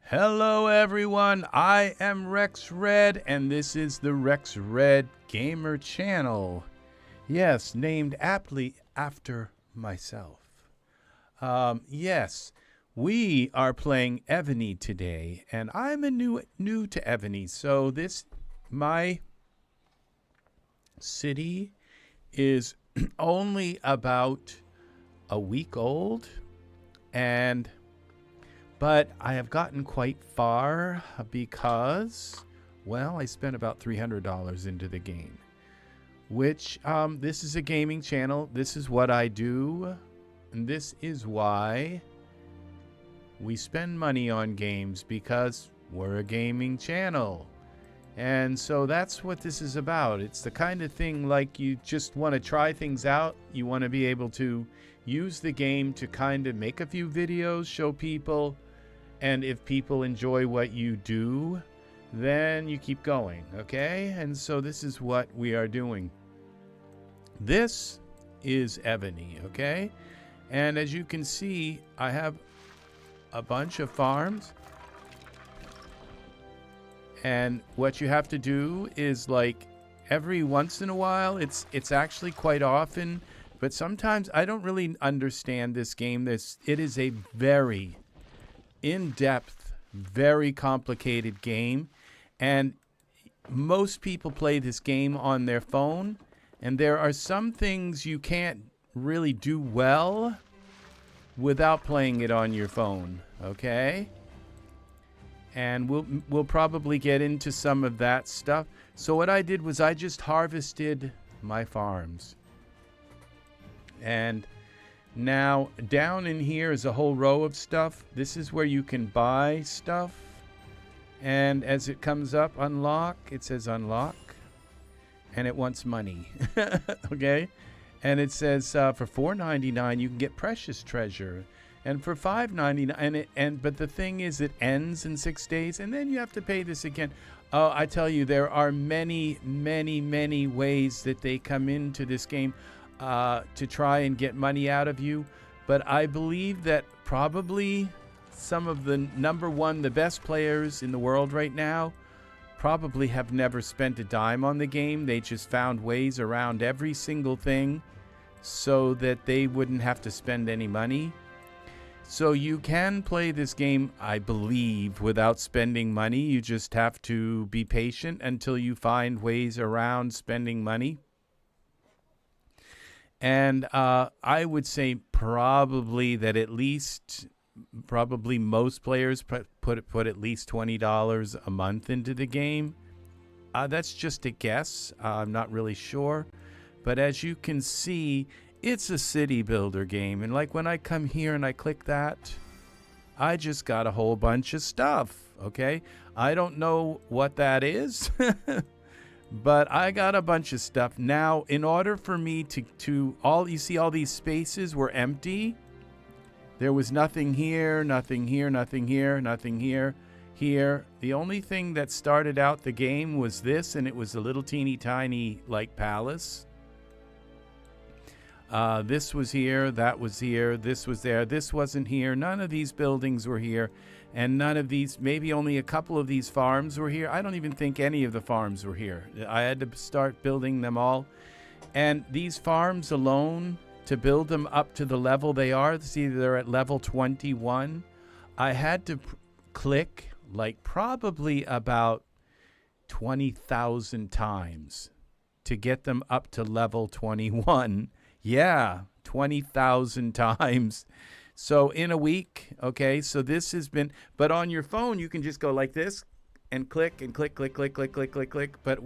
Hello everyone, I am Rex Red and this is the Rex Red Gamer channel. Yes, named aptly after myself. Yes, we are playing Evony today and I'm a new to Evony. So my city is only about a week old, but I have gotten quite far because, well, I spent about $300 into the game, which this is a gaming channel. This is what I do, and this is why we spend money on games, because we're a gaming channel. And so that's what this is about. It's the kind of thing like you just want to try things out. You want to be able to use the game to kind of make a few videos, show people. And if people enjoy what you do, then you keep going, okay? And so this is what we are doing. This is Evony, okay? And as you can see, I have a bunch of farms. And what you have to do is, like, every once in a while, it's actually quite often, but sometimes I don't really understand this game. It is a very in-depth, very complicated game, and most people play this game on their phone, and there are some things you can't really do well without playing it on your phone, okay? And we'll probably get into some of that stuff. So what I did was I just harvested my farms. And now down in here is a whole row of stuff. This is where you can buy stuff. And as it comes up, unlock, it says unlock. And it wants money. Okay? And it says for $4.99 you can get precious treasure. And for $5.99, but the thing is, it ends in 6 days, and then you have to pay this again. Oh, I tell you, there are many, many, many ways that they come into this game to try and get money out of you. But I believe that probably some of the the best players in the world right now probably have never spent a dime on the game. They just found ways around every single thing so that they wouldn't have to spend any money. So you can play this game, I believe, without spending money. You just have to be patient until you find ways around spending money. And I would say probably that most players put at least $20 a month into the game. That's just a guess. I'm not really sure. But as you can see, it's a city builder game, and like when I come here and I click that, I just got a whole bunch of stuff, okay? I don't know what that is, but I got a bunch of stuff. Now, in order for me you see all these spaces were empty. There was nothing here, nothing here, nothing here, nothing here, here. The only thing that started out the game was this, and it was a little teeny tiny, like, palace. This was here, that was here, this was there, this wasn't here. None of these buildings were here, and none of these, maybe only a couple of these farms were here. I don't even think any of the farms were here. I had to start building them all. And these farms alone, to build them up to the level they are, see they're at level 21, I had to click like probably about 20,000 times to get them up to level 21. Yeah, 20,000 times. So in a week, okay, so this has been, but on your phone, you can just go like this and click and click, click, click, click, click, click, click. But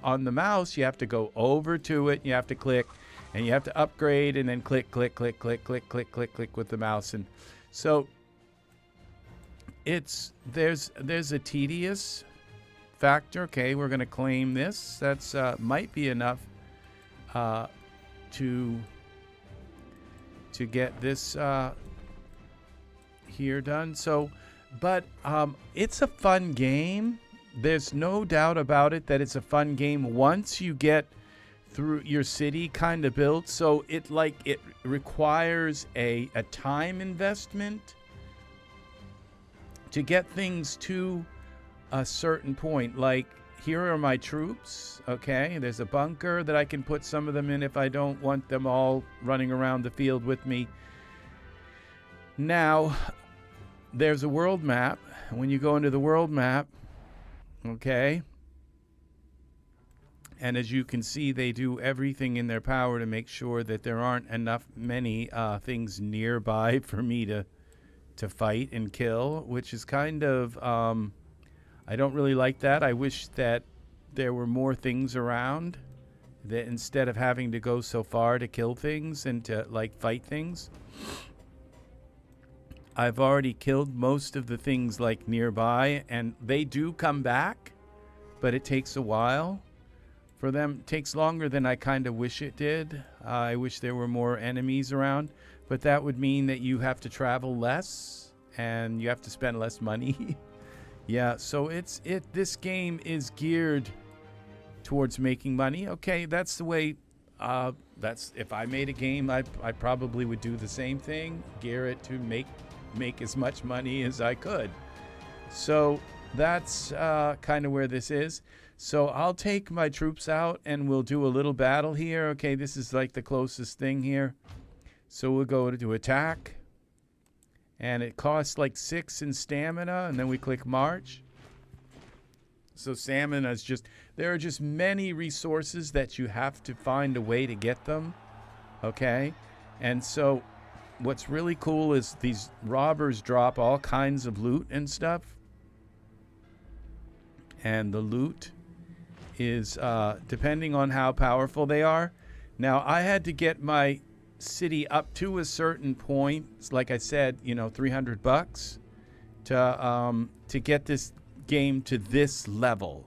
on the mouse, you have to go over to it, you have to click, and you have to upgrade, and then click, click, click, click, click, click, click, click with the mouse. And so there's a tedious factor. Okay, we're going to claim this. That's might be enough to get this here done. So, but it's a fun game. There's no doubt about it that it's a fun game once you get through your city kind of built. So it requires a time investment to get things to a certain point. Like, here are my troops, okay? There's a bunker that I can put some of them in if I don't want them all running around the field with me. Now, there's a world map. When you go into the world map, okay, and as you can see, they do everything in their power to make sure that there aren't many things nearby for me to fight and kill, which is kind of, I don't really like that. I wish that there were more things around, that instead of having to go so far to kill things and to, like, fight things. I've already killed most of the things, like, nearby, and they do come back, but it takes a while for them. It takes longer than I kind of wish it did. I wish there were more enemies around, but that would mean that you have to travel less and you have to spend less money. Yeah, so this game is geared towards making money. Okay, that's the way. That's, if I made a game, I probably would do the same thing, gear it to make as much money as I could. So that's kind of where this is. So I'll take my troops out and we'll do a little battle here. Okay, this is like the closest thing here. So we'll go to attack. And it costs like 6 in stamina, and then we click march. So stamina is just, there are just many resources that you have to find a way to get them. Okay? And so what's really cool is these robbers drop all kinds of loot and stuff. And the loot is depending on how powerful they are. Now, I had to get my city up to a certain point. It's like I said, you know, $300 to get this game to this level.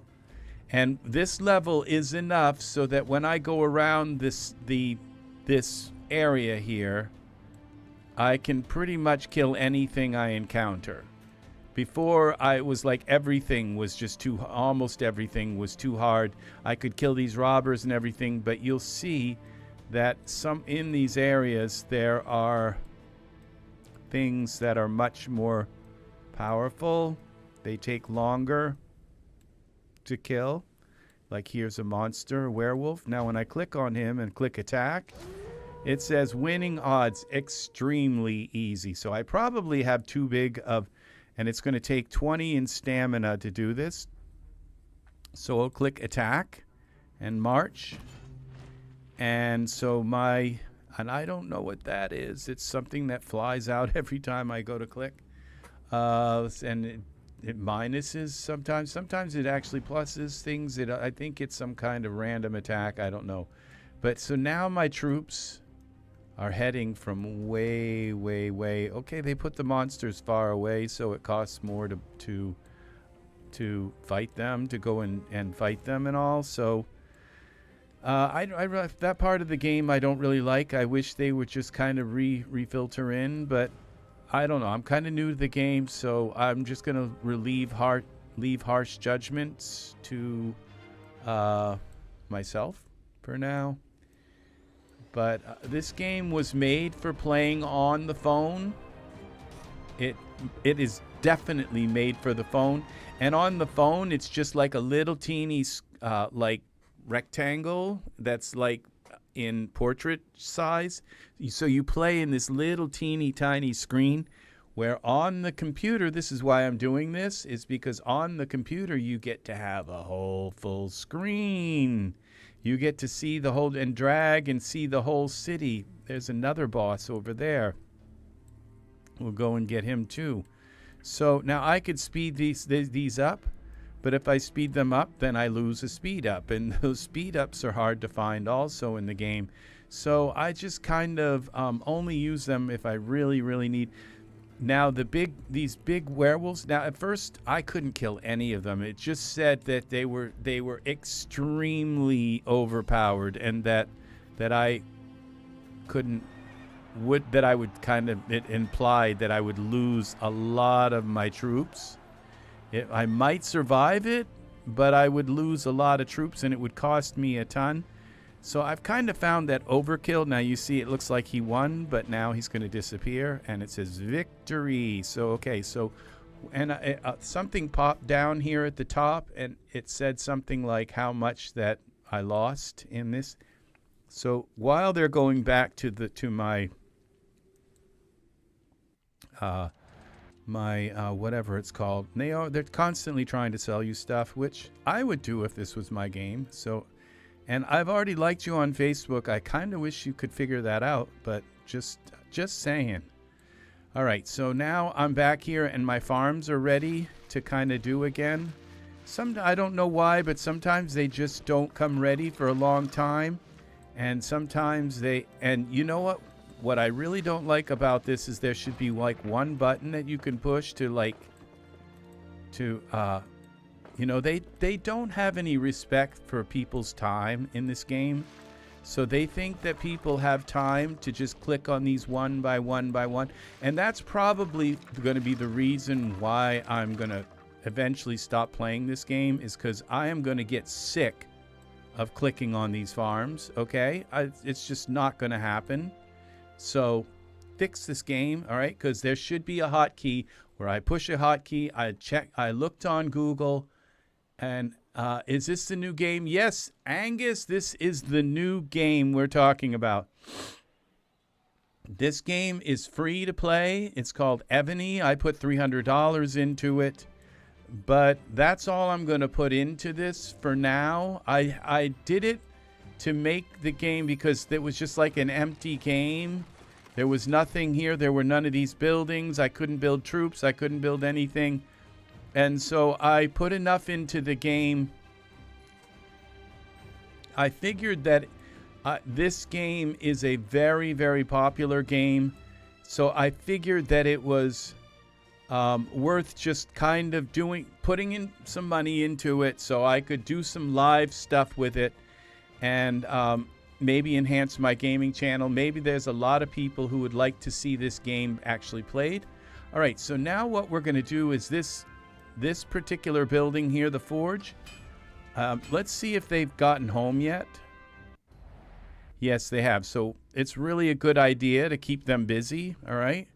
And this level is enough so that when I go around this area here, I can pretty much kill anything I encounter. Before, I was like, everything was just almost everything was too hard. I could kill these robbers and everything, but you'll see that in these areas there are things that are much more powerful. They take longer to kill. Like, here's a monster, a werewolf. Now when I click on him and click attack, it says winning odds extremely easy. So I probably have too big of, and it's going to take 20 in stamina to do this. So I'll click attack and march. And so and I don't know what that is. It's something that flies out every time I go to click. And it minuses sometimes. Sometimes it actually pluses things. I think it's some kind of random attack. I don't know. But so now my troops are heading from way, way, way. Okay, they put the monsters far away, so it costs more to fight them, to go and fight them and all. So that part of the game I don't really like. I wish they would just kind of refilter in, but I don't know. I'm kind of new to the game, so I'm just gonna leave harsh judgments to myself for now. But this game was made for playing on the phone. It is definitely made for the phone, and on the phone it's just like a little teeny like rectangle that's like in portrait size. So you play in this little teeny tiny screen, where on the computer, this is why I'm doing this, is because on the computer you get to have a whole full screen. You get to see the whole, and drag and see the whole city. There's another boss over there. We'll go and get him too. So now I could speed these up, but if I speed them up, then I lose a speed up, and those speed ups are hard to find also in the game. So I just kind of only use them if I really, really need. Now these big werewolves. Now at first I couldn't kill any of them. It just said that they were extremely overpowered, and that I couldn't. It implied that I would lose a lot of my troops. I might survive it, but I would lose a lot of troops, and it would cost me a ton. So I've kind of found that overkill. Now you see it looks like he won, but now he's going to disappear, and it says victory. So, okay, so And something popped down here at the top, and it said something like how much that I lost in this. So while they're going back to my whatever it's called, they're constantly trying to sell you stuff, which I would do if this was my game. So, and I've already liked you on Facebook. I kind of wish you could figure that out, but just saying. All right, so now I'm back here and my farms are ready to kind of do again. I don't know why, but sometimes they just don't come ready for a long time. And sometimes and you know what? What I really don't like about this is there should be like one button that you can push to they don't have any respect for people's time in this game. So they think that people have time to just click on these one by one by one. And that's probably going to be the reason why I'm going to eventually stop playing this game, is because I am going to get sick of clicking on these farms, okay? It's just not going to happen. So fix this game, all right? Because there should be a hotkey where I push a hotkey, I looked on Google, and is this the new game? Yes, Angus, this is the new game we're talking about. This game is free to play. It's called Evony. I put $300 into it. But that's all I'm going to put into this for now. I did it to make the game because it was just like an empty game. There was nothing here. There were none of these buildings. I couldn't build troops. I couldn't build anything. And so I put enough into the game. I figured that this game is a very, very popular game. So I figured that it was worth just kind of putting in some money into it so I could do some live stuff with it and maybe enhance my gaming channel. Maybe there's a lot of people who would like to see this game actually played. All right, so now what we're going to do is this particular building here, the forge. Let's see if they've gotten home yet. Yes, they have. So it's really a good idea to keep them busy, all right?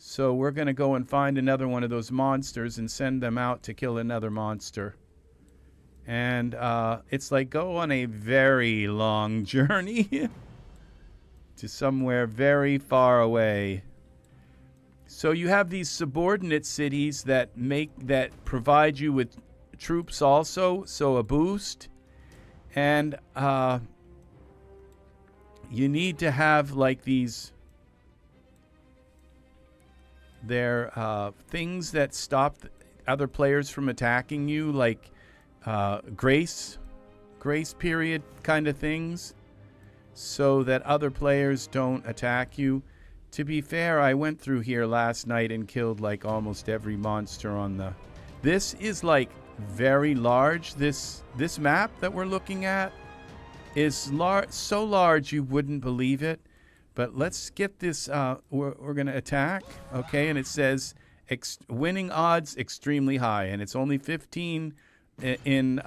So we're going to go and find another one of those monsters and send them out to kill another monster. And it's like go on a very long journey to somewhere very far away. So you have these subordinate cities that provide you with troops also, so a boost. And you need to have like these things that stop other players from attacking you, like grace period kind of things, so that other players don't attack you. To be fair, I went through here last night and killed like almost every monster on the... This is like very large. This map that we're looking at is so large you wouldn't believe it. But let's get this, we're going to attack, okay? And it says winning odds extremely high, and it's only 15 in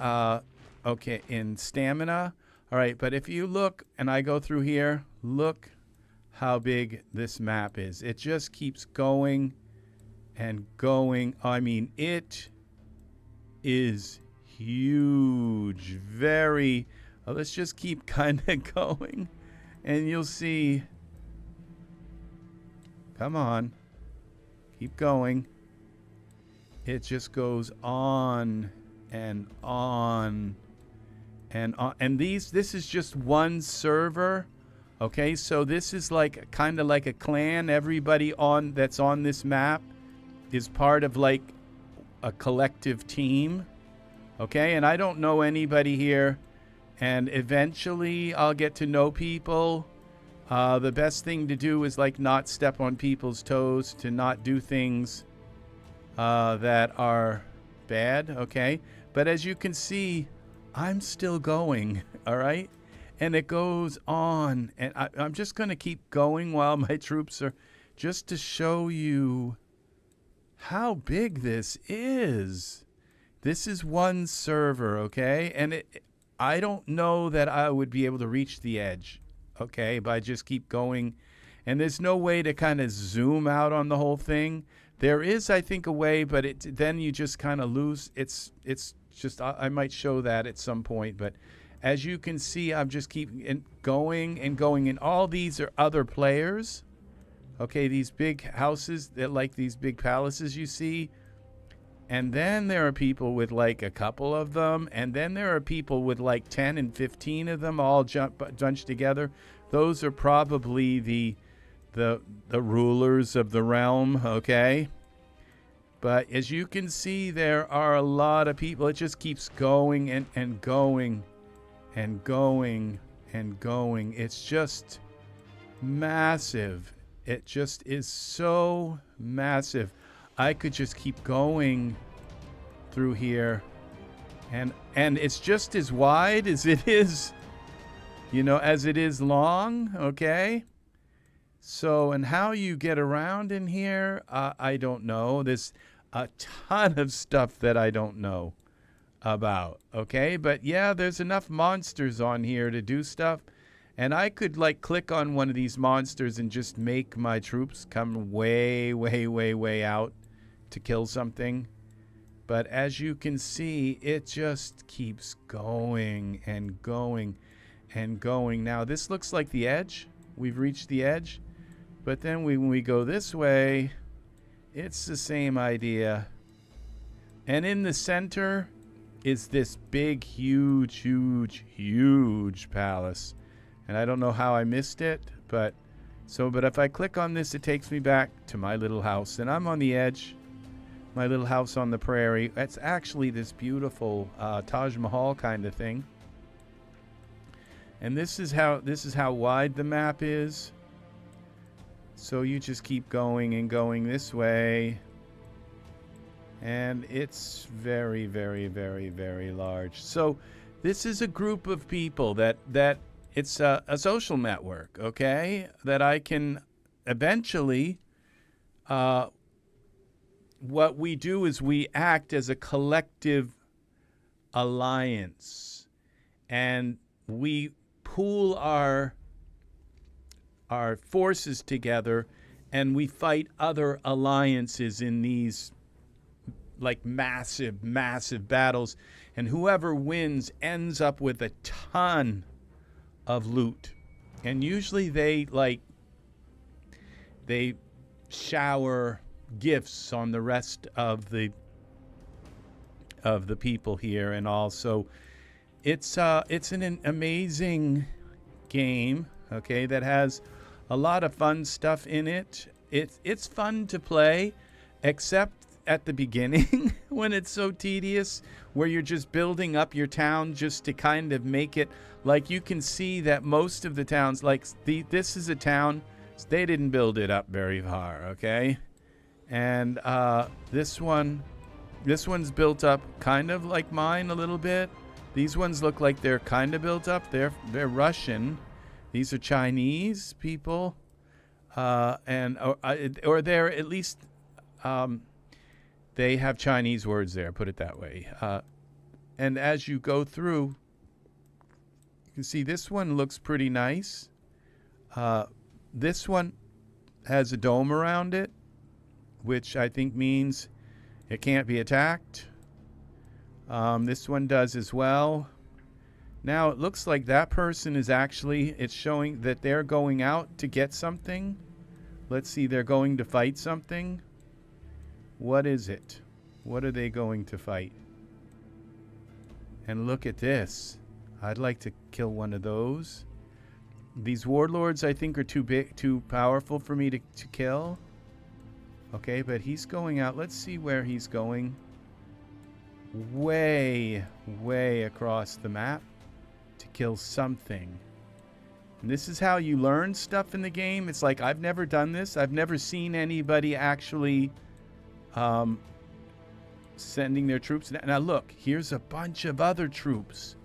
stamina. All right, but if you look, and I go through here, look how big this map is. It just keeps going and going. I mean, it is huge, very... let's just keep kind of going, and you'll see... Come on. Keep going. It just goes on and on and on. And this is just one server. Okay, so this is like kind of like a clan. Everybody that's on this map is part of like a collective team. Okay, and I don't know anybody here. And eventually I'll get to know people. The best thing to do is like not step on people's toes, to not do things that are bad, okay? But as you can see, I'm still going, all right? And it goes on, and I'm just going to keep going while my troops are, just to show you how big this is. This is one server, okay? And I don't know that I would be able to reach the edge. Okay, but I just keep going. And there's no way to kind of zoom out on the whole thing. There is, I think, a way, but then you just kind of lose. It's just, I might show that at some point, but as you can see, I'm just keeping going and going, and all these are other players. Okay, these big houses, that like these big palaces you see. And then there are people with like a couple of them, and then there are people with like 10 and 15 of them all bunched together. Those are probably the rulers of the realm, okay? But as you can see, there are a lot of people. It just keeps going and going and going and going. It's just massive. It just is so massive. I could just keep going through here, and it's just as wide as it is, as it is long, okay? So, and how you get around in here, I don't know. There's a ton of stuff that I don't know about, okay? But yeah, there's enough monsters on here to do stuff. And I could like click on one of these monsters and just make my troops come way, way, way, way out to kill something. But as you can see, it just keeps going and going and going. Now this looks like the edge. We've reached the edge. But then when we go this way, it's the same idea. And in the center is this big, huge, huge, huge palace. And I don't know how I missed it, but if I click on this, it takes me back to my little house. And I'm on the edge, my little house on the prairie. That's actually this beautiful Taj Mahal kind of thing. And this is how wide the map is. So you just keep going and going this way. And it's very, very, very, very large. So this is a group of people that it's a social network, okay, that I can eventually, what we do is we act as a collective alliance, and we pool our forces together, and we fight other alliances in these like massive, massive battles, and whoever wins ends up with a ton of loot. And usually they shower gifts on the rest of the people here. And also it's an amazing game, okay, that has a lot of fun stuff in it. It's fun to play, except at the beginning when it's so tedious, where you're just building up your town just to kind of make it. Like you can see that most of the towns, like this is a town, they didn't build it up very far, okay? And this one's built up kind of like mine a little bit. These ones look like they're kind of built up. They're Russian. These are Chinese people, or they're at least they have Chinese words there. Put it that way. And as you go through, you can see this one looks pretty nice. This one has a dome around it, which I think means it can't be attacked. This one does as well. Now it looks like that person is actually, it's showing that they're going out to get something. Let's see, they're going to fight something. What is it? What are they going to fight? And look at this. I'd like to kill one of those. These warlords I think are too powerful for me to kill. Okay, but he's going out. Let's see where he's going. Way, way across the map to kill something. And this is how you learn stuff in the game. It's like, I've never done this. I've never seen anybody actually sending their troops. Now look, here's a bunch of other troops.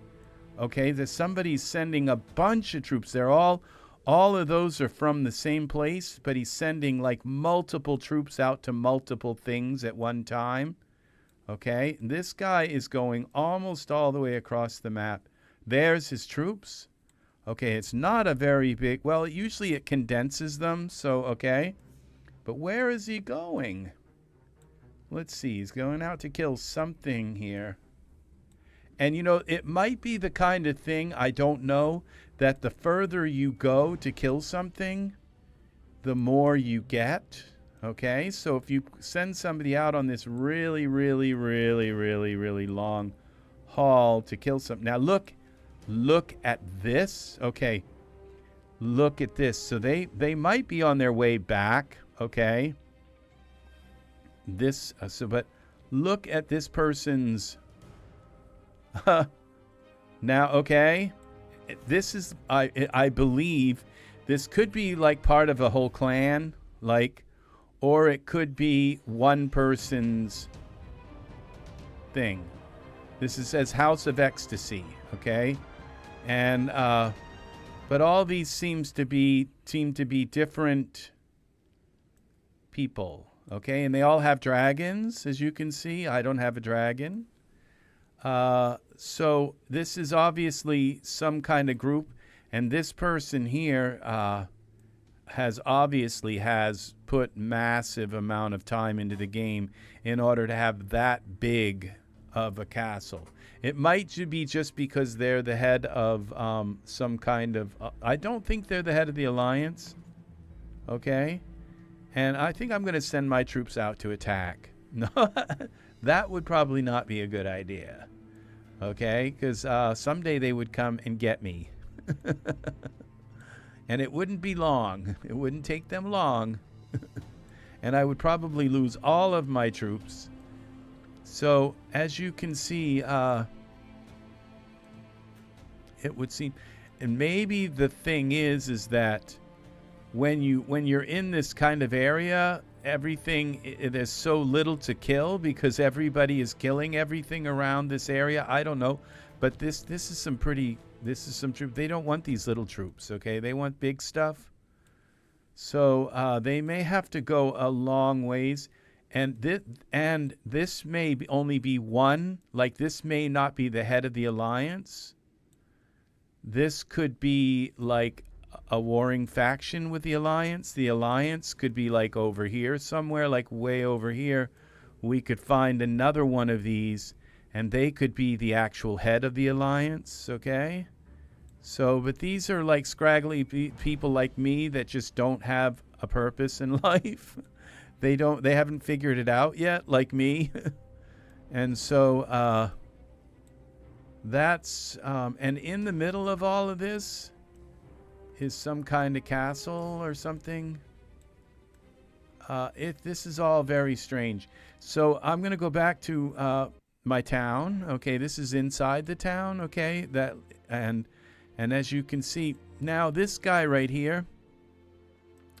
Okay, there's somebody's sending a bunch of troops. They're all of those are from the same place, but he's sending like multiple troops out to multiple things at one time. Okay, and this guy is going almost all the way across the map. There's his troops. Okay, it's not a very big, well, usually it condenses them, so okay. But where is he going? Let's see. He's going out to kill something here. And, you know, it might be the kind of thing, I don't know, that the further you go to kill something, the more you get. Okay? So if you send somebody out on this really, really, really, really, really long haul to kill something. Now, look at this. Okay. Look at this. So they might be on their way back. Okay? This, but look at this person's now, okay, this is, I believe this could be like part of a whole clan, like, or it could be one person's thing. This says House of Ecstasy, okay, and but all these seem to be different people, okay, and they all have dragons, as you can see. I don't have a dragon. So this is obviously some kind of group, and this person here has put massive amount of time into the game in order to have that big of a castle. It might be just because they're the head of some kind of... I don't think they're the head of the Alliance. Okay? And I think I'm going to send my troops out to attack. No, that would probably not be a good idea. Okay? Because someday they would come and get me. And it wouldn't be long. It wouldn't take them long. And I would probably lose all of my troops. So, as you can see, it would seem... And maybe the thing is that when you're in this kind of area, there's so little to kill because everybody is killing everything around this area. I don't know, but this is some troops. They don't want these little troops, okay? They want big stuff. So they may have to go a long ways, and this may only be one. Like, this may not be the head of the Alliance. This could be like a warring faction with the Alliance. The Alliance could be like over here somewhere, like way over here. We could find another one of these, and they could be the actual head of the Alliance, okay? So, but these are like scraggly people like me that just don't have a purpose in life. They haven't figured it out yet, like me. And so, that's, and in the middle of all of this is some kind of castle or something. This is all very strange. So I'm going to go back to my town. Okay, this is inside the town. Okay, and as you can see now, this guy right here,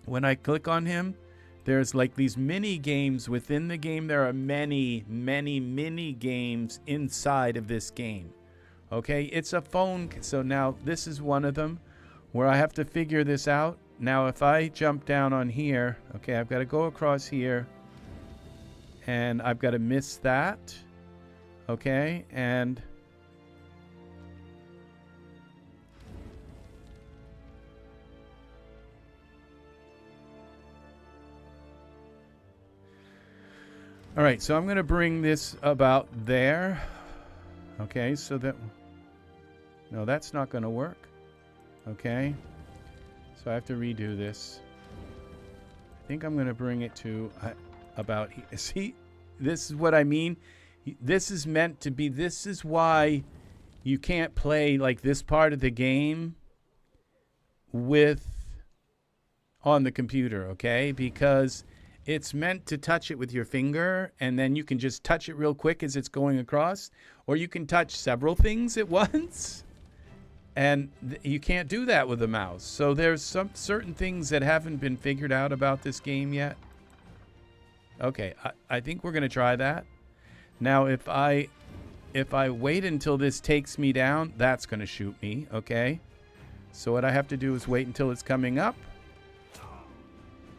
when I click on him, there's like these mini games within the game. There are many mini games inside of this game. Okay, it's a phone. So now this is one of them where I have to figure this out. Now, if I jump down on here, okay, I've got to go across here, and I've got to miss that, okay, and all right, so I'm going to bring this about there, okay, so that, no, that's not going to work, okay. So I have to redo this. I think I'm going to bring it to about here. See, this is what I mean. This is meant to be, this is why you can't play like this part of the game on the computer, okay? Because it's meant to touch it with your finger, and then you can just touch it real quick as it's going across, or you can touch several things at once. And you can't do that with a mouse. So there's some certain things that haven't been figured out about this game yet. Okay, I think we're going to try that. Now, if I wait until this takes me down, that's going to shoot me, okay? So what I have to do is wait until it's coming up.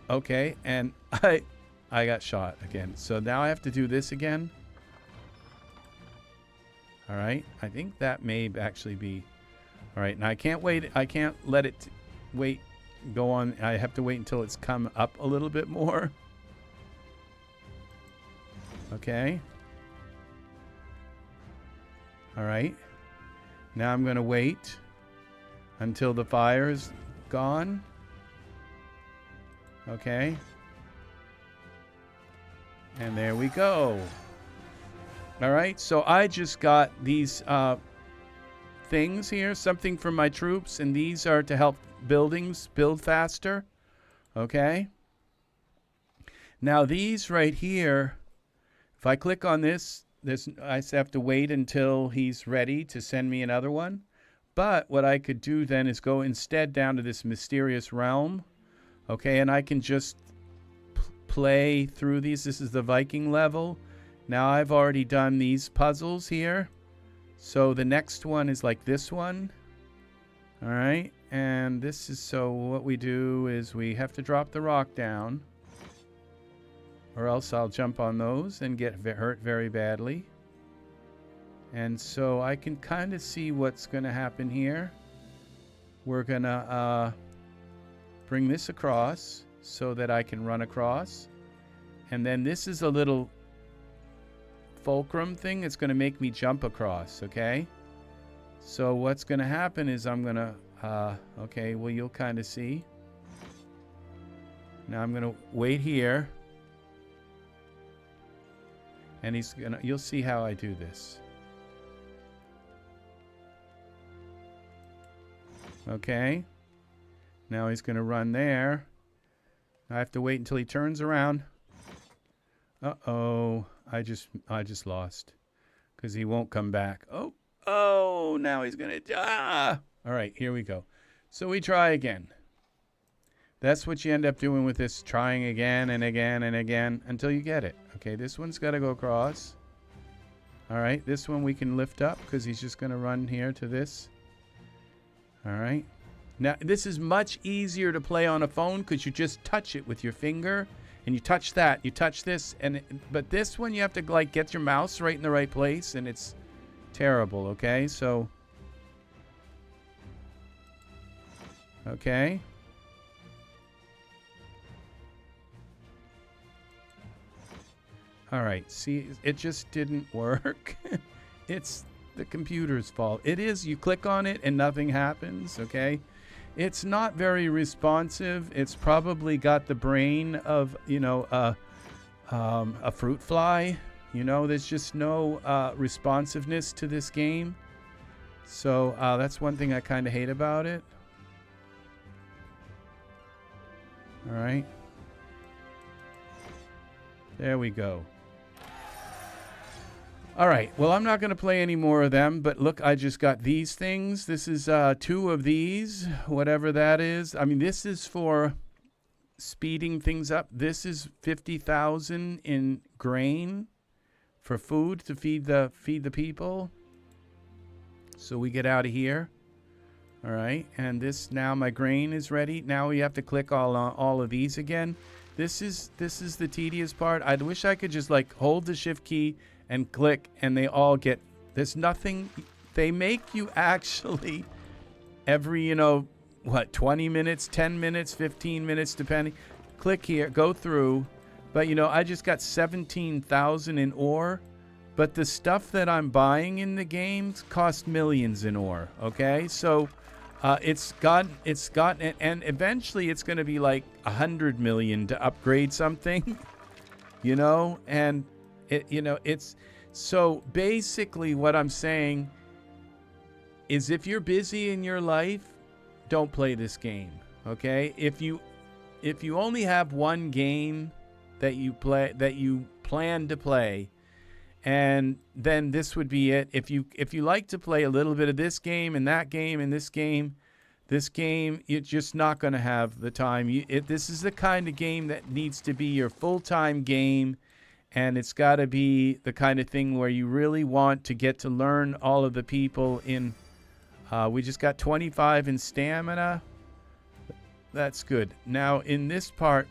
Okay, and I got shot again. So now I have to do this again. All right, I think that may actually be... All right, now I can't wait. I can't let it go on. I have to wait until it's come up a little bit more. Okay. All right. Now I'm going to wait until the fire is gone. Okay. And there we go. All right. So I just got these things here, something for my troops, and these are to help buildings build faster. Okay. Now these right here, if I click on this, I have to wait until he's ready to send me another one. But what I could do then is go instead down to this mysterious realm. Okay, and I can just play through these. This is the Viking level. Now I've already done these puzzles here. So the next one is like this one. All right, and this is, so what we do is we have to drop the rock down, or else I'll jump on those and get hurt very badly. And so I can kind of see what's going to happen here. We're going to bring this across so that I can run across. And then this is a little fulcrum thing. It's going to make me jump across, okay? So what's going to happen is I'm going to, okay, well, you'll kind of see. Now I'm going to wait here. And you'll see how I do this. Okay. Now he's going to run there. I have to wait until he turns around. Uh-oh. I just lost. Because he won't come back. Oh, now he's going to, All right, here we go. So we try again. That's what you end up doing with this, trying again and again and again until you get it. Okay, this one's got to go across. All right, this one we can lift up because he's just going to run here to this. All right. Now, this is much easier to play on a phone because you just touch it with your finger. And you touch that, you touch this. But this one, you have to, like, get your mouse right in the right place. And it's terrible, okay? So, okay. All right, see, it just didn't work. It's the computer's fault. It is, you click on it and nothing happens, okay? It's not very responsive. It's probably got the brain of, a fruit fly. There's just no responsiveness to this game. So that's one thing I kind of hate about it. All right. There we go. All right, well, I'm not going to play any more of them, but look, I just got these things. This is 2 of these, whatever that is. I mean, this is for speeding things up. This is 50,000 in grain for food to feed the people. So we get out of here. All right, and this, now my grain is ready. Now we have to click all of these again. This is the tedious part. I wish I could just like hold the shift key and click, and they all get, there's nothing, they make you actually every, 20 minutes, 10 minutes, 15 minutes, depending, click here, go through. But, I just got 17,000 in ore, but the stuff that I'm buying in the games cost millions in ore, okay? So it's gotten, and eventually it's going to be like 100 million to upgrade something, and it's, so basically what I'm saying is if you're busy in your life, don't play this game, okay? If you only have one game that you plan to play, and then this would be it. If you like to play a little bit of this game and that game and this game, you're just not going to have the time. This is the kind of game that needs to be your full-time game. And it's got to be the kind of thing where you really want to get to learn all of the people in. We just got 25 in stamina. That's good. Now, in this part,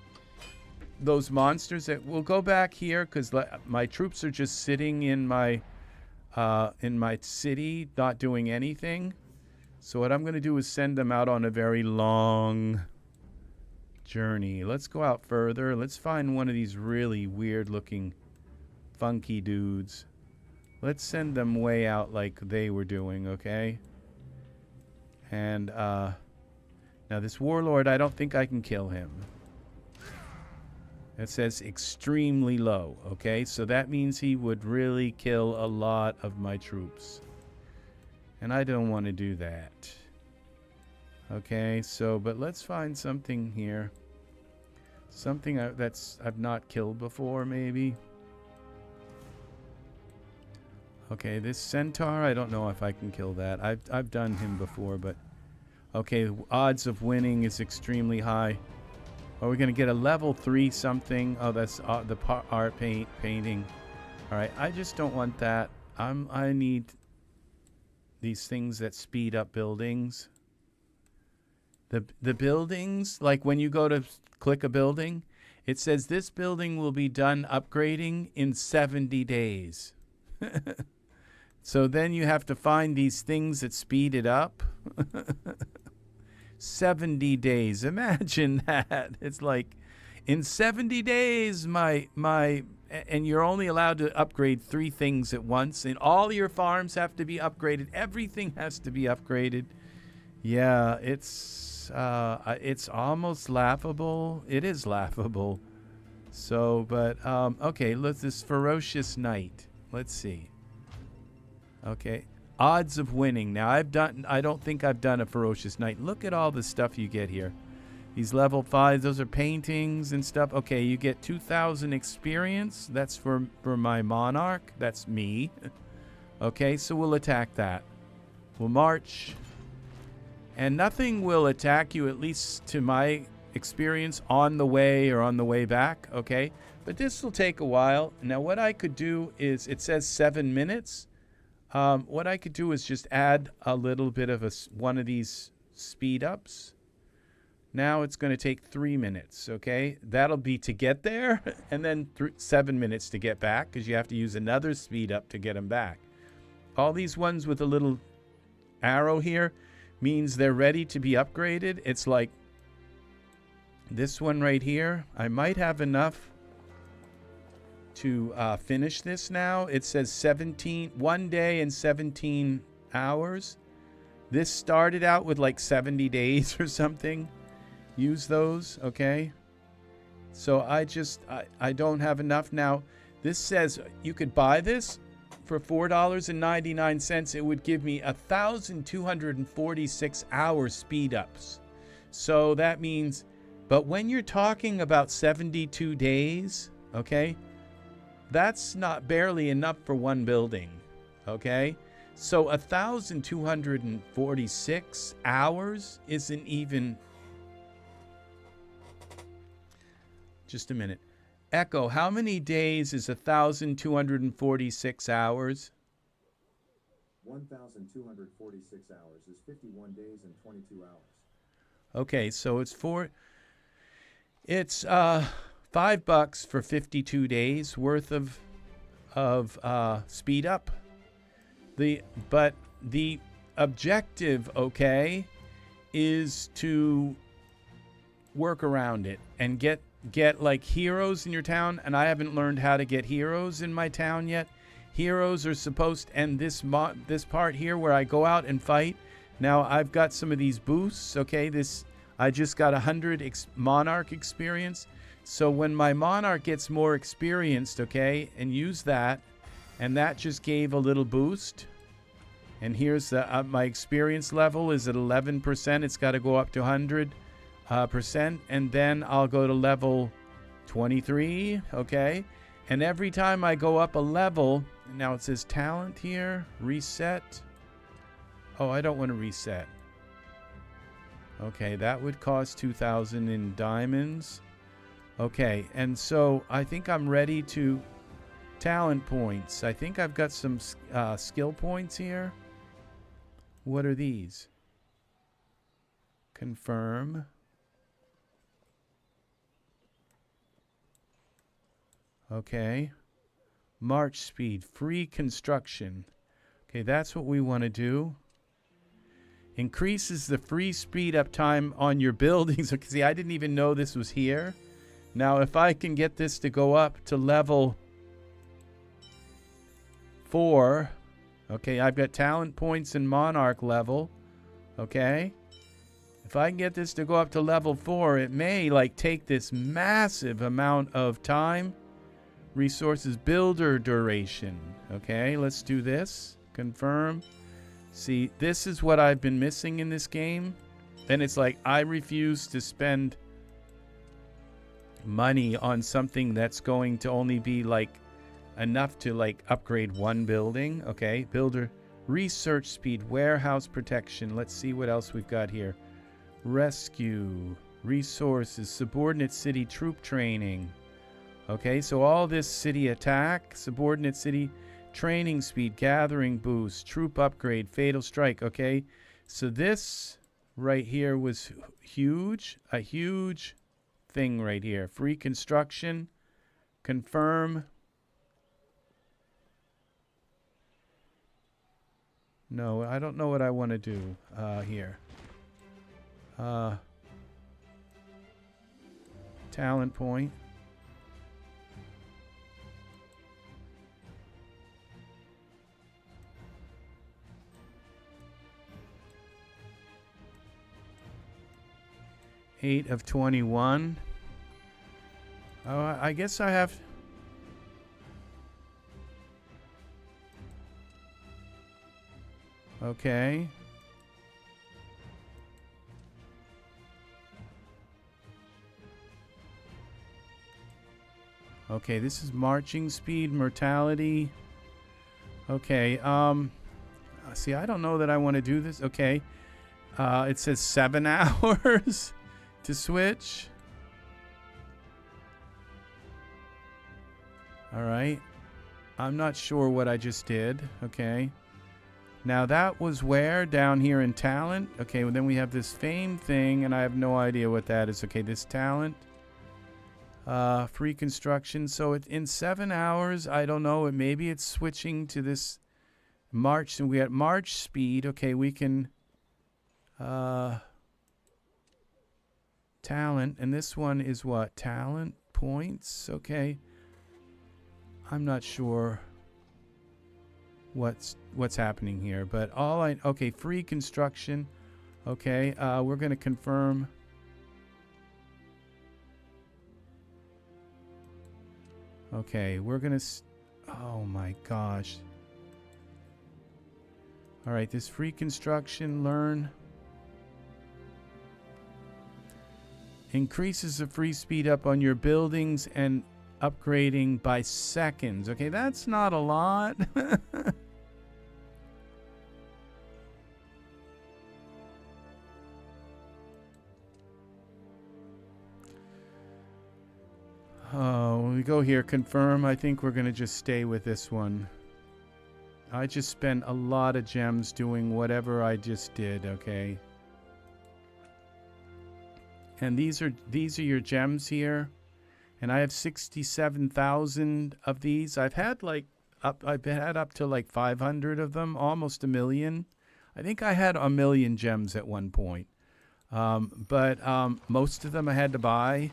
those monsters, we'll go back here because my troops are just sitting in my city, not doing anything. So what I'm going to do is send them out on a very long journey. Let's go out further. Let's find one of these really weird looking funky dudes. Let's send them way out like they were doing, okay? And, now this warlord, I don't think I can kill him. It says extremely low, okay? So that means he would really kill a lot of my troops. And I don't want to do that. Okay, so, but let's find something here. Something that's I've not killed before, maybe. Okay, this centaur, I don't know if I can kill that. I've done him before, but... Okay, odds of winning is extremely high. Are we going to get a level 3 something? Oh, that's the art painting. All right, I just don't want that. I need these things that speed up buildings. The buildings, like when you go to click a building, it says this building will be done upgrading in 70 days. So then you have to find these things that speed it up. 70 days. Imagine that. It's like in 70 days and you're only allowed to upgrade 3 things at once, and all your farms have to be upgraded. Everything has to be upgraded. Yeah, it's almost laughable. It is laughable. So, but okay, this ferocious knight. Let's see. Okay. Odds of winning. Now, I don't think I've done a ferocious knight. Look at all the stuff you get here. These level 5, those are paintings and stuff. Okay, you get 2,000 experience. That's for my monarch. That's me. Okay, so we'll attack that. We'll march. And nothing will attack you, at least to my experience, on the way or on the way back. Okay, but this will take a while. Now, what I could do is, it says 7 minutes. What I could do is just add a little bit of one of these speed ups. Now it's going to take 3 minutes, okay? That'll be to get there, and then 7 minutes to get back, because you have to use another speed up to get them back. All these ones with a little arrow here means they're ready to be upgraded. It's like this one right here. I might have enough to finish this now. It says 1 day and 17 hours. This started out with like 70 days or something. Use those, okay? So I don't have enough now. This says you could buy this for $4.99. It would give me 1,246 hours speed ups. So that means, but when you're talking about 72 days, okay, that's not barely enough for one building, okay? So 1,246 hours isn't even... Just a minute. Echo, how many days is 1,246 hours? 1,246 hours is 51 days and 22 hours. Okay, so it's $5 for 52 days worth of speed up. But the objective, okay, is to work around it and get like heroes in your town. And I haven't learned how to get heroes in my town yet. Heroes are supposed to end this part here where I go out and fight. Now I've got some of these boosts. Okay, I just got 100 monarch experience. So when my monarch gets more experienced, okay, and use that, and that just gave a little boost. And here's my experience level is at 11%. It's got to go up to 100%, and then I'll go to level 23, okay? And every time I go up a level, now it says talent here, reset. Oh, I don't want to reset. Okay, that would cost 2,000 in diamonds. Okay, and so I think I'm ready to talent points. I think I've got some skill points here. What are these? Confirm. Okay. March speed, free construction. Okay, that's what we want to do. Increases the free speed up time on your buildings. See, I didn't even know this was here. Now, if I can get this to go up to level 4. Okay, I've got talent points in monarch level. Okay. If I can get this to go up to level 4, it may like take this massive amount of time. Resources builder duration. Okay, let's do this. Confirm. See, this is what I've been missing in this game. And it's like I refuse to spend money on something that's going to only be like enough to like upgrade one building. Okay, builder research speed, warehouse protection. Let's see what else we've got here. Rescue, resources, subordinate city troop training. Okay, so all this city attack, subordinate city training speed, gathering boost, troop upgrade, fatal strike. Okay, so this right here was huge, a huge thing right here. Free construction, confirm. No, I don't know what I want to do here. Talent point. Eight of 21. Oh, I guess I have. Okay. Okay, this is marching speed, mortality. Okay, see, I don't know that I want to do this. Okay. It says 7 hours to switch. All right. I'm not sure what I just did. Okay. Now that was where? Down here in talent. Okay, well then we have this fame thing, and I have no idea what that is. Okay, this talent. Free construction. So in 7 hours, I don't know. Maybe it's switching to this march. And we got march speed. Okay, we can... talent. And this one is what? Talent points. Okay. I'm not sure what's happening here, but okay, free construction. Okay, we're going to confirm. Okay, we're going to oh my gosh. All right, this free construction, learn. Increases the free speed up on your buildings and upgrading by seconds. Okay, that's not a lot. Oh, when we go here, confirm. I think we're going to just stay with this one. I just spent a lot of gems doing whatever I just did, okay? And these are your gems here. And I have 67,000 of these. I've had up to like 500 of them, almost 1 million. I think I had 1 million gems at one point. But most of them I had to buy.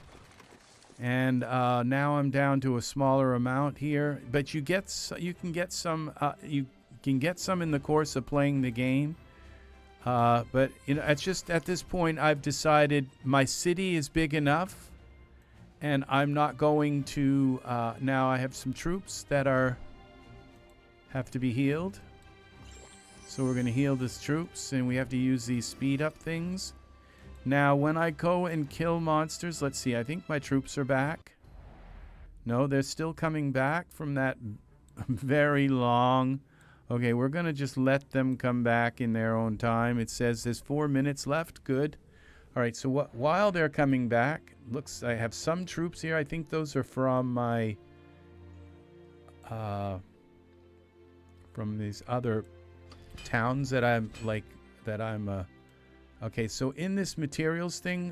And now I'm down to a smaller amount here. But you can get some in the course of playing the game. But you know, it's just at this point I've decided my city is big enough. And I'm not going to, now I have some troops that have to be healed. So we're going to heal these troops, and we have to use these speed up things. Now, when I go and kill monsters, let's see, I think my troops are back. No, they're still coming back from that very long. Okay, we're going to just let them come back in their own time. It says there's 4 minutes left. Good. All right, so while they're coming back, looks I have some troops here. I think those are from my from these other towns that I'm okay, so in this materials thing,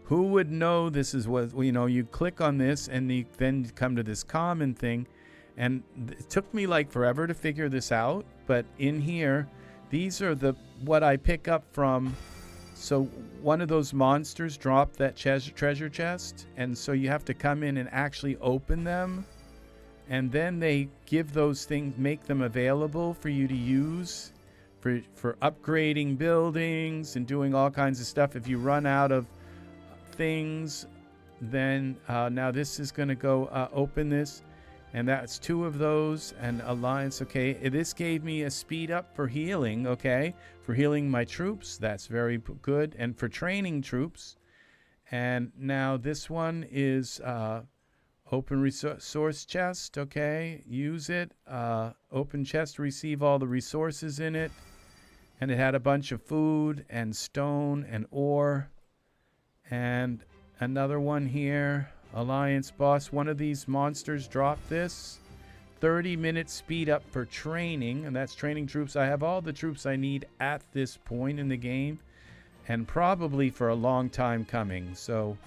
who would know this is what, you know, you click on this and then come to this common thing, and it took me like forever to figure this out, but in here, these are what I pick up from. So one of those monsters dropped that treasure chest, and so you have to come in and actually open them. and then they give those things, make them available for you to use for upgrading buildings and doing all kinds of stuff. If you run out of things, then now this is going to go open this, and that's 2 of those. And alliance, okay, this gave me a speed up for healing, okay, for healing my troops. That's very good. And for training troops. And now this one is open resource chest, okay, use it. Open chest to receive all the resources in it. And it had a bunch of food and stone and ore. And another one here, alliance boss. One of these monsters dropped this. 30-minute speed up for training, and that's training troops. I have all the troops I need at this point in the game, and probably for a long time coming. So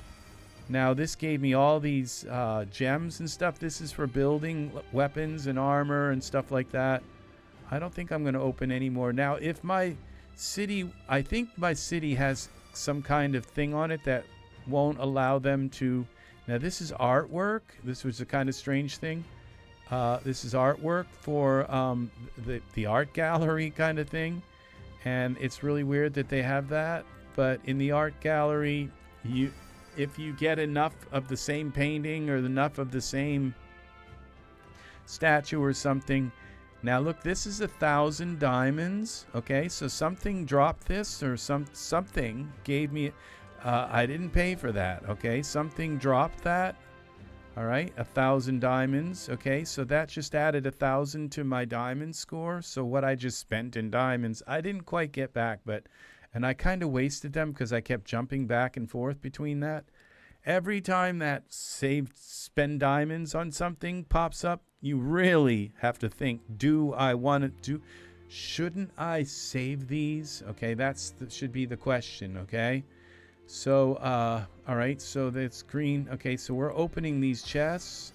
now this gave me all these gems and stuff. This is for building weapons and armor and stuff like that. I don't think I'm going to open any more. Now, if my city, I think my city has some kind of thing on it that won't allow them to. Now, this is artwork. This was a kind of strange thing. This is artwork for the art gallery kind of thing. And it's really weird that they have that. But in the art gallery, if you get enough of the same painting or enough of the same statue or something. Now look, this is 1,000 diamonds. Okay, so something dropped this, or something gave me. I didn't pay for that. Okay, something dropped that. All right, 1,000 diamonds. Okay, so that just added 1,000 to my diamond score. So what I just spent in diamonds, I didn't quite get back, and I kind of wasted them because I kept jumping back and forth between that. Every time that spend diamonds on something pops up, you really have to think, do I want to do, shouldn't I save these? Okay, should be the question, okay? So, all right, so that's green. Okay, so we're opening these chests.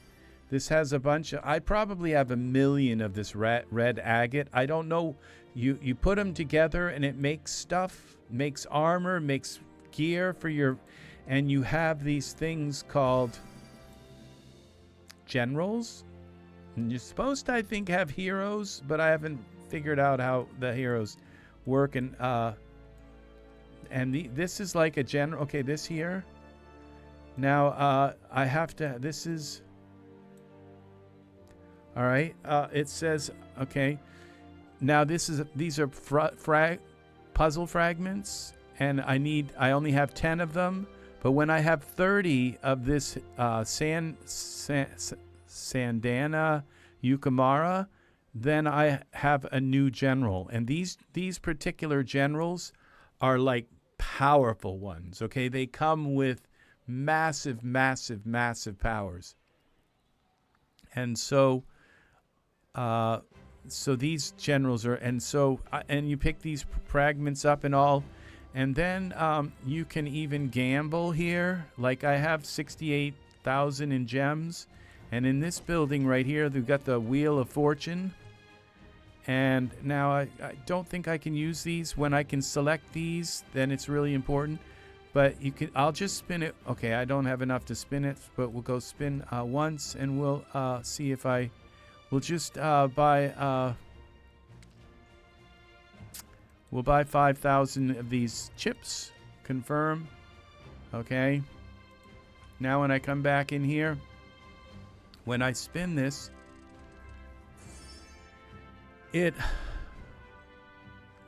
This has a bunch of, I probably have 1 million of this red agate. I don't know, you put them together and it makes stuff, makes armor, makes gear for your, and you have these things called generals. And you're supposed to, I think, have heroes, but I haven't figured out how the heroes work. And this is like a general. Okay, this here. Now I have to. This is. All right. It says okay. Now these are puzzle fragments, and I only have 10 of them. But when I have 30 of this Sandana Yukamara, then I have a new general. And these particular generals are like powerful ones, okay? They come with massive, massive, massive powers. And so these generals are, and you pick these fragments up and all. And then you can even gamble here. Like I have 68,000 in gems. And in this building right here, they've got the Wheel of Fortune. And now I don't think I can use these. When I can select these, then it's really important. But I'll just spin it. Okay, I don't have enough to spin it, but we'll go spin once, and we'll see if we'll just buy. We'll buy 5,000 of these chips. Confirm. Okay. Now when I come back in here, when I spin this, it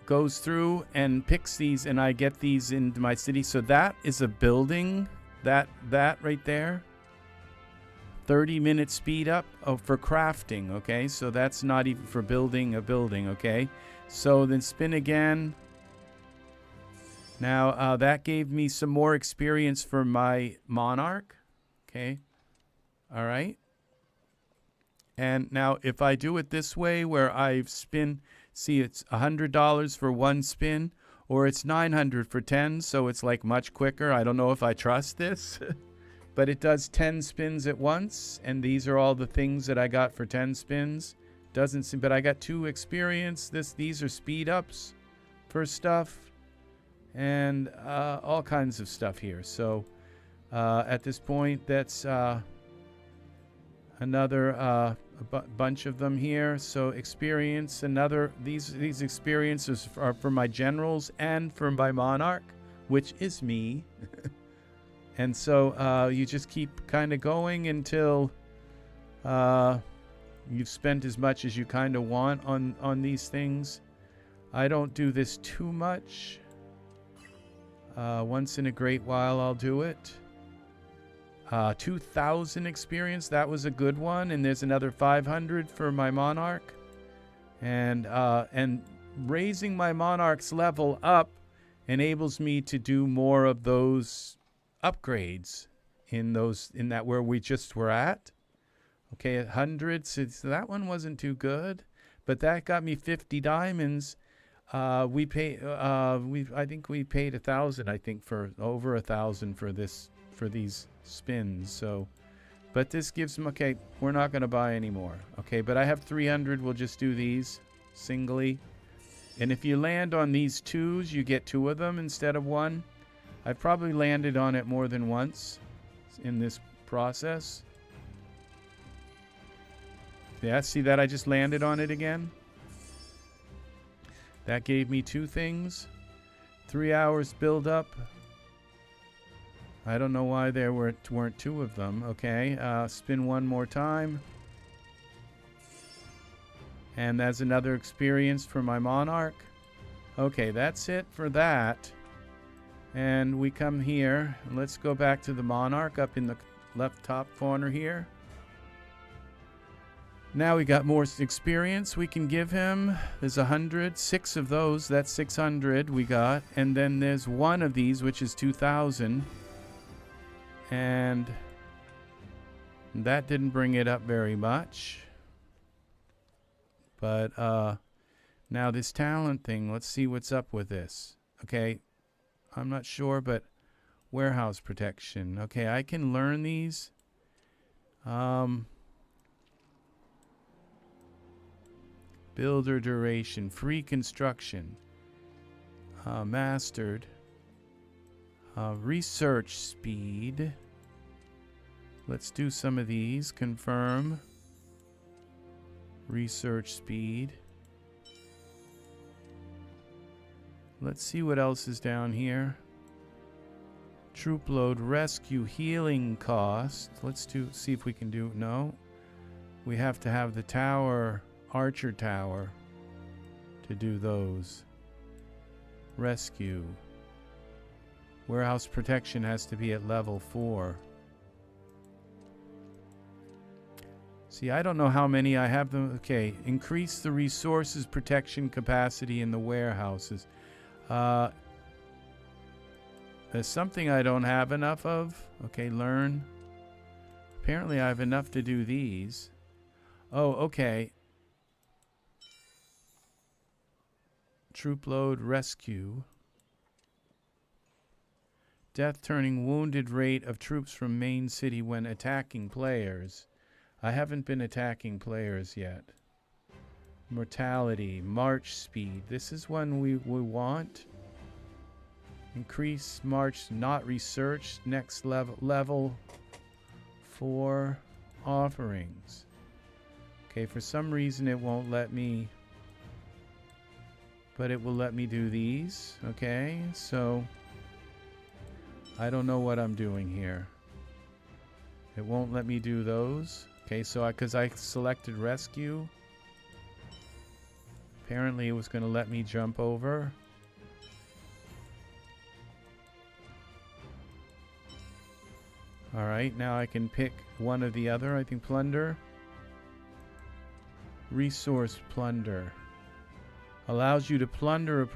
goes through and picks these, and I get these into my city. So that is a building. That right there. 30-minute speed up for crafting. Okay. So that's not even for building a building. Okay. So then spin again. Now that gave me some more experience for my monarch. Okay. All right. And now if I do it this way where I spin, see it's $100 for one spin, or it's $900 for 10. So it's like much quicker. I don't know if I trust this, but it does 10 spins at once. And these are all the things that I got for 10 spins. Doesn't seem, but I got 2 experience. These are speed ups for stuff, and all kinds of stuff here. So at this point, that's another bunch of them here. So experience another. These experiences are for my generals and for my monarch, which is me. And so you just keep kind of going until you've spent as much as you kind of want on these things. I don't do this too much. Once in a great while I'll do it. 2,000 experience, that was a good one. And there's another 500 for my monarch. And raising my monarch's level up enables me to do more of those upgrades in that where we just were at. Okay, 100. So that one wasn't too good, but that got me 50 diamonds. I think we paid 1,000. I think for over 1,000 for these spins. So, but this gives them. Okay, we're not going to buy any more. Okay, but I have 300. We'll just do these singly. And if you land on these twos, you get 2 of them instead of 1. I've probably landed on it more than once in this process. Yeah, see that I just landed on it again? That gave me 2 things. 3 hours build up. I don't know why there weren't 2 of them. Okay, spin one more time. And that's another experience for my monarch. Okay, that's it for that. And we come here. Let's go back to the monarch up in the left top corner here. Now we got more experience we can give him. There's 100, 6 of those. That's 600 we got. And then there's 1 of these, which is 2,000. And that didn't bring it up very much. But now this talent thing, let's see what's up with this. Okay, I'm not sure, but warehouse protection. Okay, I can learn these. Builder duration, free construction, mastered, research speed. Let's do some of these. Confirm. Research speed. Let's see what else is down here. Troop load, rescue, healing cost. Let's see if we can do. No. We have to have the tower. Archer tower to do those. Rescue. Warehouse protection has to be at level 4. See, I don't know how many I have them. Okay, increase the resources protection capacity in the warehouses. There's something I don't have enough of. Okay, learn. Apparently I have enough to do these. Oh, okay. Troop load, rescue. Death turning wounded rate of troops from main city when attacking players. I haven't been attacking players yet. Mortality, march speed. This is one we want. Increase march not researched. Next level 4 offerings. Okay, for some reason it won't let me. But it will let me do these. Okay, so I don't know what I'm doing here. It won't let me do those. Okay, so because I selected rescue. Apparently it was going to let me jump over. Alright, now I can pick one or the other. I think plunder. Resource plunder. Allows you to plunder a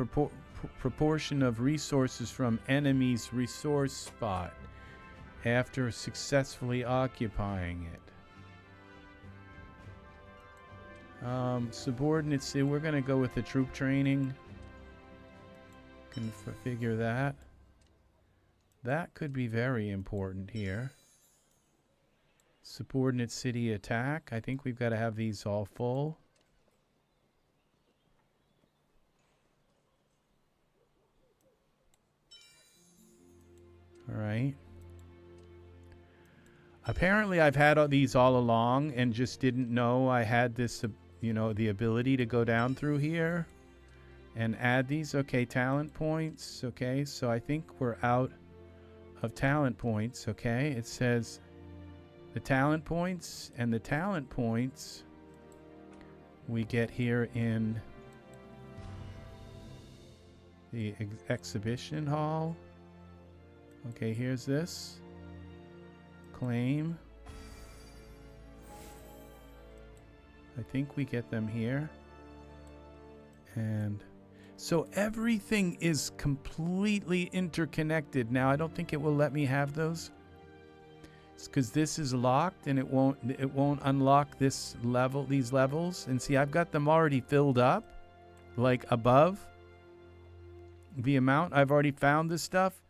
proportion of resources from enemy's resource spot after successfully occupying it. Subordinates, we're going to go with the troop training. Can figure that. That could be very important here. Subordinate city attack. I think we've got to have these all full. All right. Apparently, I've had all these all along and just didn't know I had this, you know, the ability to go down through here and add these. Okay, talent points. Okay, so I think we're out of talent points. Okay, it says the talent points, and the talent points we get here in the exhibition hall. Okay, here's this. Claim. I think we get them here. And so everything is completely interconnected. Now I don't think it will let me have those. It's because this is locked and it won't unlock this level, these levels. And see, I've got them already filled up, like above the amount. I've already found this stuff,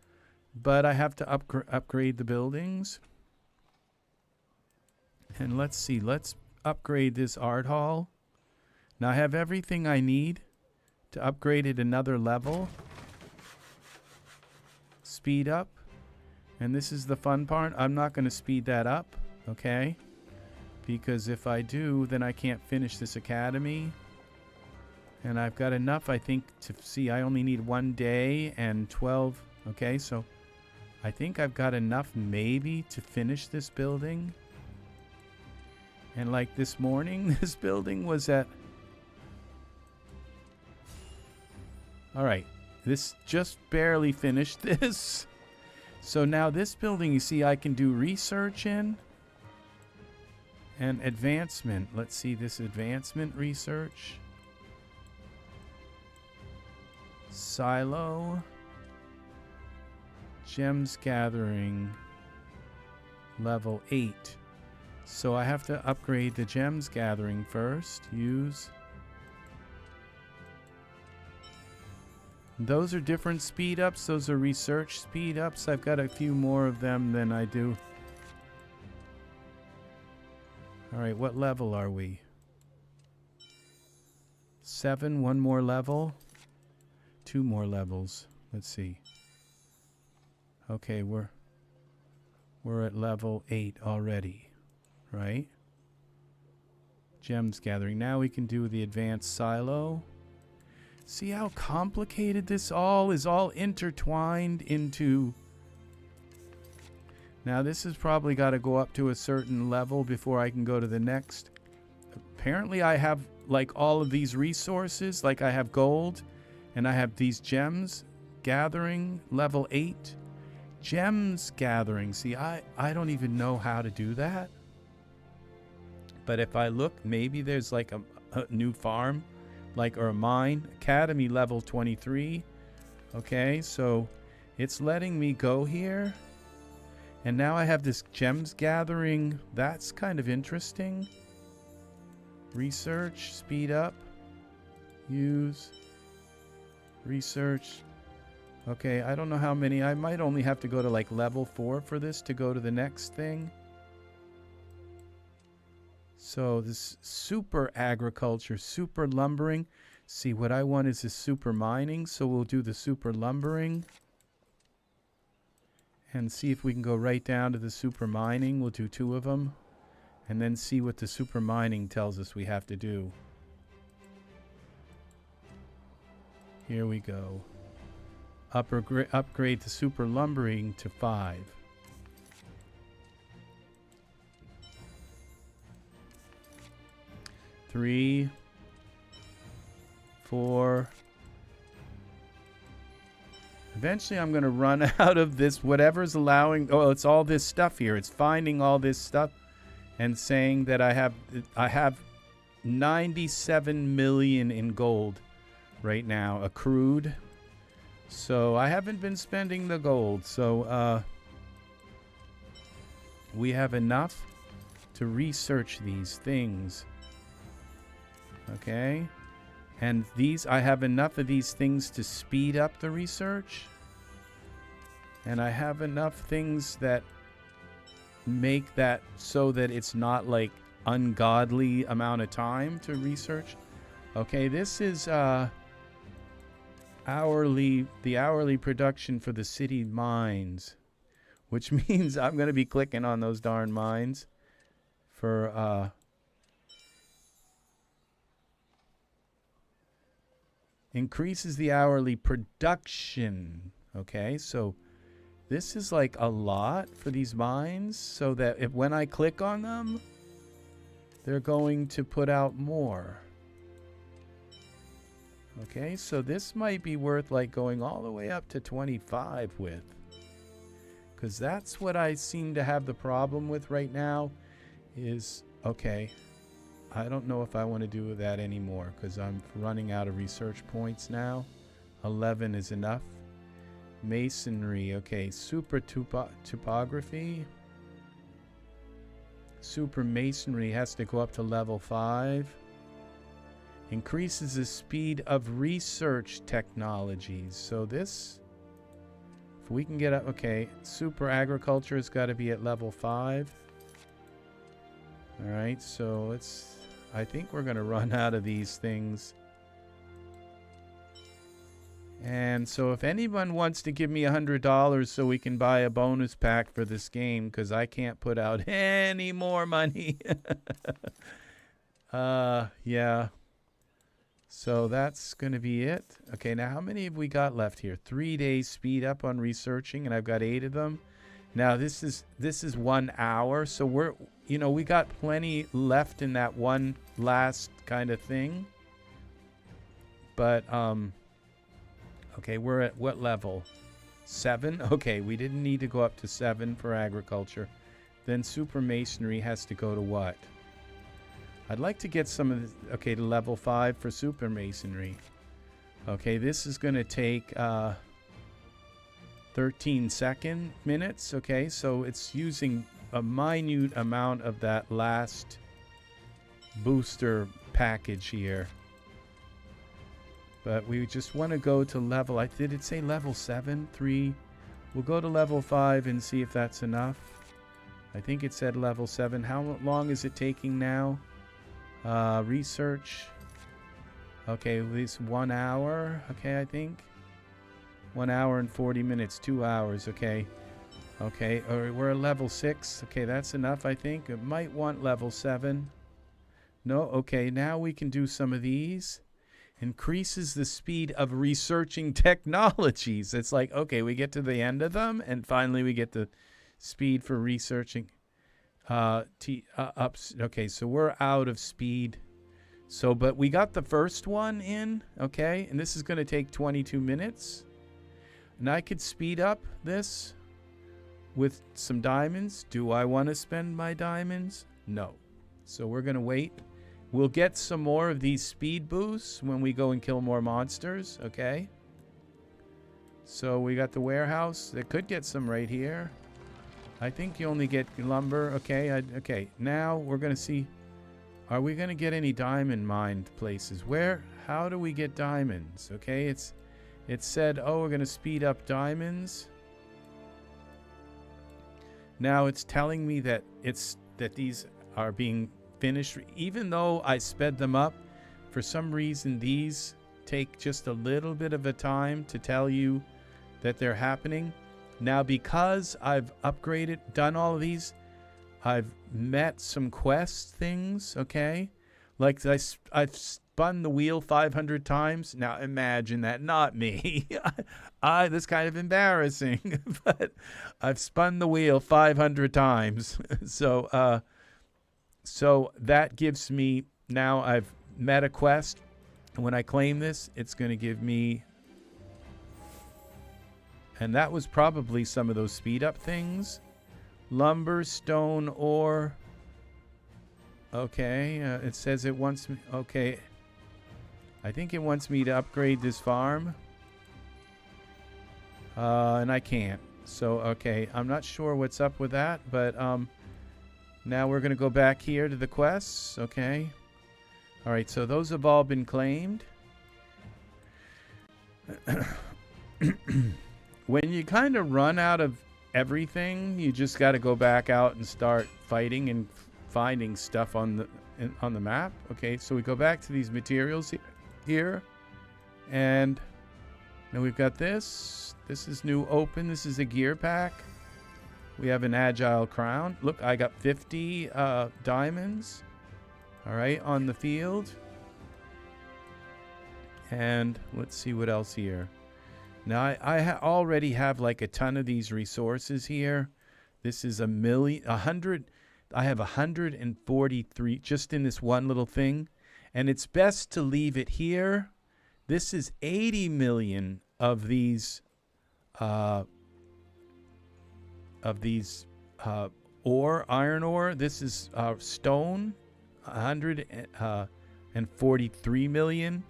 but I have to upgrade the buildings. And let's see, let's upgrade this art hall. Now I have everything I need to upgrade it another level. Speed up. And this is the fun part. I'm not going to speed that up, okay? Because if I do, then I can't finish this academy. And I've got enough, I think, to see I only need 1 day and 12. Okay, so I think I've got enough maybe to finish this building. And like this morning, this building was at... Alright, this just barely finished this. So now this building, you see, I can do research in. And advancement. Let's see this advancement research. Silo. Gems gathering. Level 8. So I have to upgrade the gems gathering first. Use. Those are different speed ups. Those are research speed ups. I've got a few more of them than I do. Alright, what level are we? 7, 1 more level. 2 more levels. Let's see. Okay, we're at level 8 already. Right? Gems gathering. Now we can do the advanced silo. See how complicated this all is, all intertwined into... Now this has probably got to go up to a certain level before I can go to the next. Apparently I have like all of these resources, like I have gold and I have these gems gathering, level 8. Gems gathering. See, I don't even know how to do that. But if I look, maybe there's like a new farm. Like, or a mine. Academy level 23. Okay, so it's letting me go here. And now I have this gems gathering. That's kind of interesting. Research, speed up. Use. Research. Okay, I don't know how many. I might only have to go to like level 4 for this to go to the next thing. So this super agriculture, super lumbering. See, what I want is this super mining. So we'll do the super lumbering. And see if we can go right down to the super mining. We'll do 2 of them. And then see what the super mining tells us we have to do. Here we go. Upgrade the super lumbering to 5. 3, 4. Eventually I'm going to run out of this, whatever's allowing. Oh, it's all this stuff here. It's finding all this stuff and saying that I have 97 million in gold right now accrued. So I haven't been spending the gold. So we have enough to research these things. Okay, and these, I have enough of these things to speed up the research, and I have enough things that make that so that it's not like ungodly amount of time to research. Okay, this is the hourly production for the city mines. which means I'm going to be clicking on those darn mines for increases the hourly production. Okay, so this is like a lot for these mines, so that if when I click on them, they're going to put out more. Okay, so this might be worth like going all the way up to 25 with. Because that's what I seem to have the problem with right now is, okay, I don't know if I want to do that anymore because I'm running out of research points now. 11 is enough. Masonry, okay, super topography. Super masonry has to go up to level 5. Increases the speed of research technologies. So this, if we can get up, okay, super agriculture has got to be at level 5. All right, so let's, I think we're going to run out of these things. And so if anyone wants to give me $100 so we can buy a bonus pack for this game, because I can't put out any more money. Yeah. So that's going to be it. Okay, now how many have we got left here? 3 days speed up on researching, and I've got 8 of them. Now this is 1 hour, so we're, you know, we got plenty left in that one last kind of thing. But okay, we're at what level? 7? Okay, we didn't need to go up to 7 for agriculture. Then super masonry has to go to what? I'd like to get some of the, okay, to level 5 for super masonry. Okay, this is going to take 13 minutes. Okay, so it's using a minute amount of that last booster package here. But we just want to go to level, did it say level 7? 3? We'll go to level 5 and see if that's enough. I think it said level 7. How long is it taking now? Research. Okay, at least 1 hour. Okay, I think 1 hour and 40 minutes, 2 hours. Okay, okay, or we're at level 6. Okay, that's enough. I think it might want level 7. No. Okay, now we can do some of these. Increases the speed of researching technologies. It's like, okay, we get to the end of them and finally we get the speed for researching. Okay, so we're out of speed. So, but we got the first one in, okay, and this is going to take 22 minutes. And I could speed up this with some diamonds. Do I want to spend my diamonds? No. So we're going to wait. We'll get some more of these speed boosts when we go and kill more monsters, okay? So we got the warehouse. They could get some right here. I think you only get lumber. Okay, okay. Now we're going to see, are we going to get any diamond mined places? Where? How do we get diamonds? Okay, it said, oh, we're going to speed up diamonds. Now it's telling me that these are being finished. Even though I sped them up, for some reason these take just a little bit of a time to tell you that they're happening. Now, because I've upgraded, done all of these, I've met some quest things, okay? Like I've spun the wheel 500 times. Now, imagine that. Not me. That's kind of embarrassing. But I've spun the wheel 500 times. So that gives me, now I've met a quest. And when I claim this, it's going to give me, and that was probably some of those speed up things. Lumber, stone, ore. Okay, it says it wants me, okay. I think it wants me to upgrade this farm. And I can't. So, okay, I'm not sure what's up with that, but now we're going to go back here to the quests, okay. All right, so those have all been claimed. When you kind of run out of everything, you just got to go back out and start fighting and finding stuff on the map. Okay, so we go back to these materials here, and now we've got this. This is new open. This is a gear pack. We have an agile crown. Look, I got 50 diamonds. All right, on the field. And let's see what else here. Now, I already have like a ton of these resources here. This is 100. I have 143 just in this one little thing. And it's best to leave it here. This is 80 million of these iron ore. This is stone, 143 million.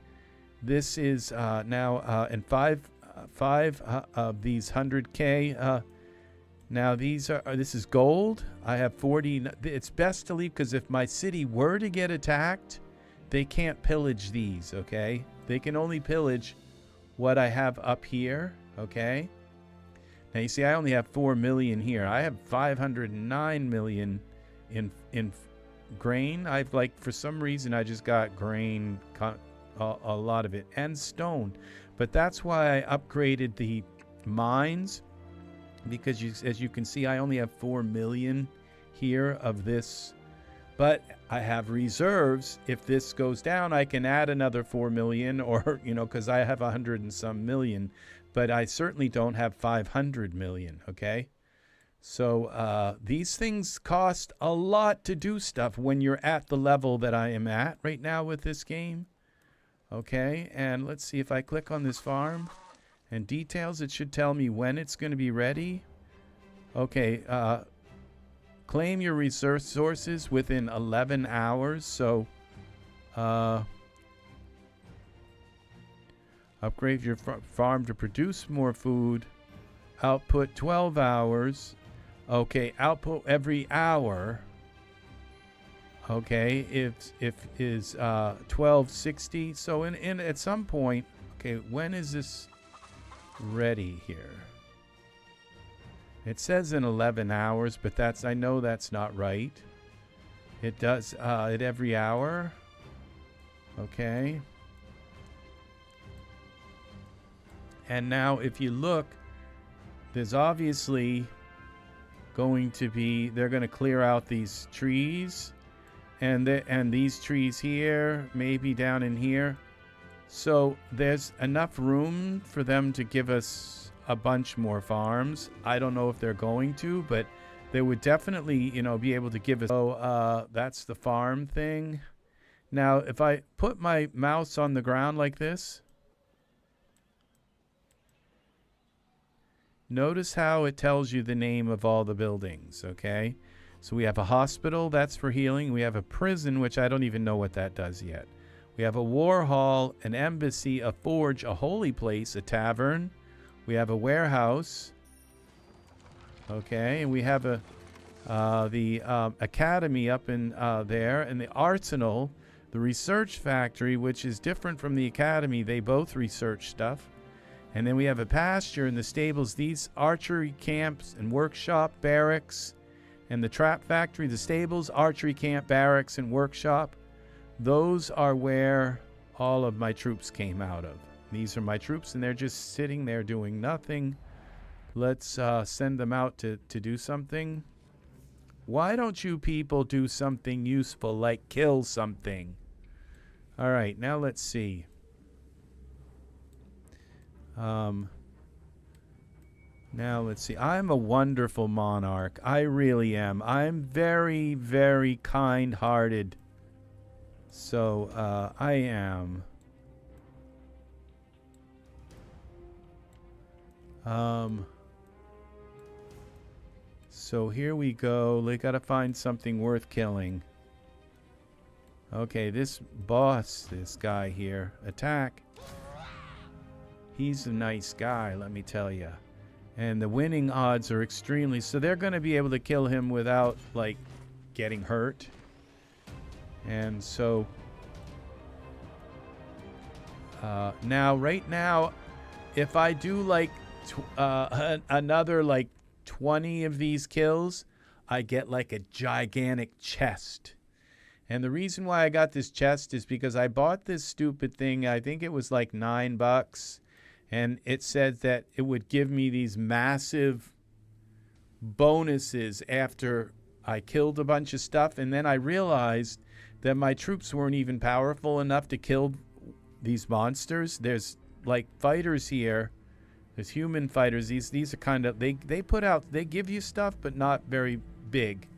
This is now and five of these 100K. Now this is gold. I have 40. It's best to leave because if my city were to get attacked, they can't pillage these. Okay, they can only pillage what I have up here. Okay. Now you see, I only have 4 million here. I have 509 million in grain. I've for some reason I just got grain, a lot of it, and stone. But that's why I upgraded the mines, because as you can see, I only have 4 million here of this. But I have reserves. If this goes down, I can add another 4 million, or because I have 100 and some million. But I certainly don't have 500 million, okay? So these things cost a lot to do stuff when you're at the level that I am at right now with this game. Okay, and let's see if I click on this farm and details, it should tell me when it's going to be ready. Okay, claim your resources within 11 hours. So upgrade your farm to produce more food. Output 12 hours. Okay, output every hour. Okay, if is 1260. So in at some point. Okay, when is this ready here? It says in 11 hours, but I know that's not right. It does it every hour. Okay. And now if you look, there's obviously going to be, they're going to clear out these trees and these trees here, maybe down in here. So there's enough room for them to give us a bunch more farms. I don't know if they're going to, but they would definitely, be able to give us. So that's the farm thing. Now, if I put my mouse on the ground like this, notice how it tells you the name of all the buildings, okay? So we have a hospital, that's for healing. We have a prison, which I don't even know what that does yet. We have a war hall, an embassy, a forge, a holy place, a tavern. We have a warehouse, okay? And we have the academy up in there, and the arsenal, the research factory, which is different from the academy. They both research stuff. And then we have a pasture in the stables, these archery camps and workshop, barracks, and the trap factory, the stables, archery camp, barracks, and workshop. Those are where all of my troops came out of. These are my troops, and they're just sitting there doing nothing. Let's send them out to do something. Why don't you people do something useful, like kill something? All right, now let's see. Now let's see. I'm a wonderful monarch. I really am. I'm very, very kind-hearted. So I am. So here we go. They gotta find something worth killing. Okay, this boss, this guy here, attack. He's a nice guy, let me tell you. And the winning odds are extremely... So they're going to be able to kill him without, getting hurt. And so... right now, if I do, another, 20 of these kills, I get, a gigantic chest. And the reason why I got this chest is because I bought this stupid thing. I think it was, $9. And it said that it would give me these massive bonuses after I killed a bunch of stuff, and then I realized that my troops weren't even powerful enough to kill these monsters. There's like fighters here. There's human fighters. These are kind of, they put out, they give you stuff, but not very big.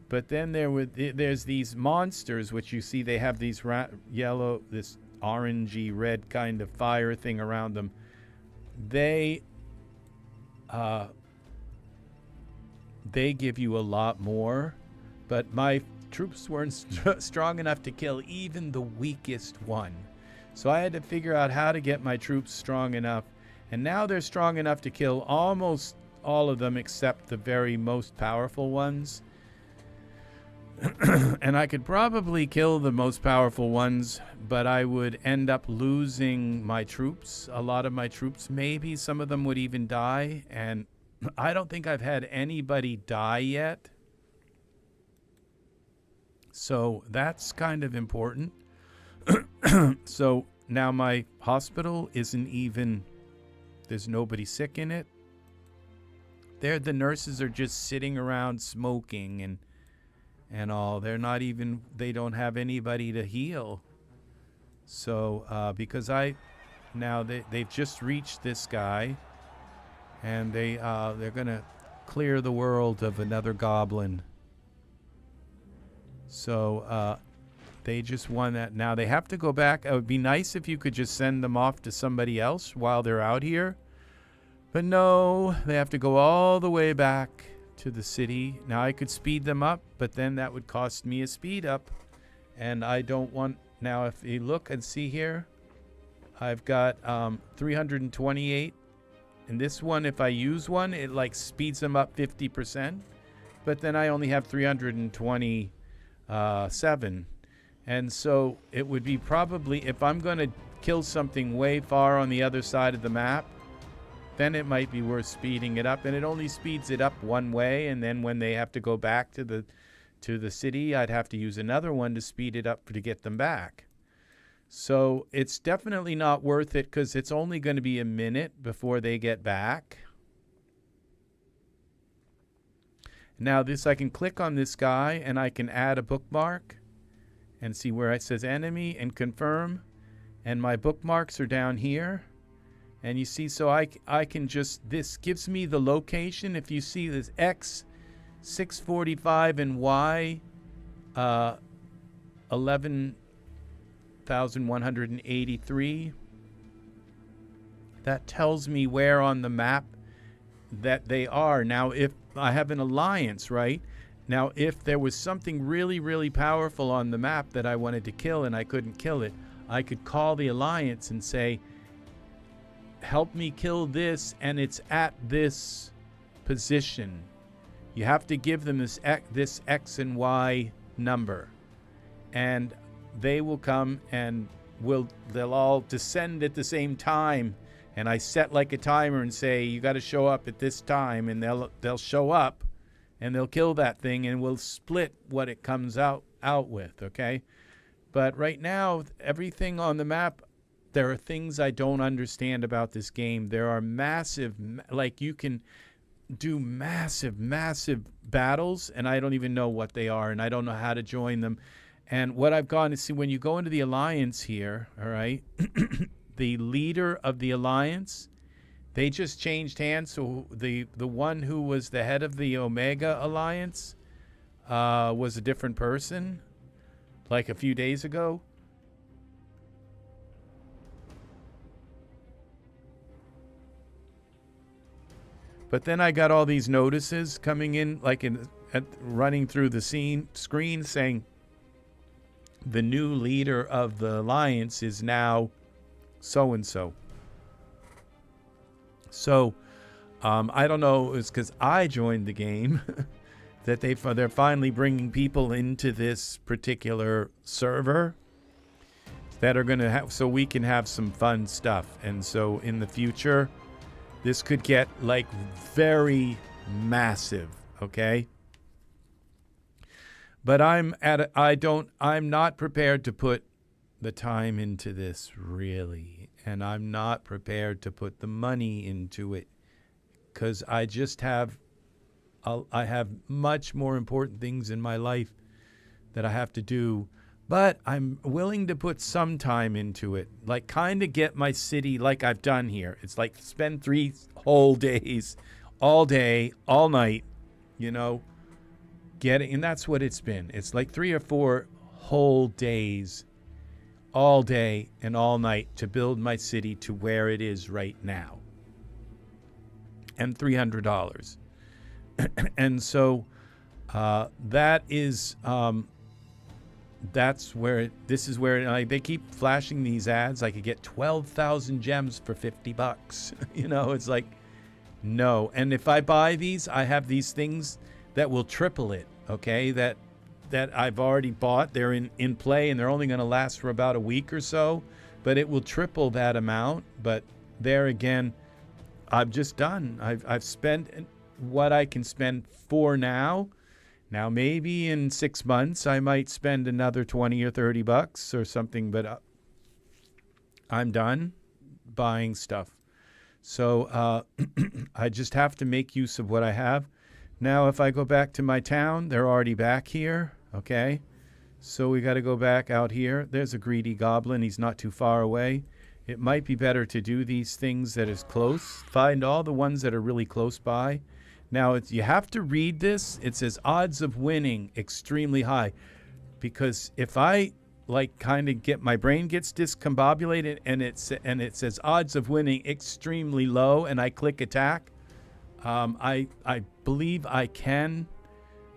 But then there's these monsters, which you see they have these yellow, this orangey red kind of fire thing around them. They give you a lot more, but my troops weren't strong enough to kill even the weakest one. So I had to figure out how to get my troops strong enough, and now they're strong enough to kill almost all of them except the very most powerful ones. And I could probably kill the most powerful ones, but I would end up losing my troops, a lot of my troops. Maybe some of them would even die, and I don't think I've had anybody die yet. So that's kind of important. So now my hospital isn't even, there's nobody sick in it. The nurses are just sitting around smoking and all. They're not even, they don't have anybody to heal. So because they've just reached this guy, and they're gonna clear the world of another goblin. So they just won that. Now they have to go back. It would be nice if you could just send them off to somebody else while they're out here. But no, they have to go all the way back to the city. Now I could speed them up, but then that would cost me a speed up. And I don't want, now if you look and see here, I've got 328. And this one, if I use one, it like speeds them up 50%. But then I only have 327. And so it would be probably, if I'm going to kill something way far on the other side of the map, then it might be worth speeding it up. And it only speeds it up one way. And then when they have to go back to the city, I'd have to use another one to speed it up to get them back. So it's definitely not worth it because it's only going to be a minute before they get back. Now this, I can click on this guy and I can add a bookmark and see where it says enemy and confirm. And my bookmarks are down here. And you see, so I can just, this gives me the location. If you see this X 645 and Y 11,183, that tells me where on the map that they are. Now, if I have an alliance, right? Now, if there was something really, really powerful on the map that I wanted to kill and I couldn't kill it, I could call the alliance and say, help me kill this, and it's at this position. You have to give them this X and Y number, and they will come and they'll all descend at the same time. And I set like a timer and say, you got to show up at this time, and they'll show up and they'll kill that thing, and we'll split what it comes out with, okay? But right now, everything on the map, there are things I don't understand about this game. There are massive, like you can do massive, massive battles, and I don't even know what they are, and I don't know how to join them. And what I've gone to see, when you go into the alliance here, all right, the leader of the alliance, they just changed hands. So the one who was the head of the Omega Alliance was a different person, like a few days ago. But then I got all these notices coming in, like running through the screen saying the new leader of the alliance is now so-and-so. So I don't know, it's because I joined the game that they're finally bringing people into this particular server that are going to have, so we can have some fun stuff. And so in the future, this could get like very massive, okay? But I'm not prepared to put the time into this, really. And I'm not prepared to put the money into it, because I just have I have much more important things in my life that I have to do. But I'm willing to put some time into it, like kind of get my city like I've done here. It's like spend 3 whole days, all day, all night, you know, getting, and that's what it's been. It's like 3 or 4 whole days, all day and all night to build my city to where it is right now. And $300. And so that is... that's where this is where like, they keep flashing these ads. I could get 12,000 gems for $50. You know, it's like, no. And if I buy these, I have these things that will triple it. Okay, that I've already bought. They're in play, and they're only going to last for about a week or so. But it will triple that amount. But there again, I'm just done. I've spent what I can spend for now. Now, maybe in 6 months, I might spend another 20 or 30 bucks or something, but I'm done buying stuff. So I just have to make use of what I have. Now, if I go back to my town, they're already back here, okay? So we got to go back out here. There's a greedy goblin. He's not too far away. It might be better to do these things that is close. Find all the ones that are really close by. Now, you have to read this. It says odds of winning extremely high. Because if I like kind of get, my brain gets discombobulated and it says odds of winning extremely low and I click attack, I believe I can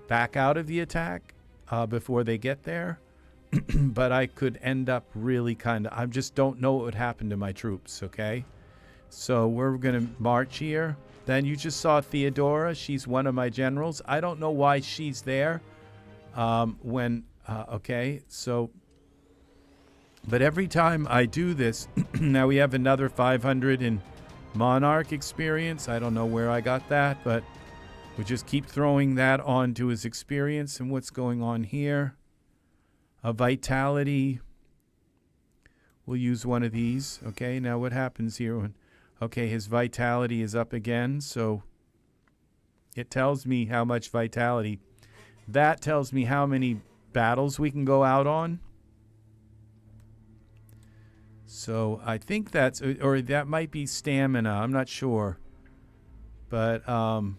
back out of the attack before they get there. But I could end up really kind of, I just don't know what would happen to my troops, okay? So we're going to march here. Then you just saw Theodora. She's one of my generals. I don't know why she's there. Okay, so, but every time I do this, now we have another 500 in Monarch experience. I don't know where I got that, but we just keep throwing that onto his experience. And what's going on here? A vitality. We'll use one of these. Okay, now what happens here when... Okay, his vitality is up again, so it tells me how much vitality. That tells me how many battles we can go out on. So I think that's, or that might be stamina. I'm not sure. But I'm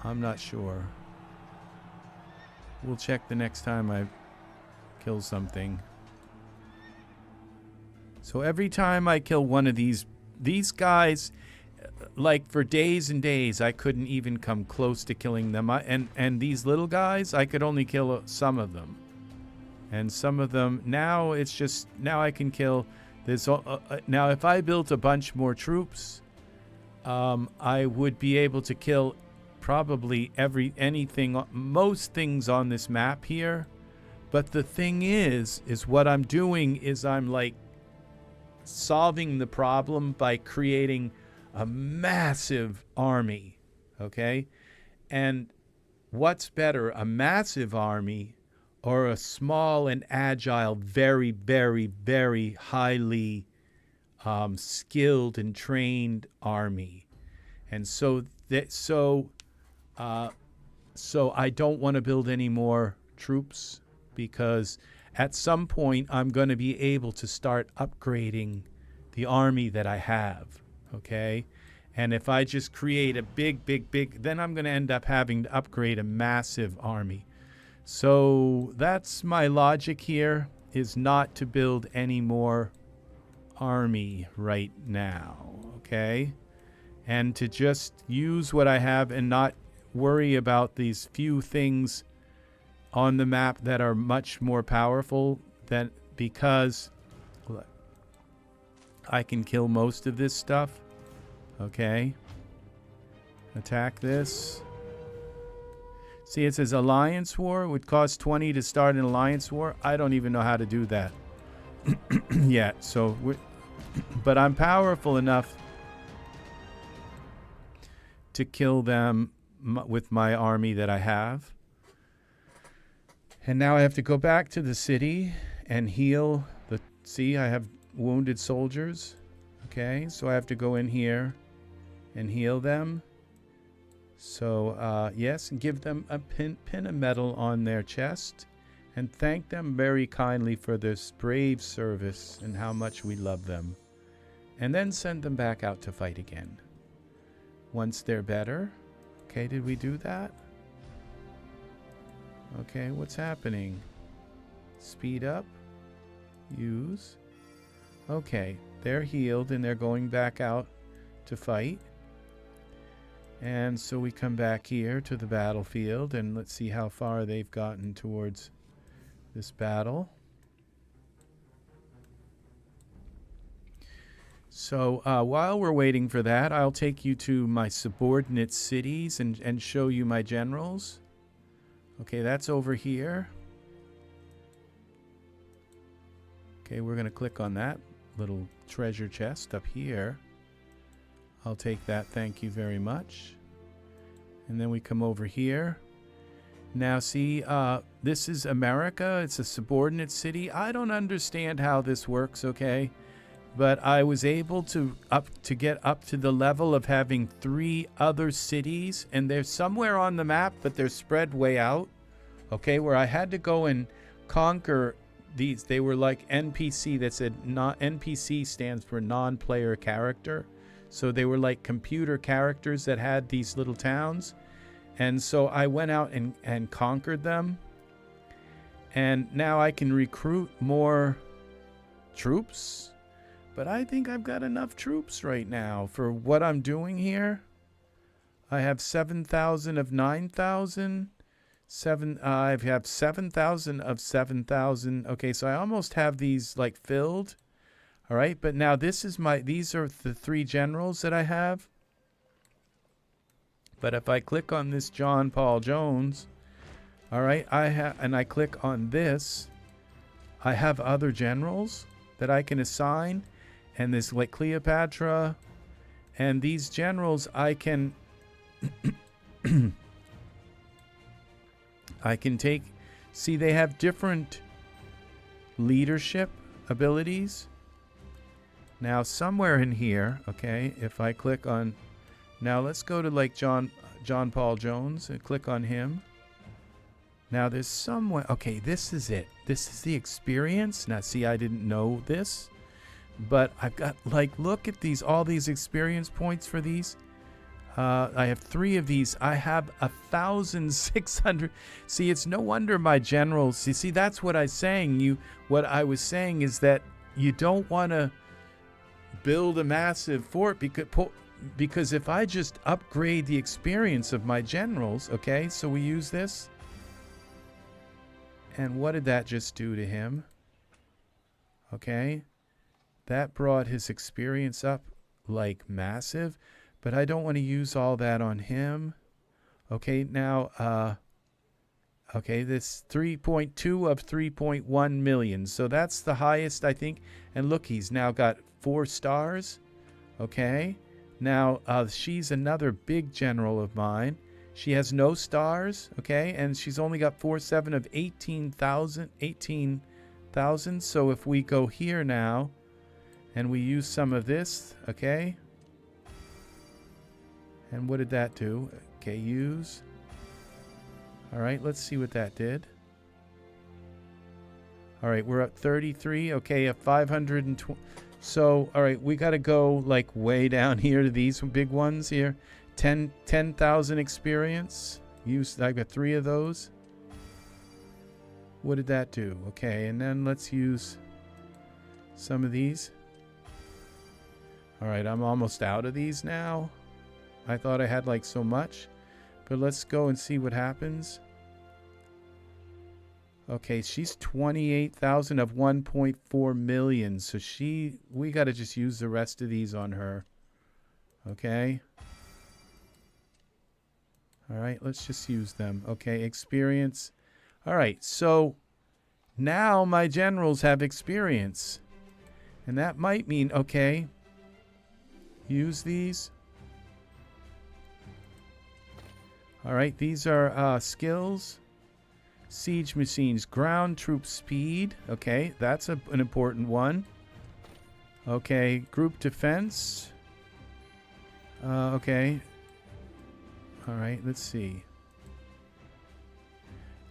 not sure. We'll check the next time I kill something. So every time I kill one of these guys, like for days and days, I couldn't even come close to killing them. And these little guys, I could only kill some of them. And some of them, now it's just, now I can kill this. Now if I built a bunch more troops, I would be able to kill probably most things on this map here. But the thing is what I'm doing is I'm like, solving the problem by creating a massive army, okay? And what's better, a massive army or a small and agile, very, very, very highly skilled and trained army? And so I don't want to build any more troops because at some point, I'm going to be able to start upgrading the army that I have, okay? And if I just create a big, then I'm going to end up having to upgrade a massive army. So that's my logic here, is not to build any more army right now, okay? And to just use what I have and not worry about these few things on the map that are much more powerful than, because I can kill most of this stuff. Okay. Attack this. See, it says alliance war would cost 20 to start an alliance war. I don't even know how to do that yet. So, but I'm powerful enough to kill them with my army that I have. And now I have to go back to the city and heal the... See, I have wounded soldiers. Okay, so I have to go in here and heal them. So, yes, and give them a pin a medal on their chest. And thank them very kindly for their brave service and how much we love them. And then send them back out to fight again. Once they're better. Okay, did we do that? Okay, what's happening? Speed up. Use. Okay, they're healed and they're going back out to fight. And so we come back here to the battlefield and let's see how far they've gotten towards this battle. So while we're waiting for that, I'll take you to my subordinate cities and show you my generals. Okay, that's over here. Okay, we're going to click on that little treasure chest up here. I'll take that, thank you very much. And then we come over here. Now see, this is America. It's a subordinate city. I don't understand how this works, okay? But I was able to get up to the level of having 3 other cities, and they're somewhere on the map, but they're spread way out. Okay, where I had to go and conquer these. They were like NPC that said not NPC stands for non-player character. So they were like computer characters that had these little towns. And so I went out and conquered them. And now I can recruit more troops. But I think I've got enough troops right now for what I'm doing here. I have 7,000 of 9,000. I have 7,000 of 7,000. Okay, so I almost have these like filled. All right, but now these are the 3 generals that I have. But if I click on this John Paul Jones, all right, I click on this, I have other generals that I can assign, and this like Cleopatra, and these generals I can I can take. See, they have different leadership abilities. Now somewhere in here, okay, if I click on, now let's go to like John Paul Jones and click on him. Now there's somewhere, okay, this is it. This is the experience. Now see, I didn't know this, but I've got like, look at these, all these experience points for these. I have 3 of these. I have 1,600. See, it's no wonder my generals, you see, that's what I'm saying. What I was saying is that you don't want to build a massive fort because if I just upgrade the experience of my generals, okay, so we use this. And what did that just do to him? Okay, that brought his experience up like massive, but I don't want to use all that on him. Okay, now, okay, this 3.2 of 3.1 million. So that's the highest, I think. And look, he's now got 4 stars. Okay, now she's another big general of mine. She has no stars, okay, and she's only got 4.7 of 18,000. So if we go here now and we use some of this, okay, and what did that do? Okay, use. All right, let's see what that did. All right, we're at 33. Okay, at 520. So, all right, we got to go like way down here to these big ones here. 10,000 experience. I've got 3 of those. What did that do? Okay, and then let's use some of these. All right, I'm almost out of these now. I thought I had like so much, but let's go and see what happens. Okay, she's 28,000 of 1.4 million. So we got to just use the rest of these on her. Okay. All right, let's just use them. Okay, experience. All right, so now my generals have experience. And that might mean, okay, use these. All right, these are skills. Siege machines, ground troop speed. Okay, that's an important one. Okay, group defense. Okay. All right, let's see.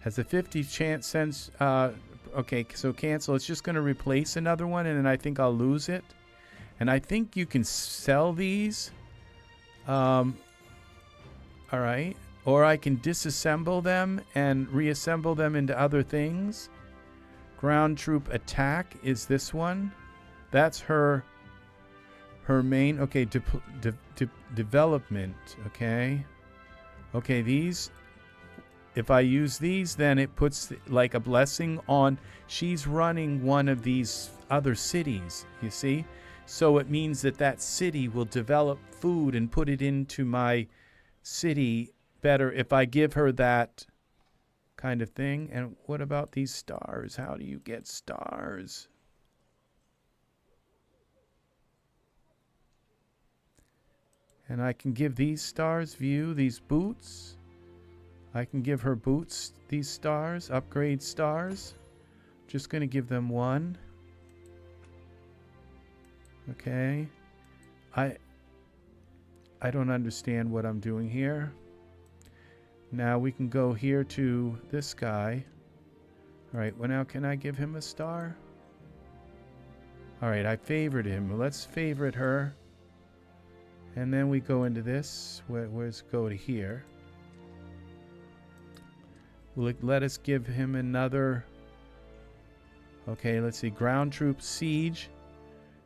Has a 50 chance sense. Okay, so cancel. It's just going to replace another one, and then I think I'll lose it. And I think you can sell these. All right. Or I can disassemble them and reassemble them into other things. Ground troop attack is this one. That's her main. Okay, development. Okay. Okay, these. If I use these, then it puts like a blessing on. She's running one of these other cities, you see? So it means that that city will develop food and put it into my city better if I give her that kind of thing. And what about these stars? How do you get stars? And I can give these stars view, these boots. I can give her boots, these stars, upgrade stars. Just going to give them one. Okay. I don't understand what I'm doing here. Now we can go here to this guy. All right, well now can I give him a star? All right, I favored him. Well, let's favorite her. And then we go into this. Let's go to here. Will it let us give him another? Okay, let's see. Ground troop siege.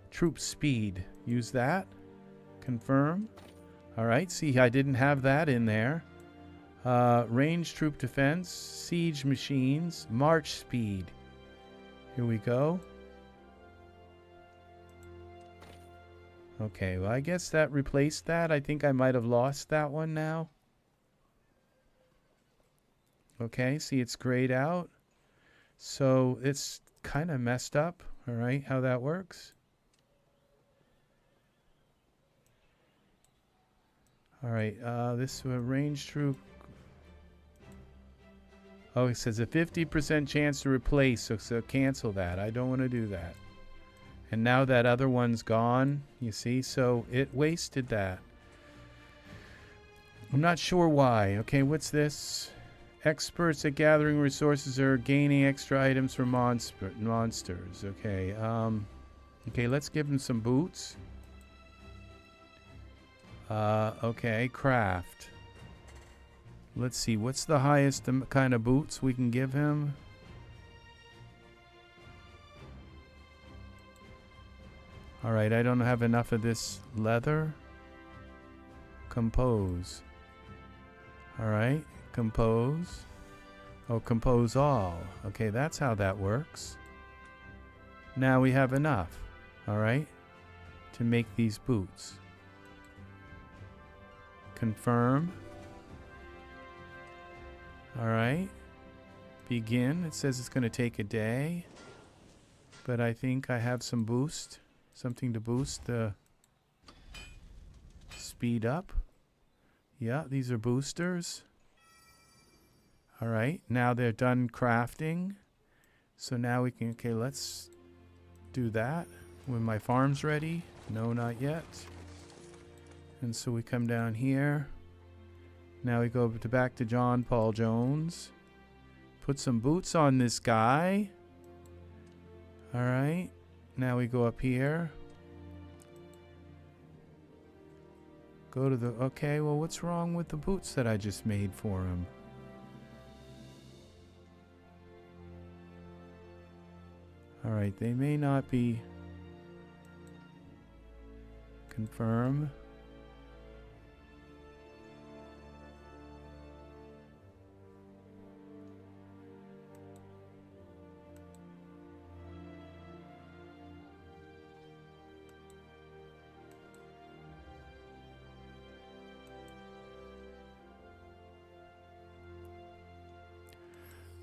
Troop speed. Use that. Confirm. All right, see, I didn't have that in there. Range troop defense. Siege machines. March speed. Here we go. Okay, well, I guess that replaced that. I think I might have lost that one now. Okay, see, it's grayed out. So it's kind of messed up, all right, how that works. All right, this range troop. Oh, it says a 50% chance to replace, so cancel that. I don't want to do that. And now that other one's gone, you see, so it wasted that. I'm not sure why. Okay, what's this? Experts at gathering resources are gaining extra items from monsters. Okay, okay, let's give them some boots. Okay, craft. Let's see, what's the highest kind of boots we can give him? All right, I don't have enough of this leather. Compose. All right. Compose. Oh, compose all. Okay, that's how that works. Now we have enough, all right, to make these boots. Confirm. All right. Begin. It says it's going to take a day, but I think I have some boost, something to boost the speed up. Yeah, these are boosters. All right, now they're done crafting. So now we can, okay, let's do that. When my farm's ready. No, not yet. And so we come down here. Now we go back to John Paul Jones. Put some boots on this guy. All right, now we go up here. Go to the, okay, well, what's wrong with the boots that I just made for him? All right, they may not be. Confirm.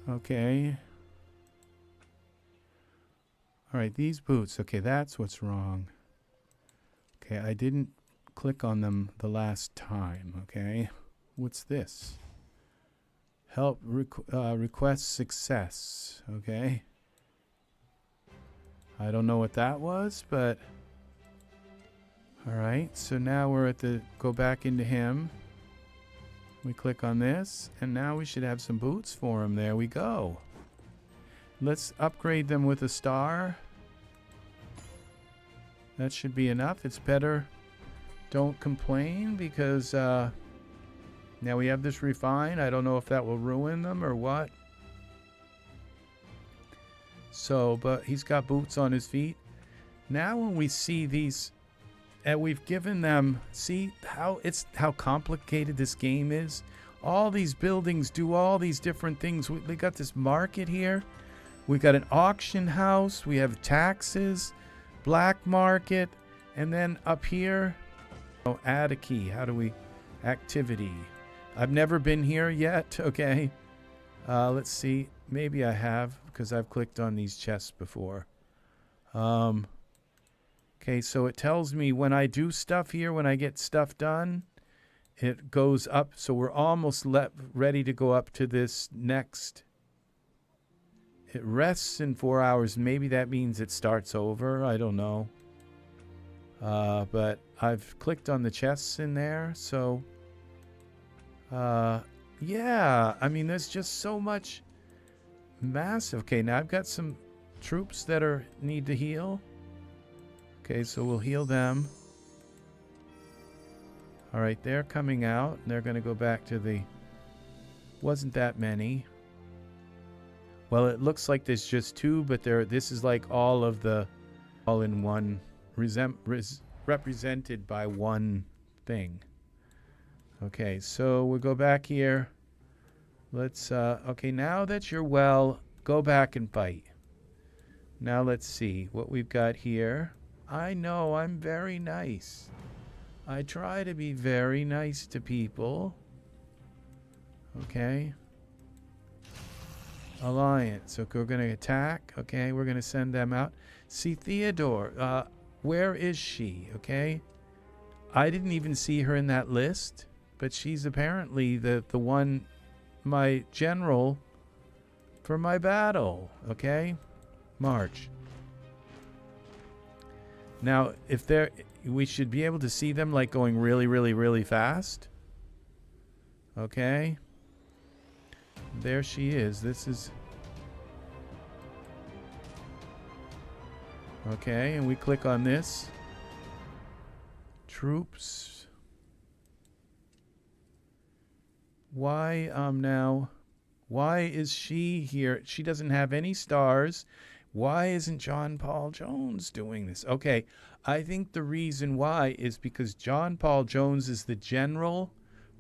Okay. All right, these boots. Okay, that's what's wrong. Okay, I didn't click on them the last time. Okay, what's this? Help request success. Okay. I don't know what that was, but All right, so now we're at the, go back into him. We click on this, and now we should have some boots for him. There we go. Let's upgrade them with a star. That should be enough. It's better. Don't complain, because now we have this refine. I don't know if that will ruin them or what. So, but he's got boots on his feet. Now when we see these, and we've given them, see how complicated this game is? All these buildings do all these different things. We got this market here. We got an auction house. We have taxes, black market, and then up here, oh, add a key. How do we, activity. I've never been here yet, okay. Let's see, maybe I have, because I've clicked on these chests before. Okay, so it tells me when I do stuff here, when I get stuff done, it goes up. So we're almost ready to go up to this next. It rests in 4 hours. Maybe that means it starts over. I don't know. But I've clicked on the chests in there. So, yeah, I mean, there's just so much massive. Okay, now I've got some troops that need to heal. Okay, so we'll heal them. All right, they're coming out. They're going to go back to the... Wasn't that many. Well, it looks like there's just two, but this is like all of the... All in one... represented by one thing. Okay, so we'll go back here. Let's... okay, now that you're well, go back and fight. Now let's see what we've got here. I know, I'm very nice. I try to be very nice to people. Okay. Alliance. Okay, we're going to attack. Okay, we're going to send them out. See, Theodore. Where is she? Okay. I didn't even see her in that list. But she's apparently the one, my general for my battle. Okay. March. Now, if we should be able to see them like going really, really, really fast. Okay. There she is. This is... Okay, and we click on this. Troops. Why, now... Why is she here? She doesn't have any stars. Why isn't John Paul Jones doing this? Okay, I think the reason why is because John Paul Jones is the general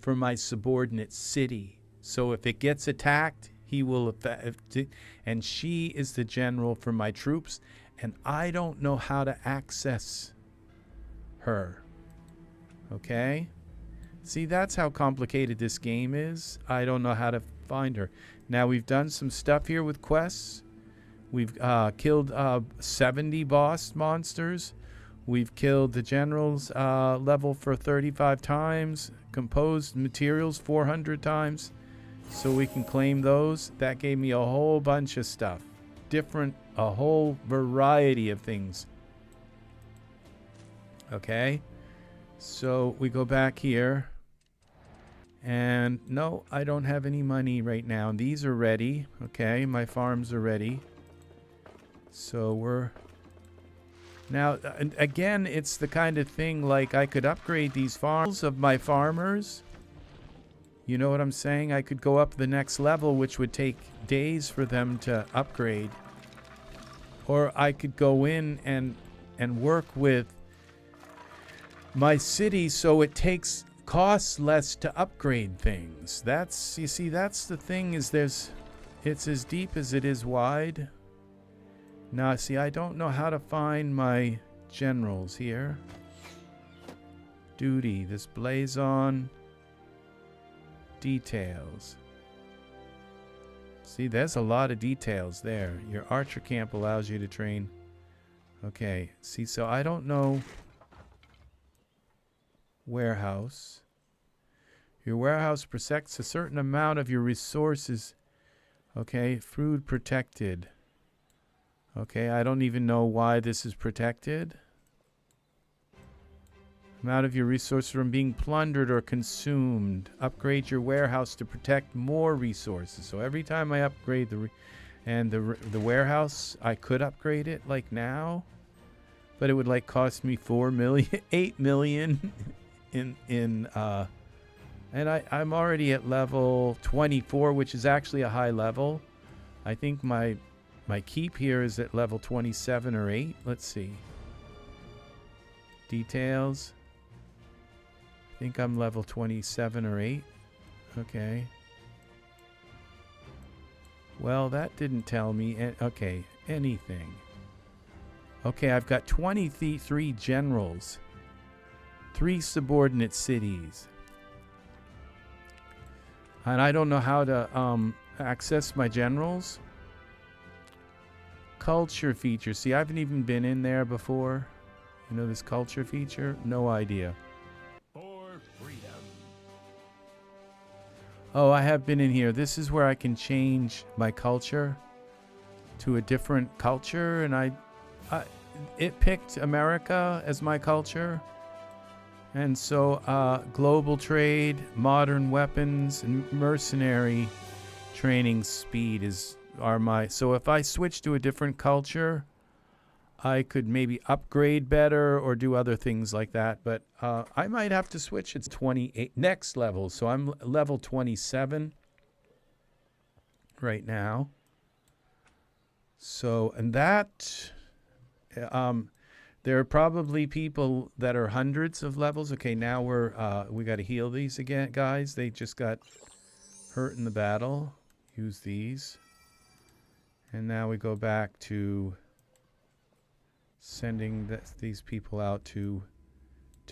for my subordinate city. So if it gets attacked, he will affect it. And she is the general for my troops. And I don't know how to access her. Okay? See, that's how complicated this game is. I don't know how to find her. Now, we've done some stuff here with quests. We've killed 70 boss monsters. We've killed the general's level for 35 times. Composed materials 400 times. So we can claim those. That gave me a whole bunch of stuff. A whole variety of things. Okay. So we go back here. And no, I don't have any money right now. These are ready. Okay, my farms are ready. So we're... Now, again, it's the kind of thing like I could upgrade these farms of my farmers. You know what I'm saying? I could go up the next level, which would take days for them to upgrade. Or I could go in and work with my city so it costs less to upgrade things. That's, you see, that's the thing, is it's as deep as it is wide. Now, see, I don't know how to find my generals here. Duty, this blazon. Details. See, there's a lot of details there. Your archer camp allows you to train. Okay, see, so I don't know. Warehouse. Your warehouse protects a certain amount of your resources. Okay, food protected. Okay, I don't even know why this is protected. Amount of your resources from being plundered or consumed. Upgrade your warehouse to protect more resources. So every time I upgrade the warehouse, I could upgrade it like now, but it would like cost me 4 million, 8 million and I'm already at level 24, which is actually a high level. I think my keep here is at level 27 or 8. Let's see. Details. I think I'm level 27 or 8. Okay. Well, that didn't tell me. Okay, anything. Okay, I've got 23 generals. 3 subordinate cities. And I don't know how to access my generals. Culture feature. See, I haven't even been in there before. You know this culture feature? No idea. For freedom. Oh, I have been in here. This is where I can change my culture to a different culture, and it picked America as my culture. And so global trade, modern weapons, and mercenary training speed are my... So if I switch to a different culture, I could maybe upgrade better or do other things like that. But I might have to switch it to 28 next level. So I'm level 27 right now. So, and that... there are probably people that are hundreds of levels. Okay, now we got to heal these again, guys. They just got hurt in the battle. Use these. And now we go back to sending these people out to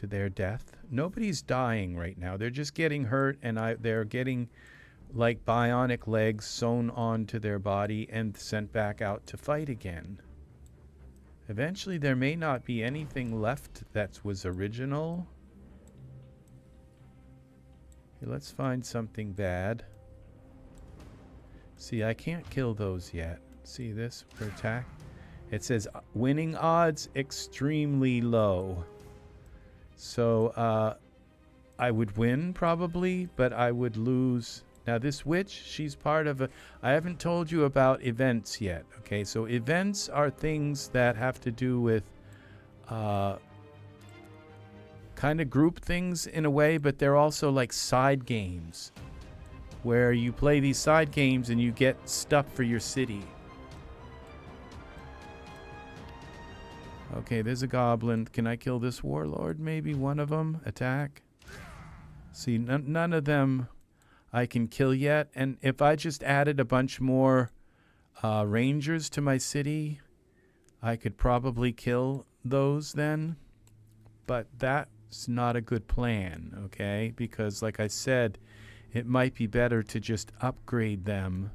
their death. Nobody's dying right now. They're just getting hurt, and they're getting like bionic legs sewn onto their body and sent back out to fight again. Eventually, there may not be anything left that was original. Okay, let's find something bad. See, I can't kill those yet. See this for attack? It says winning odds extremely low. So I would win probably, but I would lose. Now this witch, she's part of I haven't told you about events yet. Okay, so events are things that have to do with kind of group things in a way, but they're also like side games where you play these side games and you get stuff for your city. Okay, there's a goblin. Can I kill this warlord? Maybe one of them. Attack. See, none of them I can kill yet. And if I just added a bunch more rangers to my city, I could probably kill those then. But that's not a good plan, okay? Because like I said, it might be better to just upgrade them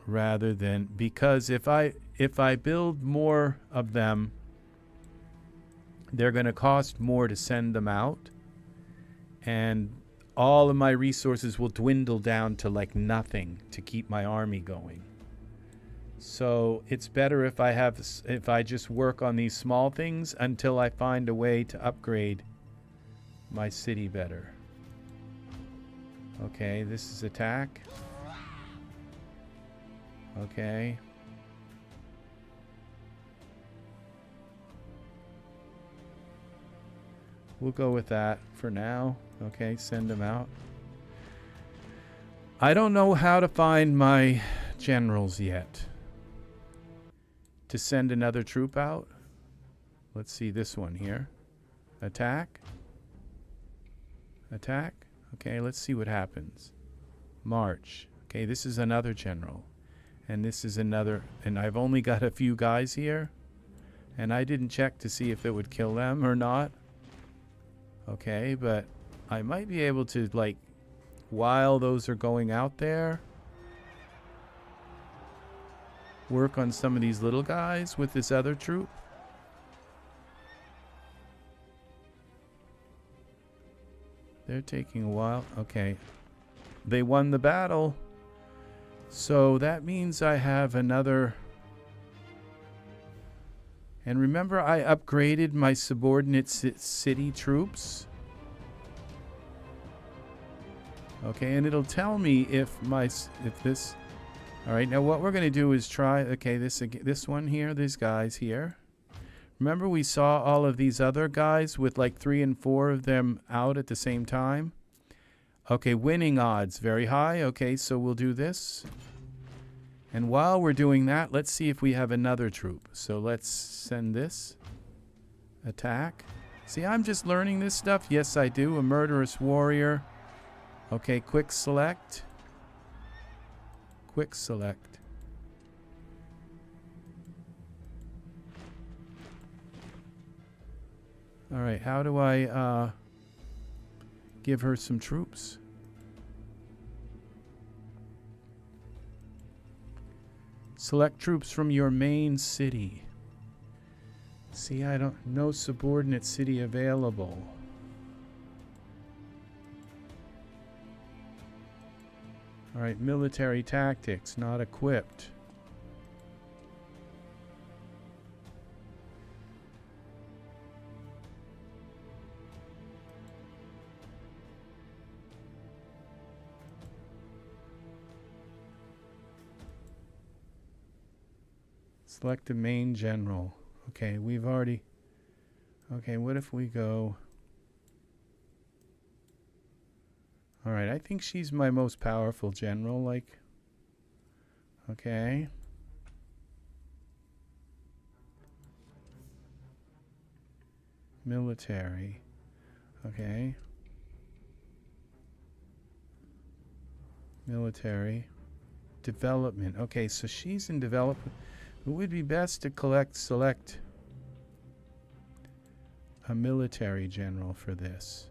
rather than... Because if I build more of them, they're going to cost more to send them out. And all of my resources will dwindle down to like nothing to keep my army going. So it's better if I just work on these small things until I find a way to upgrade my city better. Okay, this is attack. Okay. We'll go with that for now. Okay, send them out. I don't know how to find my generals yet. To send another troop out. Let's see this one here. Attack. Attack. Okay, let's see what happens. March. Okay, this is another general. And this is another. And I've only got a few guys here. And I didn't check to see if it would kill them or not. Okay, but I might be able to, like, while those are going out there, work on some of these little guys with this other troop. They're taking a while. Okay. They won the battle. So that means I have another And remember, I upgraded my subordinate city troops. Okay, and it'll tell me if this. All right, now what we're going to do is try. Okay, this one here, these guys here. Remember, we saw all of these other guys with like 3 and 4 of them out at the same time. Okay, winning odds very high. Okay, so we'll do this. And while we're doing that, let's see if we have another troop. So let's send this. Attack. See, I'm just learning this stuff. Yes, I do. A murderous warrior. Okay, quick select. Quick select. All right, how do I give her some troops? Select troops from your main city. See, no subordinate city available. All right, military tactics, not equipped. Select a main general. Okay, we've already... Okay, what if we go... Alright, I think she's my most powerful general, like... Okay. Military. Okay. Military. Development. Okay, so she's in development. It would be best to select a military general for this.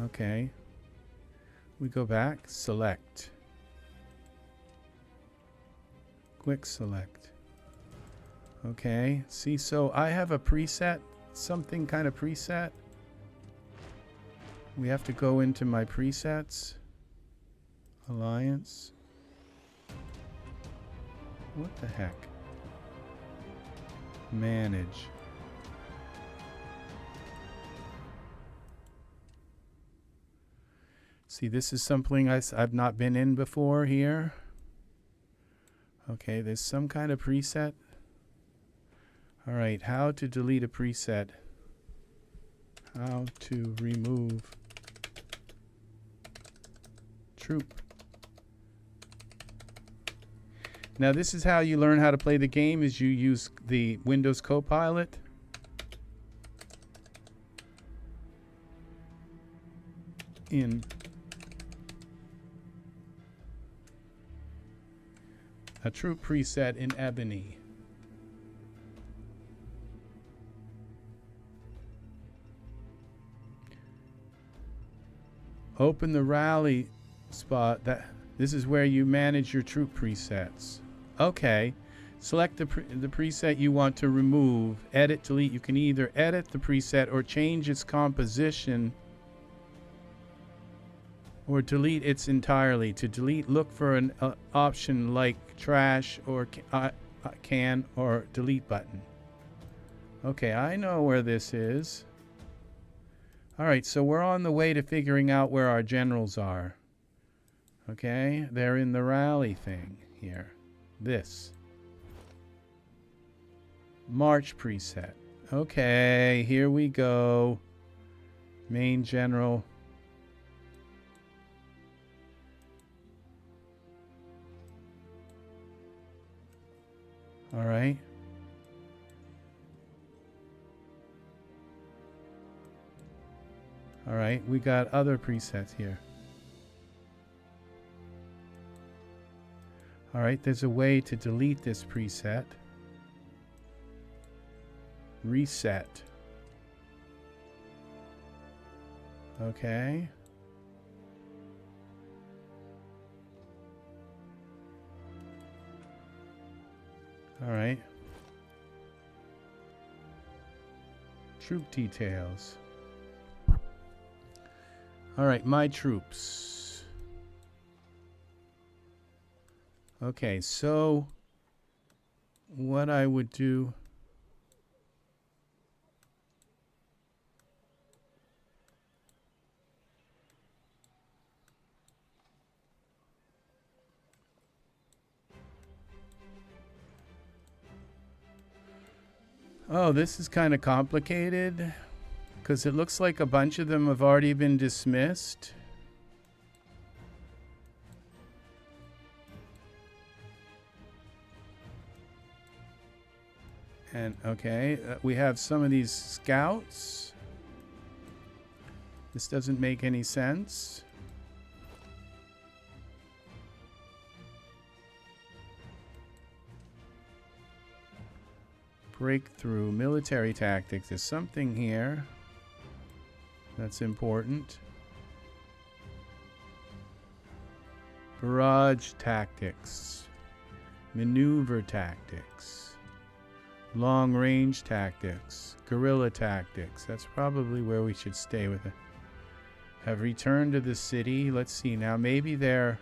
Okay. We go back, select. Quick select. Okay. See, so I have a preset, something kind of preset. We have to go into my presets. Alliance. What the heck? Manage. See, this is something I've not been in before here. Okay, there's some kind of preset. All right, how to delete a preset. How to remove troop. Now this is how you learn how to play the game, is you use the Windows Copilot. In a troop preset in Evony. Open the rally spot. This is where you manage your troop presets. Okay. Select the preset you want to remove. Edit, delete. You can either edit the preset or change its composition or delete its entirely. To delete, look for an option like trash or can or delete button. Okay, I know where this is. All right, so we're on the way to figuring out where our generals are. Okay, they're in the rally thing here. This. March preset. Okay, here we go. Main general. All right. All right, we got other presets here. All right, there's a way to delete this preset. Reset. Okay. All right. Troop details. All right, my troops. Okay, so what I would do... Oh, this is kind of complicated because it looks like a bunch of them have already been dismissed. And okay, we have some of these scouts. This doesn't make any sense. Breakthrough, military tactics. There's something here that's important. Barrage tactics, maneuver tactics, long range tactics, guerrilla tactics. That's probably where we should stay with it. Have returned to the city. Let's see now. Maybe they're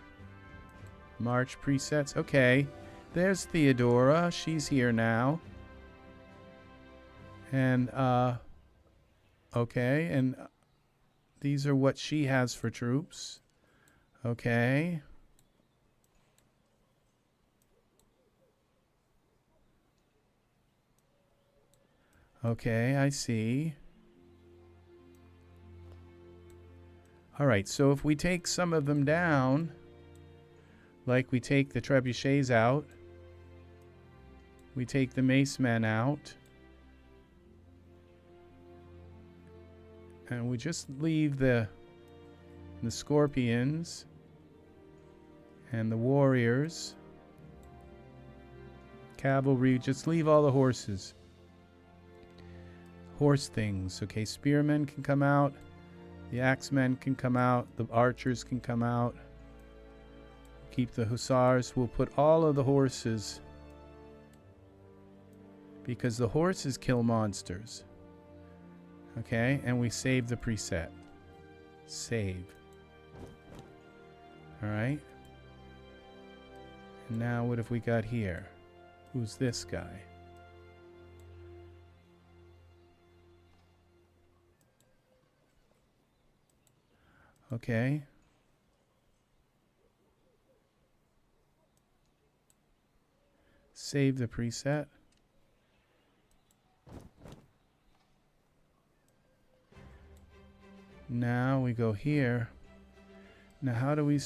march presets. Okay, there's Theodora. She's here now. And, okay, and these are what she has for troops. Okay. Okay, I see. All right, so if we take some of them down, like we take the trebuchets out, we take the mace men out, and we just leave the scorpions and the warriors, cavalry, just leave all the horses. Horse things. Okay, spearmen can come out, the axemen can come out, the archers can come out. Keep the hussars. We'll put all of the horses because the horses kill monsters. Okay, and we save the preset. Save. Alright. And now what have we got here? Who's this guy? Okay. Save the preset. Now we go here. Now how do we...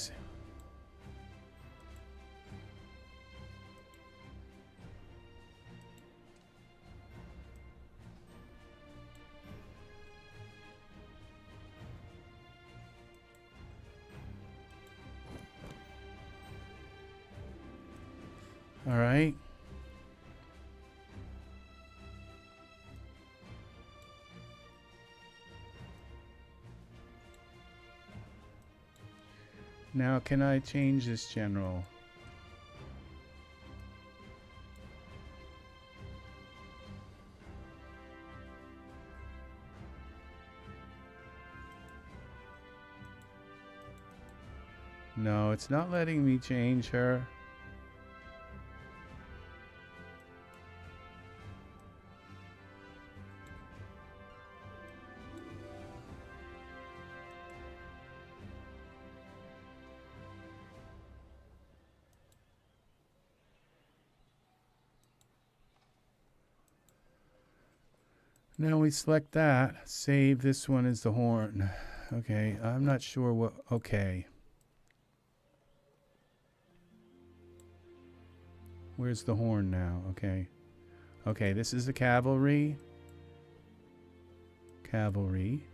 All right. Now, can I change this general? No, it's not letting me change her. Now we select that. Save this one as the horn. Okay, I'm not sure what... Okay. Where's the horn now? Okay. Okay, this is the cavalry. Cavalry.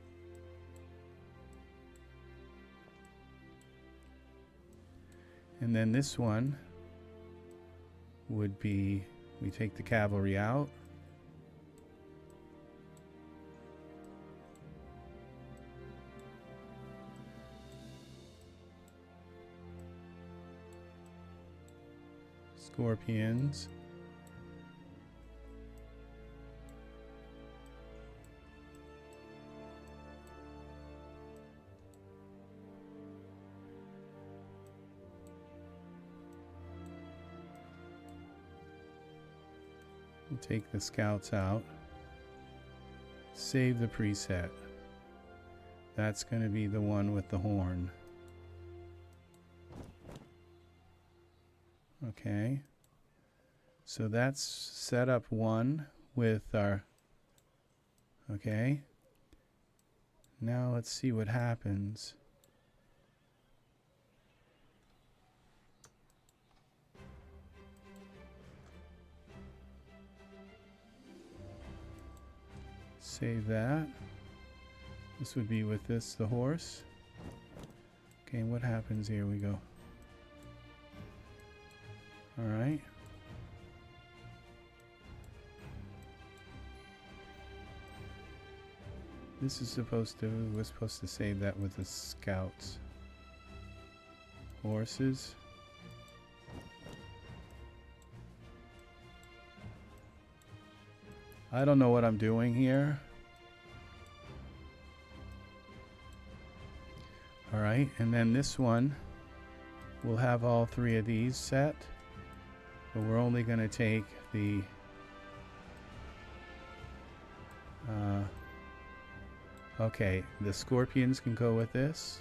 And then this one would be... We take the cavalry out. Scorpions. take the scouts out. Save the preset. That's going to be the one with the horn. Okay. So that's setup 1 with our... Okay. Now let's see what happens. Save that. This would be with this, the horse. Okay, what happens here? We go. Alright. This is supposed to, we're supposed to save that with the scouts. Horses. I don't know what I'm doing here. Alright, and then this one, we'll have all 3 of these set. But we're only going to take the... okay, the scorpions can go with this.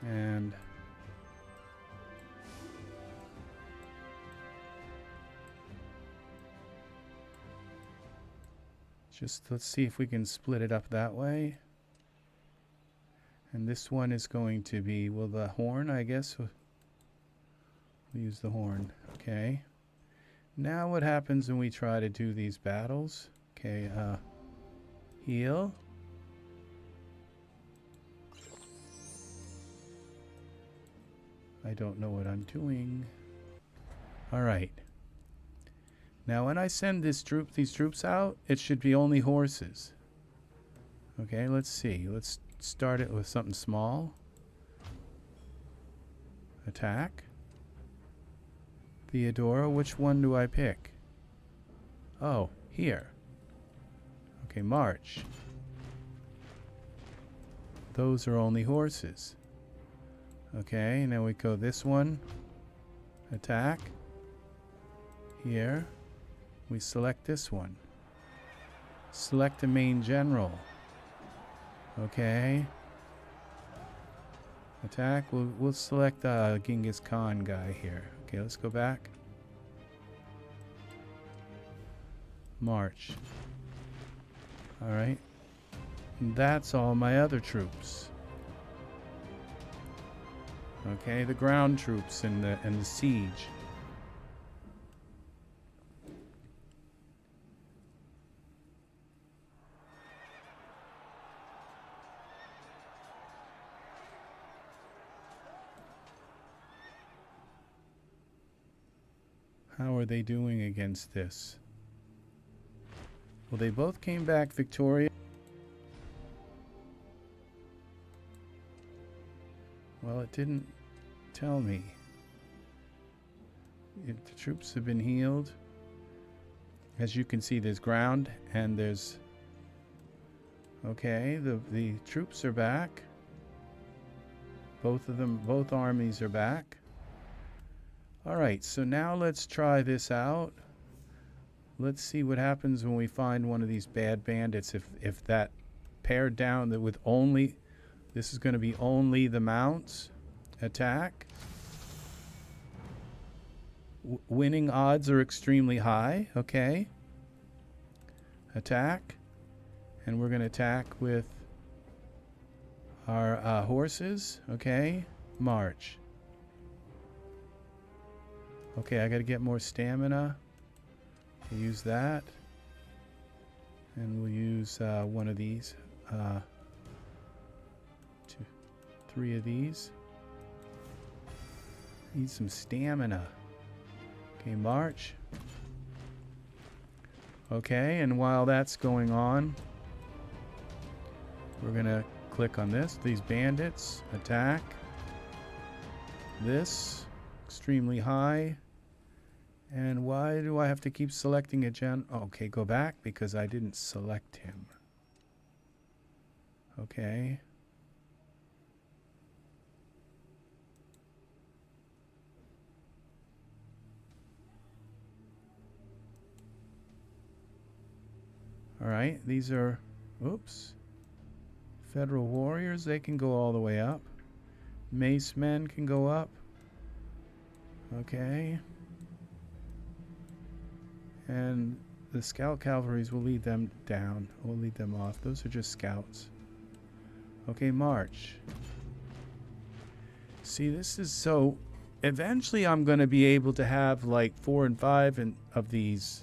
And... just let's see if we can split it up that way. And this one is going to be, well, the horn, I guess. We'll use the horn. Okay. Now what happens when we try to do these battles? Okay, heal. I don't know what I'm doing. All right. Now when I send these troops out, it should be only horses. Okay, let's see. Let's start it with something small. Attack. Theodora, which one do I pick? Oh, here. Okay, march. Those are only horses. Okay, now we go this one. Attack. Here. We select this one. Select the main general. Okay. Attack. We'll select the Genghis Khan guy here. Okay, let's go back. March. All right. That's all my other troops. Okay, the ground troops and the siege. How are they doing against this? Well, they both came back victorious. Well, it didn't tell me. The troops have been healed. As you can see, there's ground and there's... Okay, the troops are back. Both of them, both armies are back. Alright, so now let's try this out. Let's see what happens when we find one of these bad bandits. If that pared down that with only... This is going to be only the mounts. Attack. Winning odds are extremely high. Okay. Attack. And we're going to attack with our horses. Okay. March. Okay, I got to get more stamina. We'll use that. And we'll use one of these. 3 of these. Need some stamina. Okay, march. Okay, and while that's going on, we're gonna click on this. These bandits. Attack. This. Extremely high. And why do I have to keep selecting a gen? Okay, go back because I didn't select him. Okay. Alright, these are... Oops. Federal warriors, they can go all the way up. Mace men can go up. Okay. And the scout cavalries will lead them down. We'll lead them off. Those are just scouts. Okay, march. See, this is so... Eventually I'm going to be able to have like 4 and 5 of these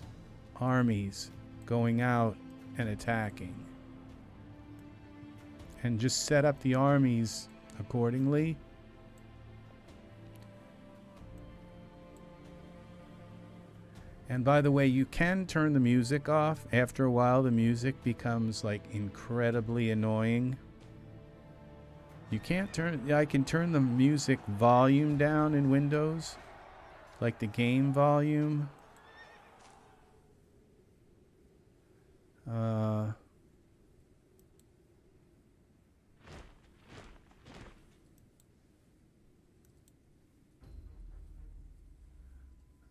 armies going out and attacking. And just set up the armies accordingly. And by the way, you can turn the music off. After a while, the music becomes like incredibly annoying. You can't turn... I can turn the music volume down in Windows. Like the game volume.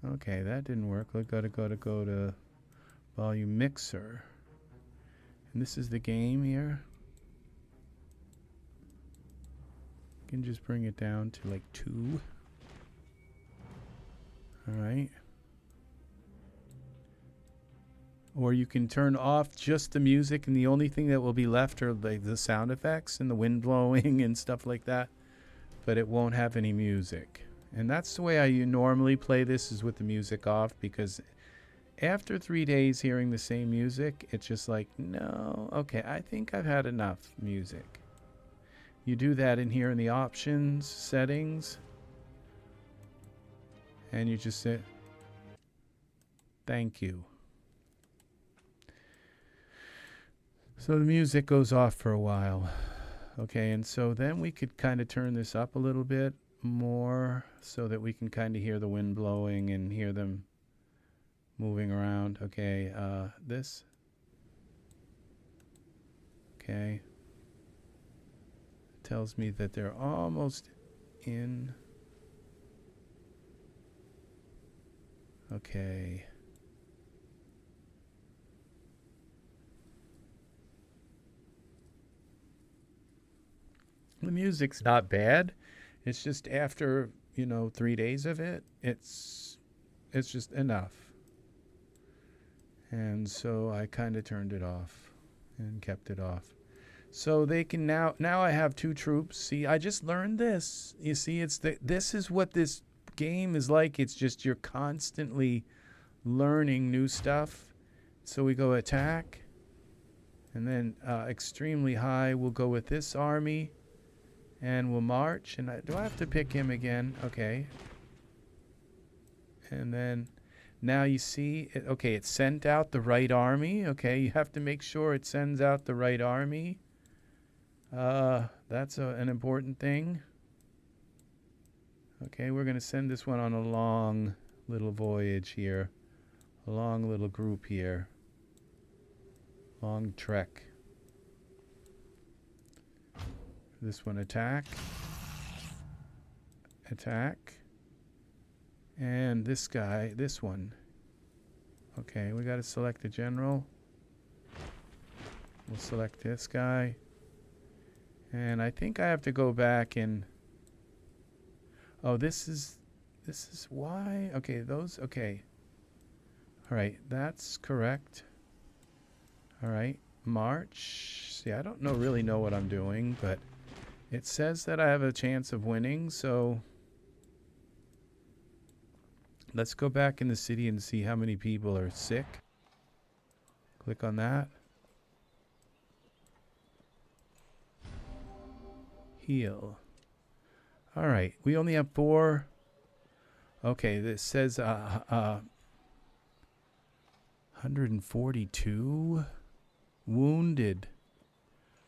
Okay, that didn't work. We've got to go to volume mixer. And this is the game here. You can just bring it down to like 2. Alright. Or you can turn off just the music, and the only thing that will be left are like the sound effects and the wind blowing and stuff like that. But it won't have any music. And that's the way I normally play this, is with the music off, because after 3 days hearing the same music, it's just like, no, okay, I think I've had enough music. You do that in here in the options settings, and you just say, thank you. So the music goes off for a while. Okay, and so then we could kind of turn this up a little bit more so that we can kind of hear the wind blowing and hear them moving around. Okay, this. Okay. Tells me that they're almost in. Okay. The music's not bad. It's just after, 3 days of it, it's just enough. And so I kind of turned it off and kept it off. So they can now I have 2 troops. See, I just learned this. You see, this is what this game is like. It's just you're constantly learning new stuff. So we go attack. And then extremely high, we'll go with this army. And we'll march. And do I have to pick him again? Okay. And then now you see, it sent out the right army. Okay, you have to make sure it sends out the right army. That's an important thing. Okay, we're going to send this one on a long little voyage here. A long little group here. Long trek. This one attack. Attack. And this guy, this one. Okay, we got to select a general. We'll select this guy. And I think I have to go back and... Oh, this is why? Okay, okay. All right, that's correct. All right, march. See, I don't really know what I'm doing, but it says that I have a chance of winning, so let's go back in the city and see how many people are sick. Click on that. Heal. All right, we only have 4. Okay, this says 142 wounded.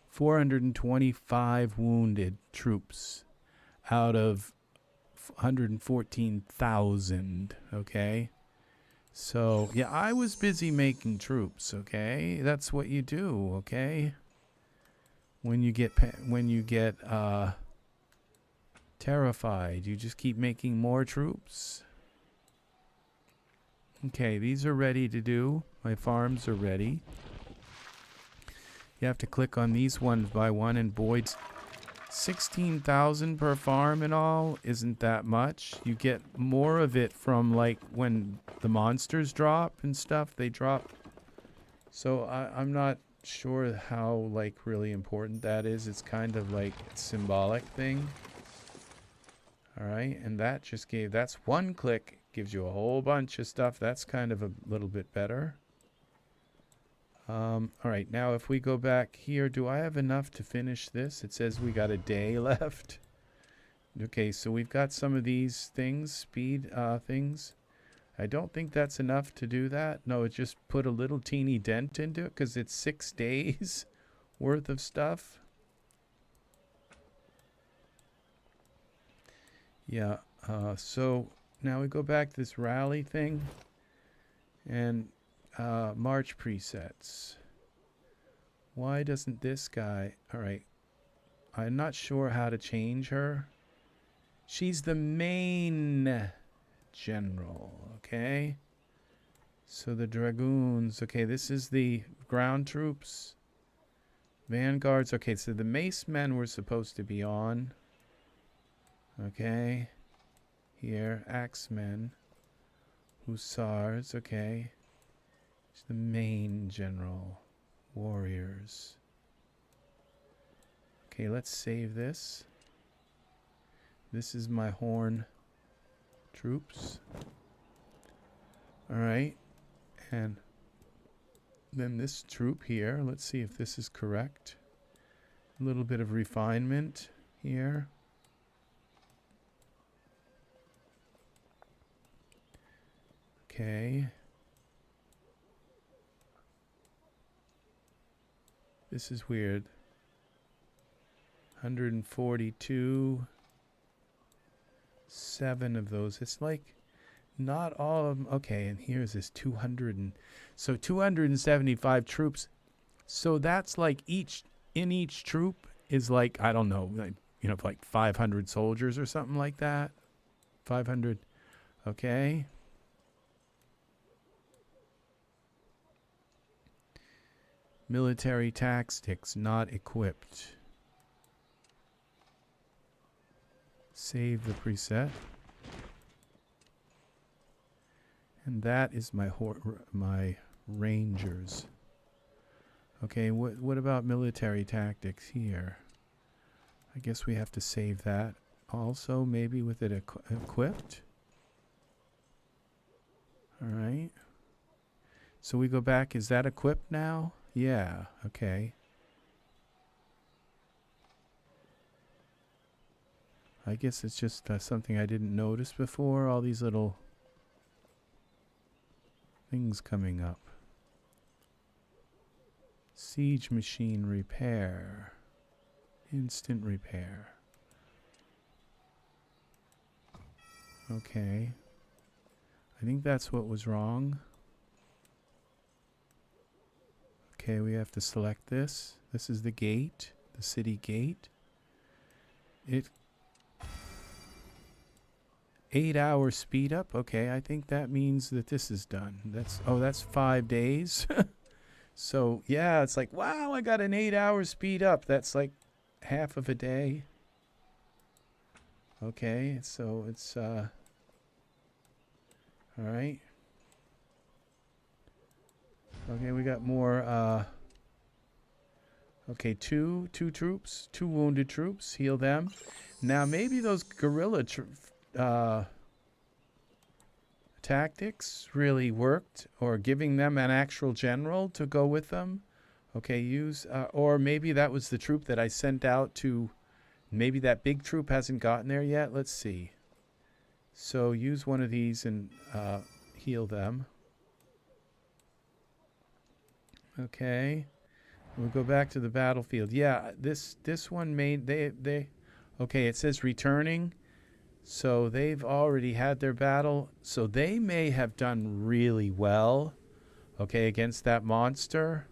425 wounded troops out of 114,000. Okay, so yeah, I was busy making troops. Okay, that's what you do. Okay, when you get terrified, you just keep making more troops. Okay, these are ready to do. My farms are ready. You have to click on these ones by one, and Boyd's 16,000 per farm and all isn't that much. You get more of it from like when the monsters drop and stuff. They drop. So I'm not sure how like really important that is. It's kind of like a symbolic thing. All right, and that just gave, that's one click, gives you a whole bunch of stuff. That's kind of a little bit better. All right, now if we go back here, do I have enough to finish this? It says we got a day left. Okay, so we've got some of these things, speed things. I don't think that's enough to do that. No, it just put a little teeny dent into it because it's 6 days worth of stuff. Yeah, so now we go back to this rally thing and March presets. Why doesn't this guy? All right, I'm not sure how to change her. She's the main general, okay? So the dragoons, okay, this is the ground troops. Vanguards, okay, so the mace men were supposed to be on. Okay, here, axemen, hussars, okay. It's the main general, warriors. Okay, let's save this. This is my horn troops. All right, and then this troop here, let's see if this is correct. A little bit of refinement here. Okay. This is weird. 142. 7 of those. It's like not all of them. Okay, and here's this 200 and so 275 troops. So that's like each troop is like, I don't know, like, you know, like 500 soldiers or something like that. 500. Okay. Military tactics not equipped. Save the preset. And that is my rangers. Okay, what about military tactics here? I guess we have to save that also, maybe with it equipped. All right. So we go back, is that equipped now? Yeah, okay. I guess it's just something I didn't notice before. All these little things coming up. Siege machine repair. Instant repair. Okay. I think that's what was wrong. Okay, we have to select this. This is the gate, the city gate. 8-hour speed up. Okay, I think that means that this is done. That's 5 days. So yeah, it's like, wow, I got an 8-hour speed up. That's like half of a day. Okay, so it's all right. Okay, we got more. Okay, two troops, 2 wounded troops. Heal them. Now maybe those guerrilla tactics really worked, or giving them an actual general to go with them. Okay, use or maybe that was the troop that I sent out to. Maybe that big troop hasn't gotten there yet. Let's see. So use one of these and heal them. Okay, we'll go back to the battlefield. Yeah, this one made they okay, it says returning, so they've already had their battle, so they may have done really well, okay, against that monster,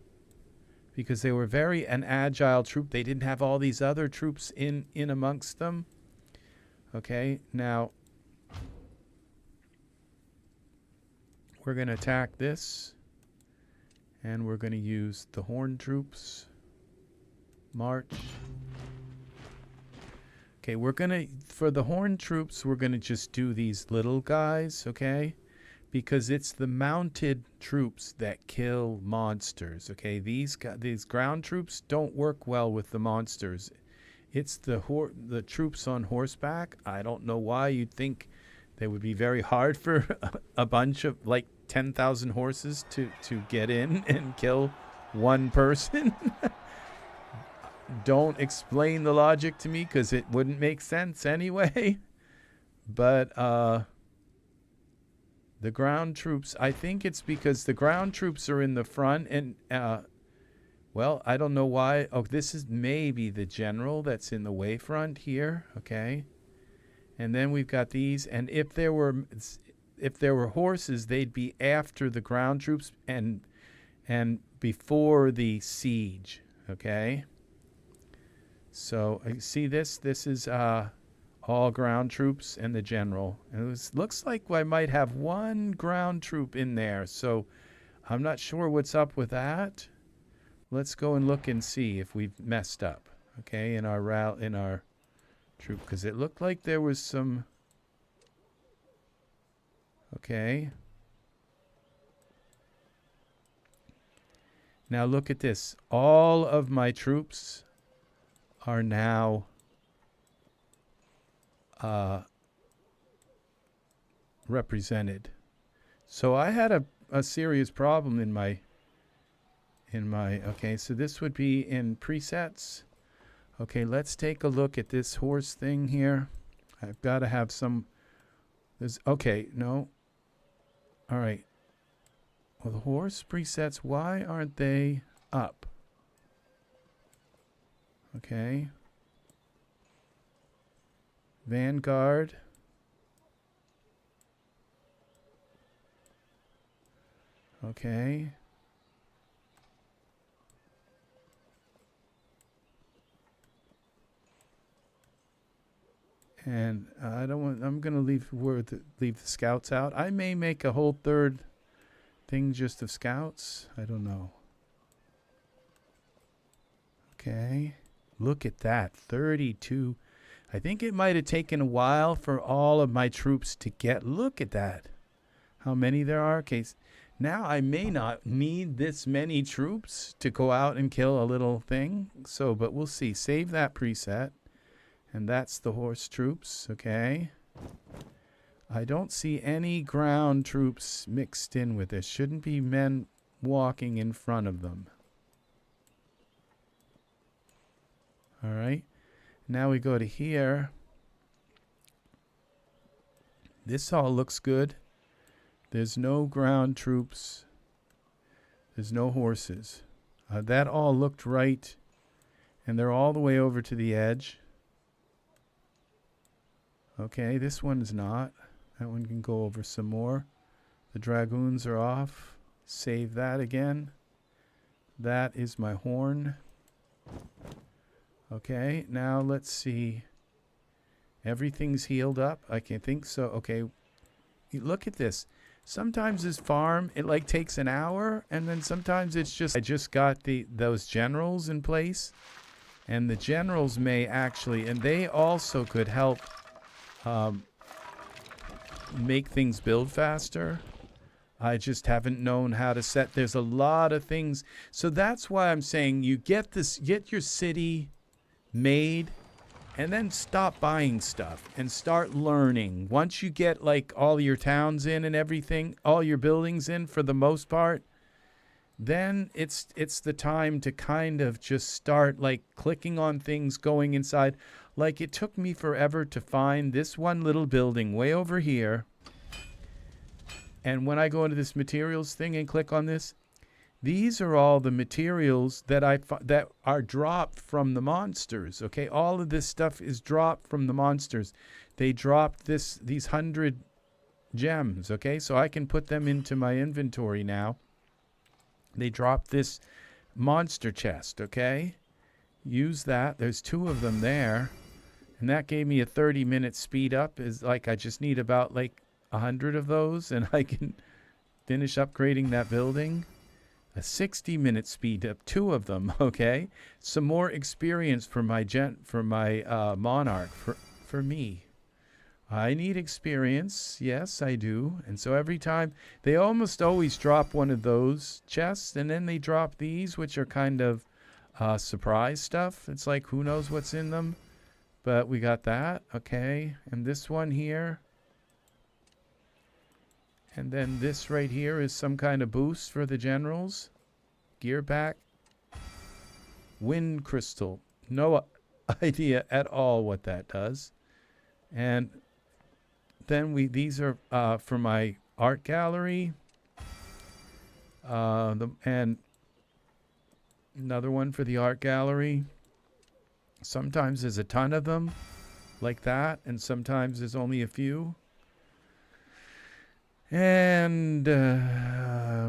because they were an agile troop. They didn't have all these other troops in amongst them. Okay, now we're going to attack this. And we're going to use the horn troops. March. Okay, we're gonna, for the horned troops, we're gonna just do these little guys, okay? Because it's the mounted troops that kill monsters, okay? These ground troops don't work well with the monsters. It's the troops on horseback. I don't know why you'd think they would be very hard for a bunch of, like, 10,000 horses to get in and kill one person. Don't explain the logic to me because it wouldn't make sense anyway. But the ground troops, I think it's because the ground troops are in the front and, well, I don't know why. Oh, this is maybe the general that's in the way front here. Okay. And then we've got these. And if there were horses, they'd be after the ground troops and before the siege. Okay. So you see this? This is all ground troops and the general. And it looks like I might have one ground troop in there. So I'm not sure what's up with that. Let's go and look and see if we've messed up. Okay, in our troop, because it looked like there was some. Okay. Now look at this. All of my troops are now represented. So I had a serious problem in my okay, so this would be in presets. Okay, let's take a look at this horse thing here. I've got to have some okay, no. All right. Well, the horse presets, why aren't they up? Okay. Vanguard. Okay. And I don't want, I'm going to leave the scouts out. I may make a whole third thing just of scouts. I don't know. Okay. Look at that. 32. I think it might have taken a while for all of my troops to get. Look at that. How many there are. Okay. Now I may not need this many troops to go out and kill a little thing. So, but we'll see. Save that preset. And that's the horse troops, okay? I don't see any ground troops mixed in with this. Shouldn't be men walking in front of them. All right. Now we go to here. This all looks good. There's no ground troops. There's no horses. That all looked right. And they're all the way over to the edge. Okay, this one's not. That one can go over some more. The dragoons are off. Save that again. That is my horn. Okay, now let's see. Everything's healed up. I can think so. Okay, look at this. Sometimes this farm, it like takes an hour, and then sometimes it's just, I just got those generals in place. And the generals may actually, and they also could help make things build faster. I just haven't known how to set. There's a lot of things. So that's why I'm saying you get your city made and then stop buying stuff and start learning. Once you get like all your towns in and everything, all your buildings in for the most part, then it's the time to kind of just start like clicking on things, going inside. Like it took me forever to find this one little building way over here. And when I go into this materials thing and click on this, these are all the materials that are dropped from the monsters. Okay, all of this stuff is dropped from the monsters. They dropped these 100 gems. Okay, so I can put them into my inventory now. They dropped this monster chest. Okay, use that. There's 2 of them there. And that gave me a 30-minute speed up. Is like I just need about like 100 of those and I can finish upgrading that building. A 60-minute speed up, 2 of them, okay? Some more experience for my monarch, for me. I need experience. Yes, I do. And so every time, they almost always drop one of those chests, and then they drop these, which are kind of surprise stuff. It's like, who knows what's in them? But we got that, okay. And this one here. And then this right here is some kind of boost for the generals. Gear back. Wind crystal. No idea at all what that does. And then these are for my art gallery. And another one for the art gallery. Sometimes there's a ton of them like that, and sometimes there's only a few. And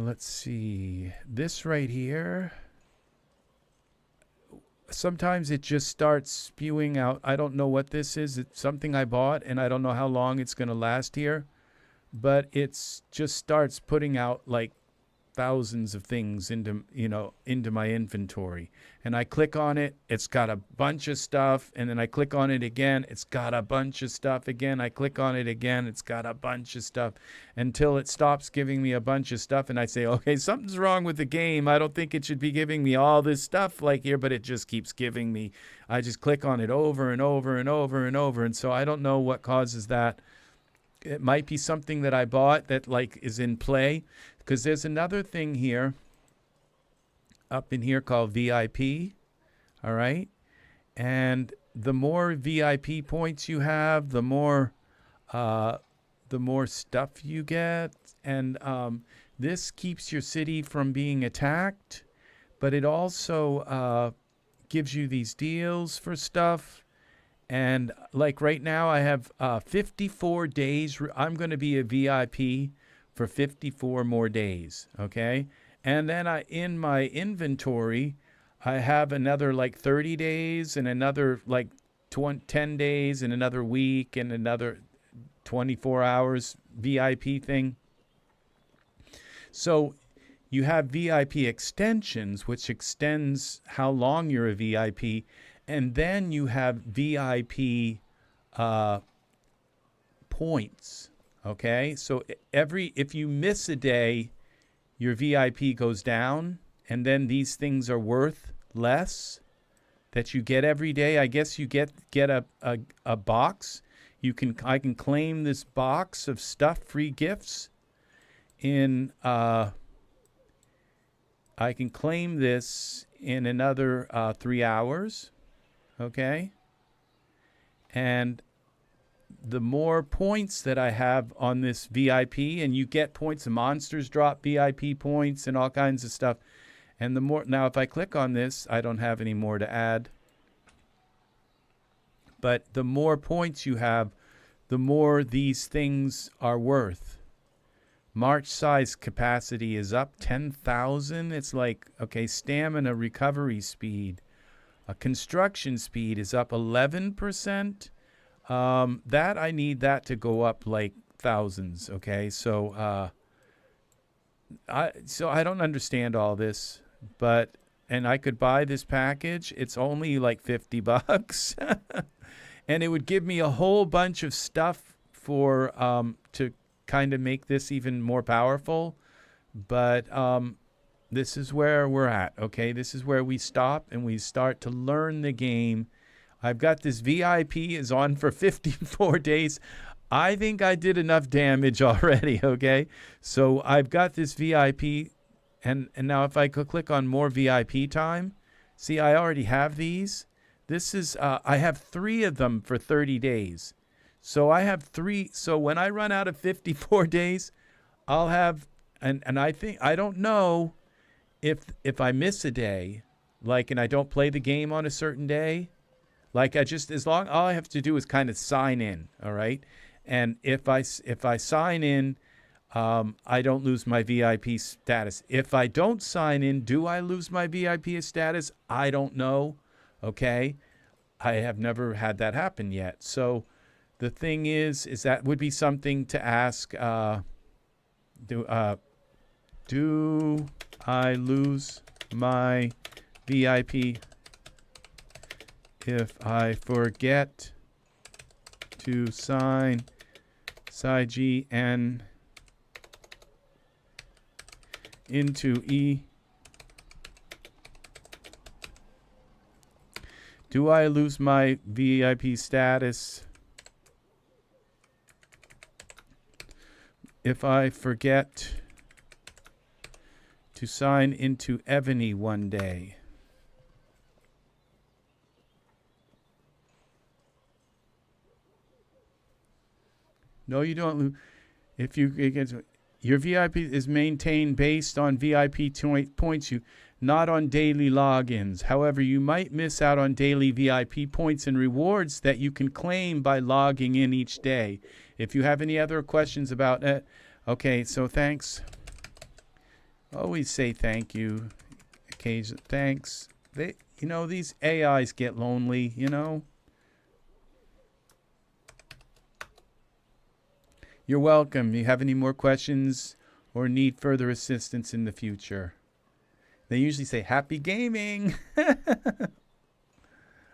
let's see, this right here, sometimes it just starts spewing out. I don't know what this is. It's something I bought, and I don't know how long it's going to last here, but it's just starts putting out like thousands of things into my inventory. And I click on it, it's got a bunch of stuff, and then I click on it again, it's got a bunch of stuff again. I click on it again, it's got a bunch of stuff, until it stops giving me a bunch of stuff, and I say, okay, something's wrong with the game. I don't think it should be giving me all this stuff like here, but it just keeps giving me. I just click on it over and over and over and over, and so I don't know what causes that. It might be something that I bought that like is in play, because there's another thing here up in here called VIP. All right. And the more VIP points you have, the more stuff you get. And this keeps your city from being attacked, but it also gives you these deals for stuff. And like right now I have 54 days. I'm going to be a VIP for 54 more days. Okay. And then in my inventory, I have another like 30 days and another like 10 days and another week and another 24 hours VIP thing. So you have VIP extensions, which extends how long you're a VIP. And then you have VIP points, okay? So if you miss a day, your VIP goes down, and then these things are worth less that you get every day. I guess you get a box. I can claim this box of stuff, free gifts, in I can claim this in another 3 hours. Okay. And the more points that I have on this VIP, and you get points, the monsters drop VIP points and all kinds of stuff. And the more, now if I click on this, I don't have any more to add. But the more points you have, the more these things are worth. March size capacity is up 10,000. It's like, okay, stamina recovery speed. Construction speed is up 11%. That I need that to go up like thousands. Okay, so I don't understand all this, and I could buy this package. It's only like $50, and it would give me a whole bunch of stuff for to kind of make this even more powerful. But this is where we're at, okay? This is where we stop and we start to learn the game. I've got this VIP is on for 54 days. I think I did enough damage already, okay? So I've got this VIP, and now if I could click on more VIP time, see, I already have these. This is, I have 3 of them for 30 days. So I have 3. So when I run out of 54 days, I'll have, and I think, I don't know if I miss a day, like, and I don't play the game on a certain day, like all I have to do is kind of sign in, all right? And if I sign in, I don't lose my VIP status. If I don't sign in, do I lose my VIP status? I don't know, okay? I have never had that happen yet. So the thing is that would be something to ask, do I lose my VIP if I forget to sign SIGN into E? Do I lose my VIP status if I forget to sign into Evony one day? No, you don't lose. If you your VIP is maintained based on VIP points, not on daily logins. However, you might miss out on daily VIP points and rewards that you can claim by logging in each day. If you have any other questions about it, okay, so thanks. Always say thank you. Occasionally, thanks. These AIs get lonely, You're welcome. You have any more questions or need further assistance in the future? They usually say happy gaming.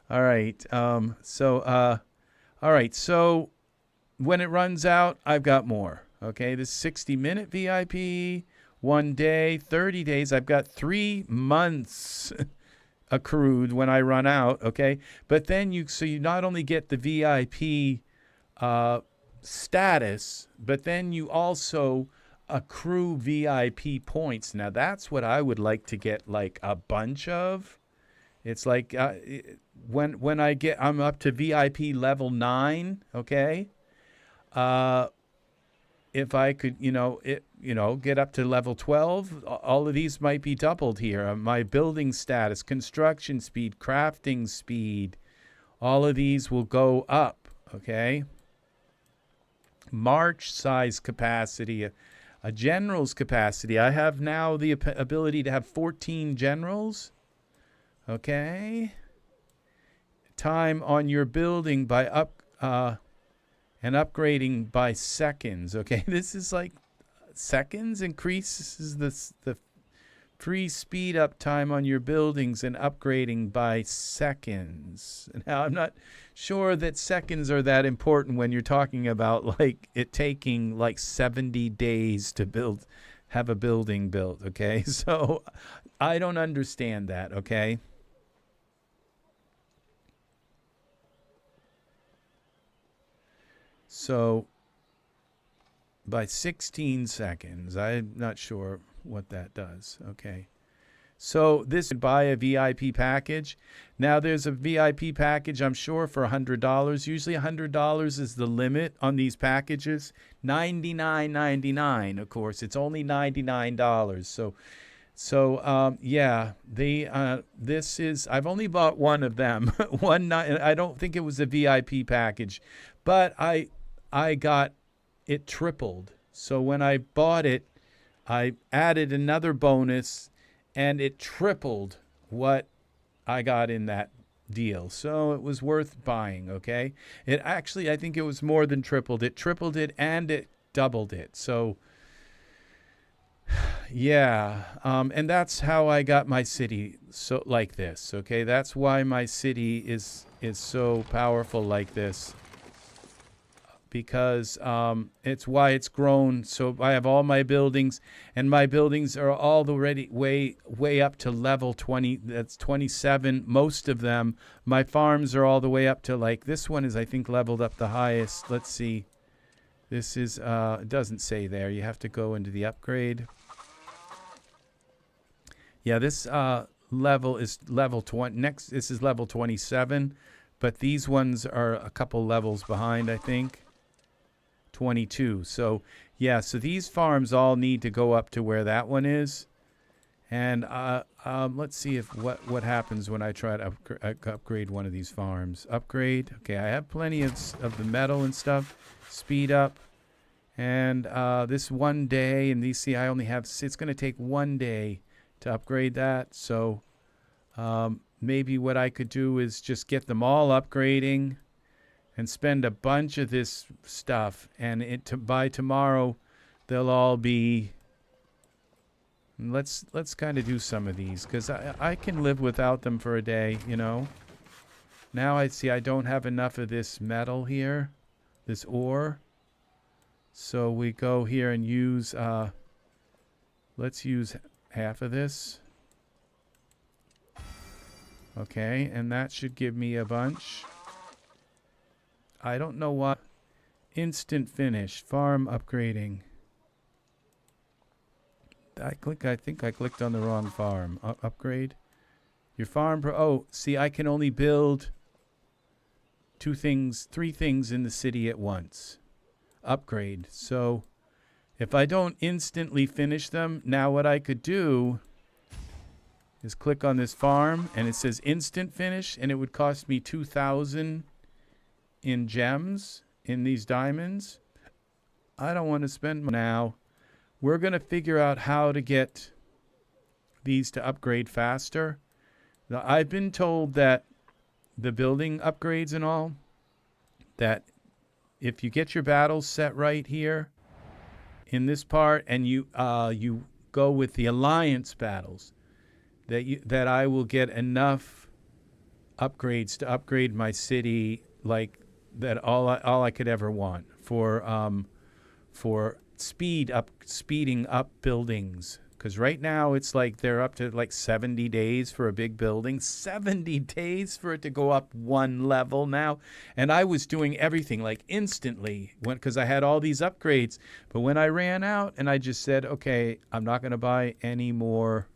All right. All right. So when it runs out, I've got more. Okay. This 60-minute VIP, 1 day, 30 days. I've got 3 months accrued when I run out. Okay. But then you not only get the VIP, status, but then you also accrue VIP points. Now that's what I would like to get like a bunch of. It's like when I'm up to VIP level 9, okay? If I could, get up to level 12, all of these might be doubled here. My building status, construction speed, crafting speed, all of these will go up, okay? March size capacity, a general's capacity. I have now the ability to have 14 generals. Okay. Time on your building by and upgrading by seconds. Okay, this is like seconds increases the free speed up time on your buildings and upgrading by seconds. Now, I'm not sure that seconds are that important when you're talking about like it taking like 70 days to have a building built. Okay, so I don't understand that. Okay. So by 16 seconds, I'm not sure what that does. Okay. So this buy a VIP package. Now there's a VIP package, I'm sure, for $100. Usually $100 is the limit on these packages. $99.99, of course. It's only $99. So yeah, this is, I've only bought one of them. I don't think it was a VIP package, but I got it tripled. So when I bought it, I added another bonus, and it tripled what I got in that deal. So it was worth buying, okay? It actually, I think it was more than tripled. It tripled it and it doubled it. So, yeah. And that's how I got my city so like this, okay? That's why my city is so powerful like this. Because it's why it's grown. So I have all my buildings, and my buildings are all already way up to level 20. That's 27. Most of them. My farms are all the way up to like this one is I think leveled up the highest. Let's see. This is it doesn't say there. You have to go into the upgrade. Yeah, this level is level 20. Next, this is level 27, but these ones are a couple levels behind, I think. 22. So yeah, so these farms all need to go up to where that one is, and let's see if what happens when I try to upgrade one of these farms. Upgrade. Okay, I have plenty of the metal and stuff. Speed up, and this 1 day, and these see I only have. It's going to take 1 day to upgrade that. So maybe what I could do is just get them all upgrading and spend a bunch of this stuff, and by tomorrow they'll all be And let's kind of do some of these, because I can live without them for a day, you know. Now I see I don't have enough of this metal here, this ore. So we go here and use, let's use half of this. Okay, and that should give me a bunch. I don't know what. Instant finish, farm upgrading. I think I clicked on the wrong farm. Upgrade. Your farm oh, see, I can only build 3 things in the city at once. Upgrade. So if I don't instantly finish them, now what I could do is click on this farm and it says instant finish, and it would cost me 2,000 in gems, in these diamonds. I don't want to spend now. We're going to figure out how to get these to upgrade faster. Now, I've been told that the building upgrades and all, that if you get your battles set right here in this part, and you go with the alliance battles, that I will get enough upgrades to upgrade my city, like that all I could ever want for speeding up buildings. Because right now it's like they're up to like 70 days for a big building. 70 days for it to go up 1 level now. And I was doing everything like instantly because I had all these upgrades. But when I ran out and I just said, okay, I'm not going to buy any more,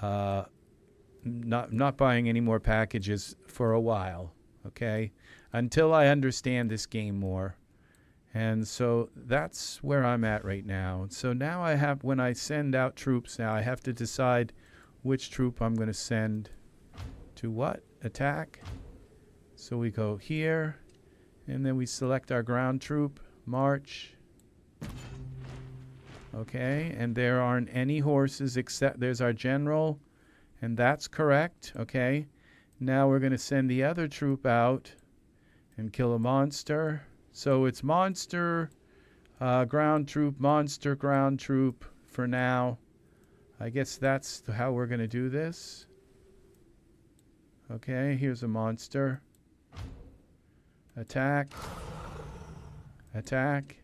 not buying any more packages for a while, okay, until I understand this game more. And so that's where I'm at right now. So now I have, when I send out troops now, I have to decide which troop I'm going to send to what attack. So we go here, and then we select our ground troop, march. Okay, and there aren't any horses except there's our general, and that's correct. Okay, now we're going to send the other troop out and kill a monster. So it's monster, ground troop, monster, ground troop for now. I guess that's how we're going to do this. Okay, here's a monster. Attack. Attack.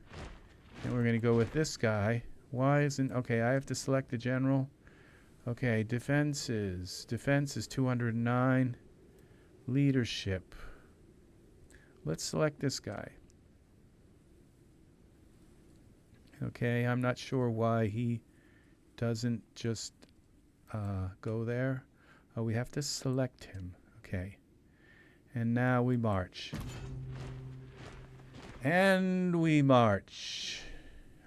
And we're going to go with this guy. Why isn't... Okay, I have to select the general. Okay, defenses. Defense is 209. Leadership. Let's select this guy. Okay, I'm not sure why he doesn't just go there. Oh, we have to select him. Okay. And now we march. And we march.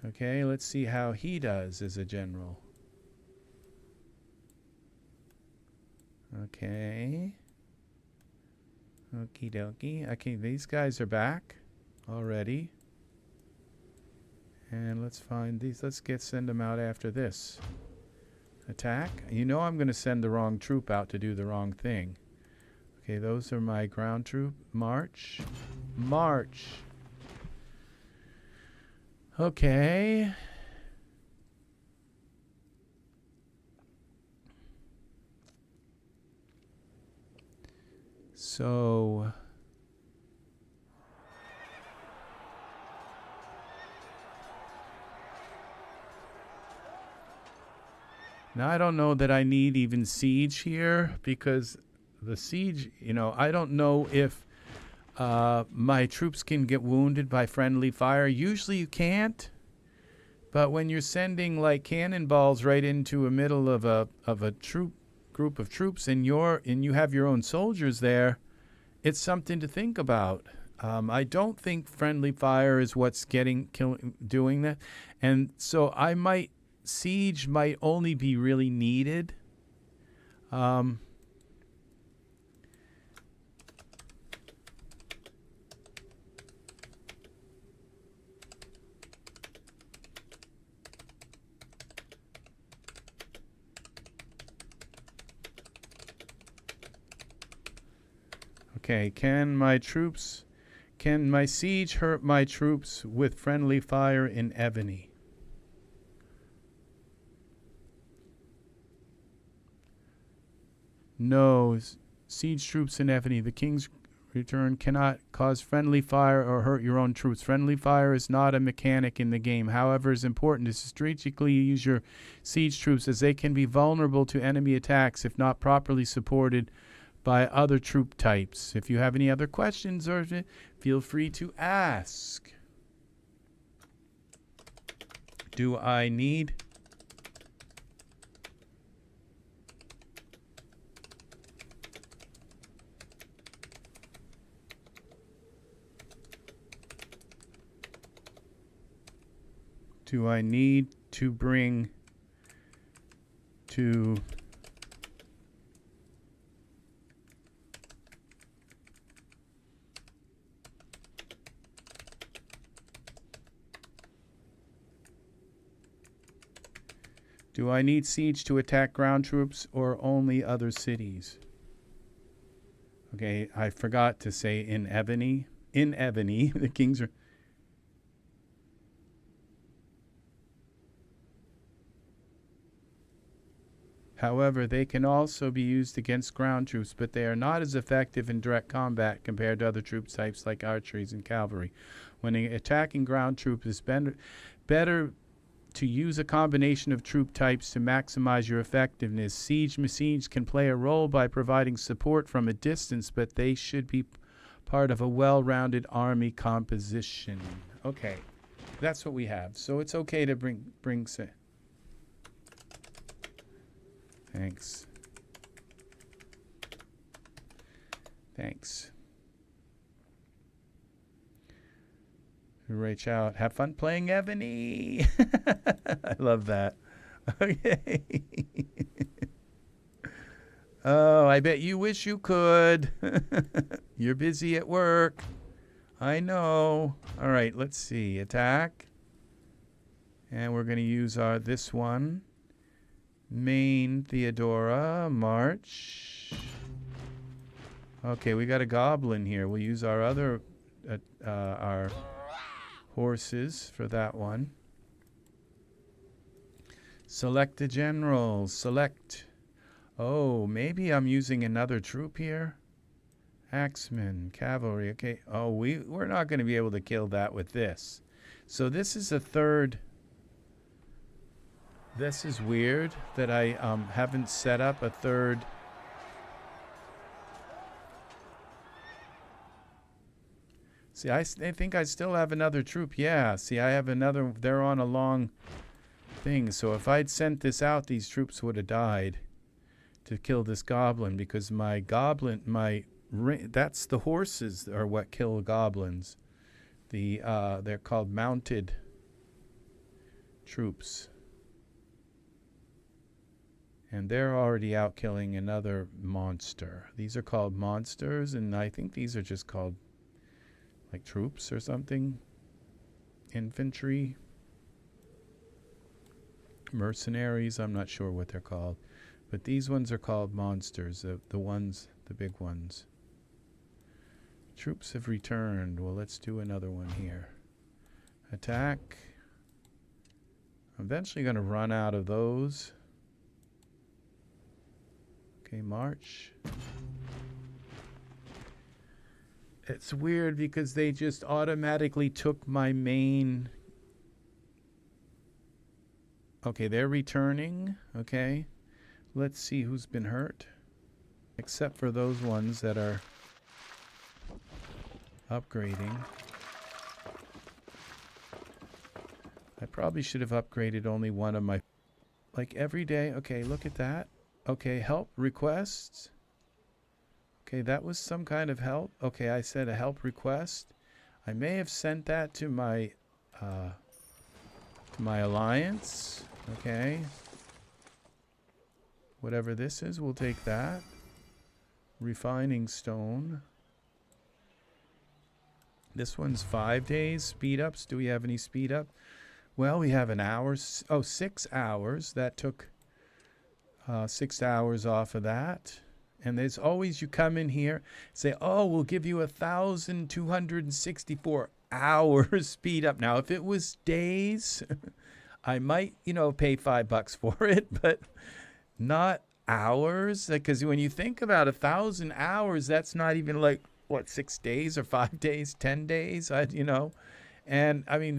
Okay, let's see how he does as a general. Okay. Okie dokie. Okay, these guys are back already. And let's find these. Let's send them out after this. Attack. You know I'm going to send the wrong troop out to do the wrong thing. Okay, those are my ground troop. March. March. Okay. So... Now, I don't know that I need even siege here, because the siege, you know, I don't know if my troops can get wounded by friendly fire. Usually you can't, but when you're sending like cannonballs right into a middle of a group of troops, and you have your own soldiers there, it's something to think about. I don't think friendly fire is what's doing that, and so siege might only be really needed. Okay, can my siege hurt my troops with friendly fire in Evony? No. Siege troops in Evony. The king's return cannot cause friendly fire or hurt your own troops. Friendly fire is not a mechanic in the game. However, it's important to strategically use your siege troops as they can be vulnerable to enemy attacks if not properly supported by other troop types. If you have any other questions, or feel free to ask. Do I need... Do I need to bring to Do I need siege to attack ground troops or only other cities? Okay, I forgot to say in Evony. In Evony, the kings are... However, they can also be used against ground troops, but they are not as effective in direct combat compared to other troop types like archeries and cavalry. When attacking ground troops, it's better to use a combination of troop types to maximize your effectiveness. Siege machines can play a role by providing support from a distance, but they should be part of a well-rounded army composition. Okay, that's what we have. So it's okay to bring Thanks. Thanks. Reach out. Have fun playing Evony. I love that. Okay. Oh, I bet you wish you could. You're busy at work. I know. All right, let's see. Attack. And we're going to use this one. Main Theodora, March. Okay, we got a goblin here. We'll use our other, our horses for that one. Select a general. Select. Oh, maybe I'm using another troop here. Axemen, cavalry. Okay. Oh, we're not going to be able to kill that with this. So this is a third. This is weird that I haven't set up a third. See, I think I still have another troop. Yeah, see, I have another. They're on a long thing. So if I'd sent this out, these troops would have died to kill this goblin, because my goblin, that's the horses are what kill goblins. They're called mounted troops. And they're already out killing another monster. These are called monsters, and I think these are just called like troops or something. Infantry. Mercenaries, I'm not sure what they're called. But these ones are called monsters, the ones, the big ones. Troops have returned. Well, let's do another one here. Attack. I'm eventually going to run out of those. Okay, march. It's weird because they just automatically took my main. Okay, they're returning. Okay. Let's see who's been hurt. Except for those ones that are upgrading. I probably should have upgraded only one of my. Like every day. Okay, look at that. Okay, help requests. Okay, that was some kind of help. Okay, I said a help request. I may have sent that to my alliance. Okay. Whatever this is, we'll take that. Refining stone. This one's 5 days. Speed ups. Do we have any speed up? Well, we have an hour. Oh, 6 hours. That took 6 hours off of that. And there's always, you come in here, say, oh, we'll give you 1,264 hours speed up. Now, if it was days, I might, pay $5 for it, but not hours? Because when you think about 1,000 hours, that's not even like, what, 6 days or 5 days, 10 days, you know? And I mean,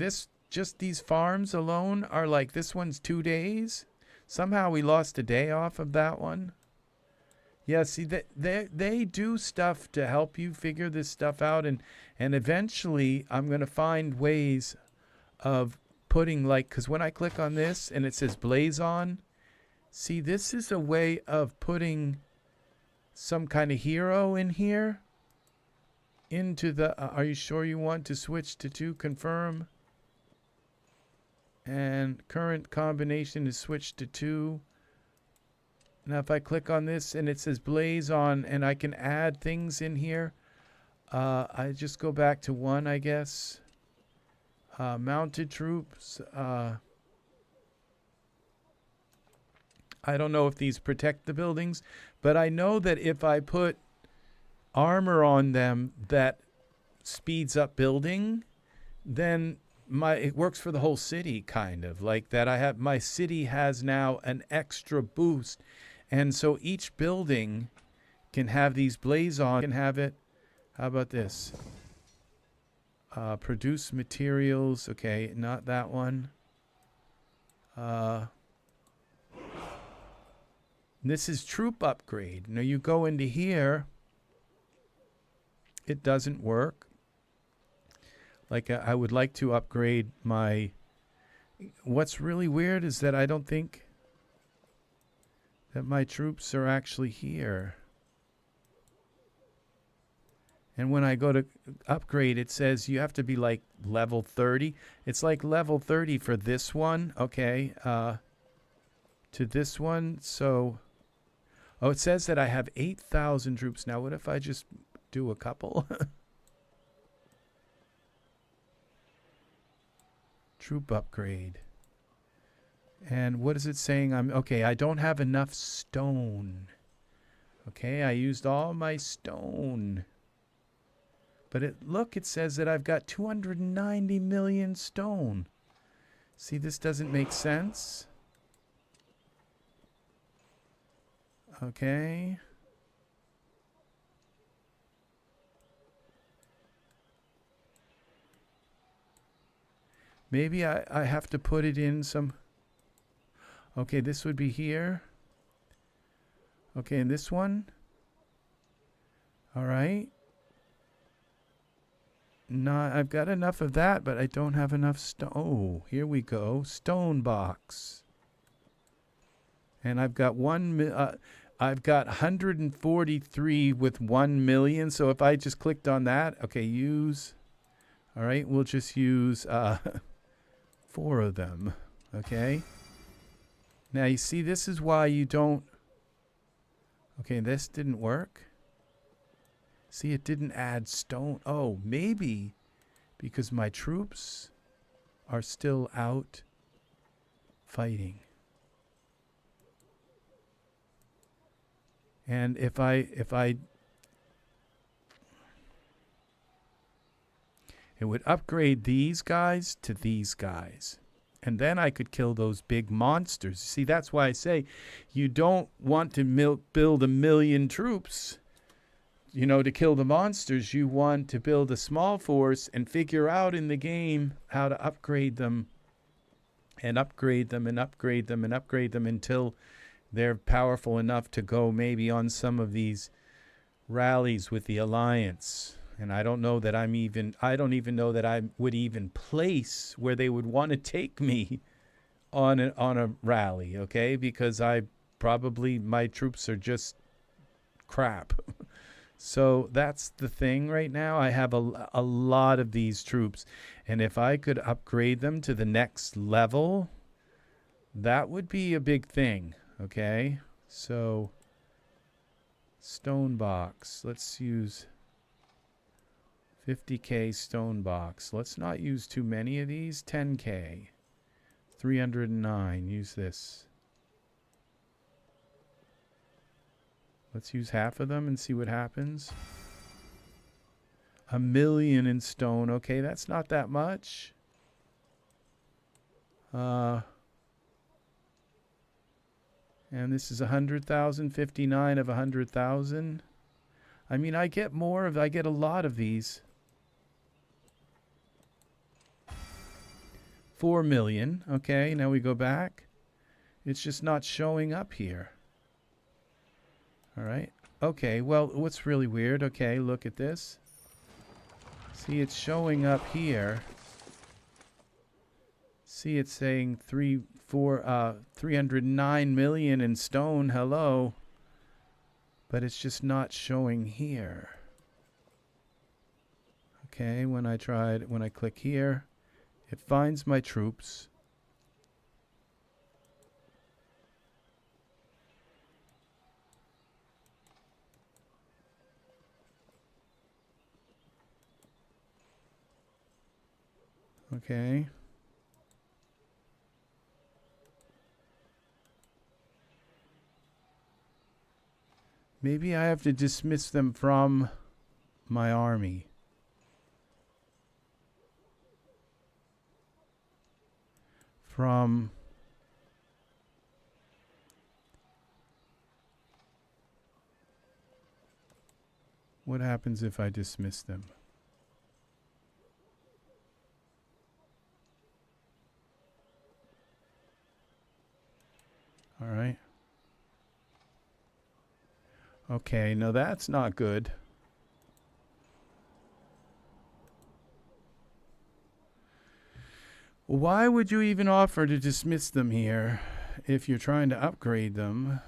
just these farms alone are like, this one's 2 days. Somehow we lost a day off of that one. Yeah, see, they do stuff to help you figure this stuff out. And eventually I'm going to find ways of putting, like, because when I click on this and it says blaze on, see, this is a way of putting some kind of hero in here into the, are you sure you want to switch to 2? Confirm. And current combination is switched to 2. Now if I click on this and it says blaze on and I can add things in here, I just go back to 1, I guess. Mounted troops. I don't know if these protect the buildings, but I know that if I put armor on them that speeds up building, then it works for the whole city, kind of like that. My city has now an extra boost, and so each building can have these blaze on. Can have it. How about this? Produce materials. Okay, not that one. This is troop upgrade. Now you go into here. It doesn't work. Like I would like to upgrade my... What's really weird is that I don't think that my troops are actually here. And when I go to upgrade, it says you have to be like level 30. It's like level 30 for this one. Okay. To this one. So, oh, it says that I have 8,000 troops. Now, what if I just do a couple? Troop upgrade. And what is it saying? Okay, I don't have enough stone. Okay, I used all my stone. But it says that I've got 290 million stone. See, this doesn't make sense. Okay. Maybe I have to put it in some... Okay, this would be here. Okay, and this one. All right. I've got enough of that, but I don't have enough stone. Oh, here we go. Stone box. And I've got I've got 143 with 1 million. So if I just clicked on that, okay, use. All right, we'll just use 4 of them. Okay. Now you see, this is why you don't. Okay, this didn't work. See, it didn't add stone. Oh, maybe because my troops are still out fighting. And if I it would upgrade these guys to these guys. And then I could kill those big monsters. See, that's why I say you don't want to build 1 million troops, you know, to kill the monsters. You want to build a small force and figure out in the game how to upgrade them and upgrade them and upgrade them and upgrade them until they're powerful enough to go maybe on some of these rallies with the Alliance. And I don't know that I don't even know that I would even place where they would want to take me on a rally, okay? Because my troops are just crap. So that's the thing right now. I have a lot of these troops. And if I could upgrade them to the next level, that would be a big thing, okay? So, stone box. Let's use 50K stone box. Let's not use too many of these. 10K. 309. Use this. Let's use half of them and see what happens. 1 million in stone. Okay, that's not that much. And this is 100,000, 59 of 100,000. I mean, I get a lot of these. 4 million. Okay, now we go back. It's just not showing up here. All right. Okay, well, what's really weird? Okay, look at this. See, it's showing up here. See, it's saying 309 million in stone. Hello. But it's just not showing here. Okay, when I click here, it finds my troops. Okay. Maybe I have to dismiss them from my army. What happens if I dismiss them? All right. Okay, no, that's not good. Why would you even offer to dismiss them here if you're trying to upgrade them?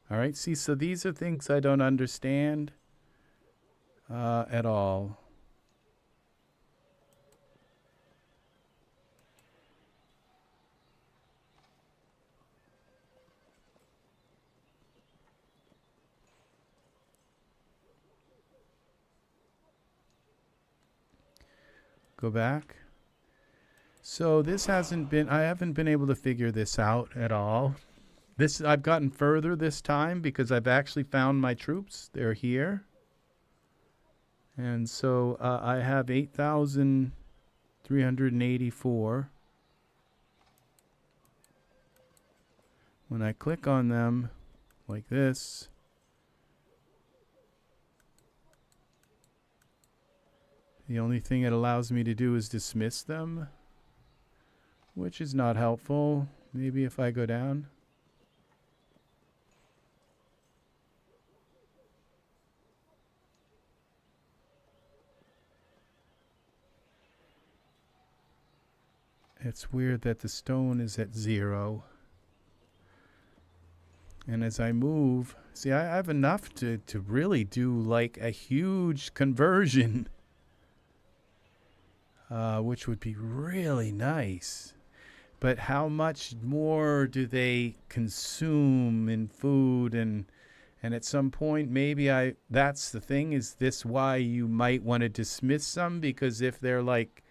All right, see, so these are things I don't understand at all. Go back. So this I haven't been able to figure this out at all. I've gotten further this time because I've actually found my troops. They're here. And so I have 8,384. When I click on them like this, the only thing it allows me to do is dismiss them, which is not helpful. Maybe if I go down. It's weird that the stone is at 0. And as I move, see, I have enough to really do like a huge conversion. Which would be really nice. But how much more do they consume in food? And at some point, maybe that's the thing. Is this why you might want to dismiss some? Because if they're like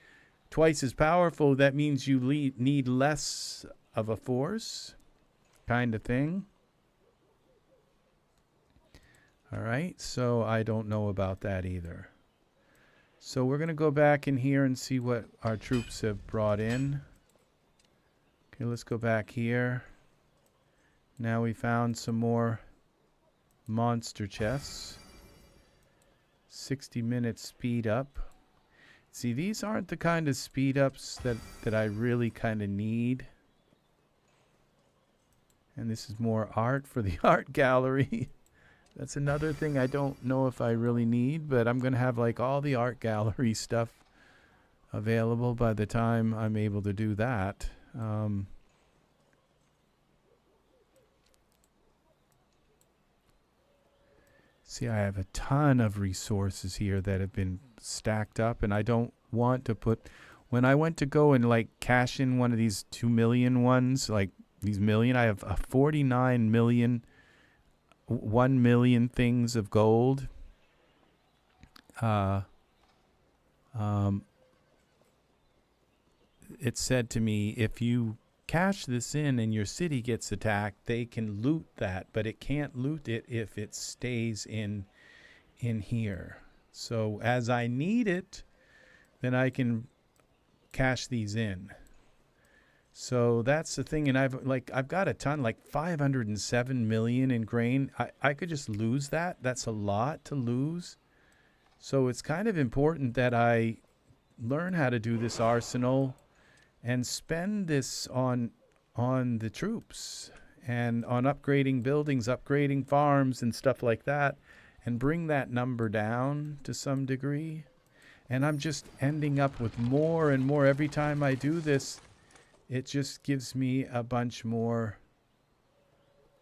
twice as powerful, that means you need less of a force kind of thing. All right, so I don't know about that either. So we're going to go back in here and see what our troops have brought in. Okay, let's go back here. Now we found some more monster chests. 60 minutes speed up. See, these aren't the kind of speed ups that I really kind of need. And this is more art for the art gallery. That's another thing I don't know if I really need, but I'm going to have like all the art gallery stuff available by the time I'm able to do that. See, I have a ton of resources here that have been stacked up, and I don't want to put... When I went to go and like cash in one of these 2 million ones, like these million, I have a 49 million, 1 million things of gold. It said to me, if you cash this in and your city gets attacked, they can loot that, but it can't loot it if it stays in here. So as I need it, then I can cash these in. So that's the thing, and I've got a ton, like 507 million in grain. I could just lose that. That's a lot to lose. So it's kind of important that I learn how to do this arsenal and spend this on the troops and on upgrading buildings, upgrading farms and stuff like that, and bring that number down to some degree. And I'm just ending up with more and more every time I do this. It just gives me a bunch more.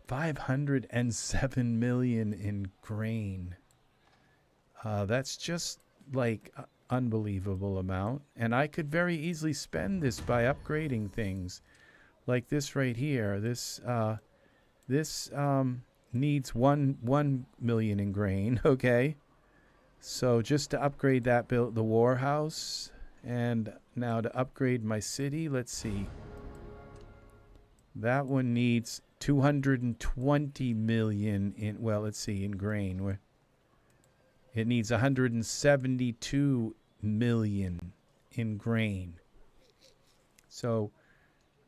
507 million in grain. That's just like unbelievable amount. And I could very easily spend this by upgrading things like this right here. This needs 1 million in grain. Okay. So just to upgrade that, built the war house. And now to upgrade my city, let's see. That one needs 220 million in, well, let's see, in grain. It needs 172 million in grain. So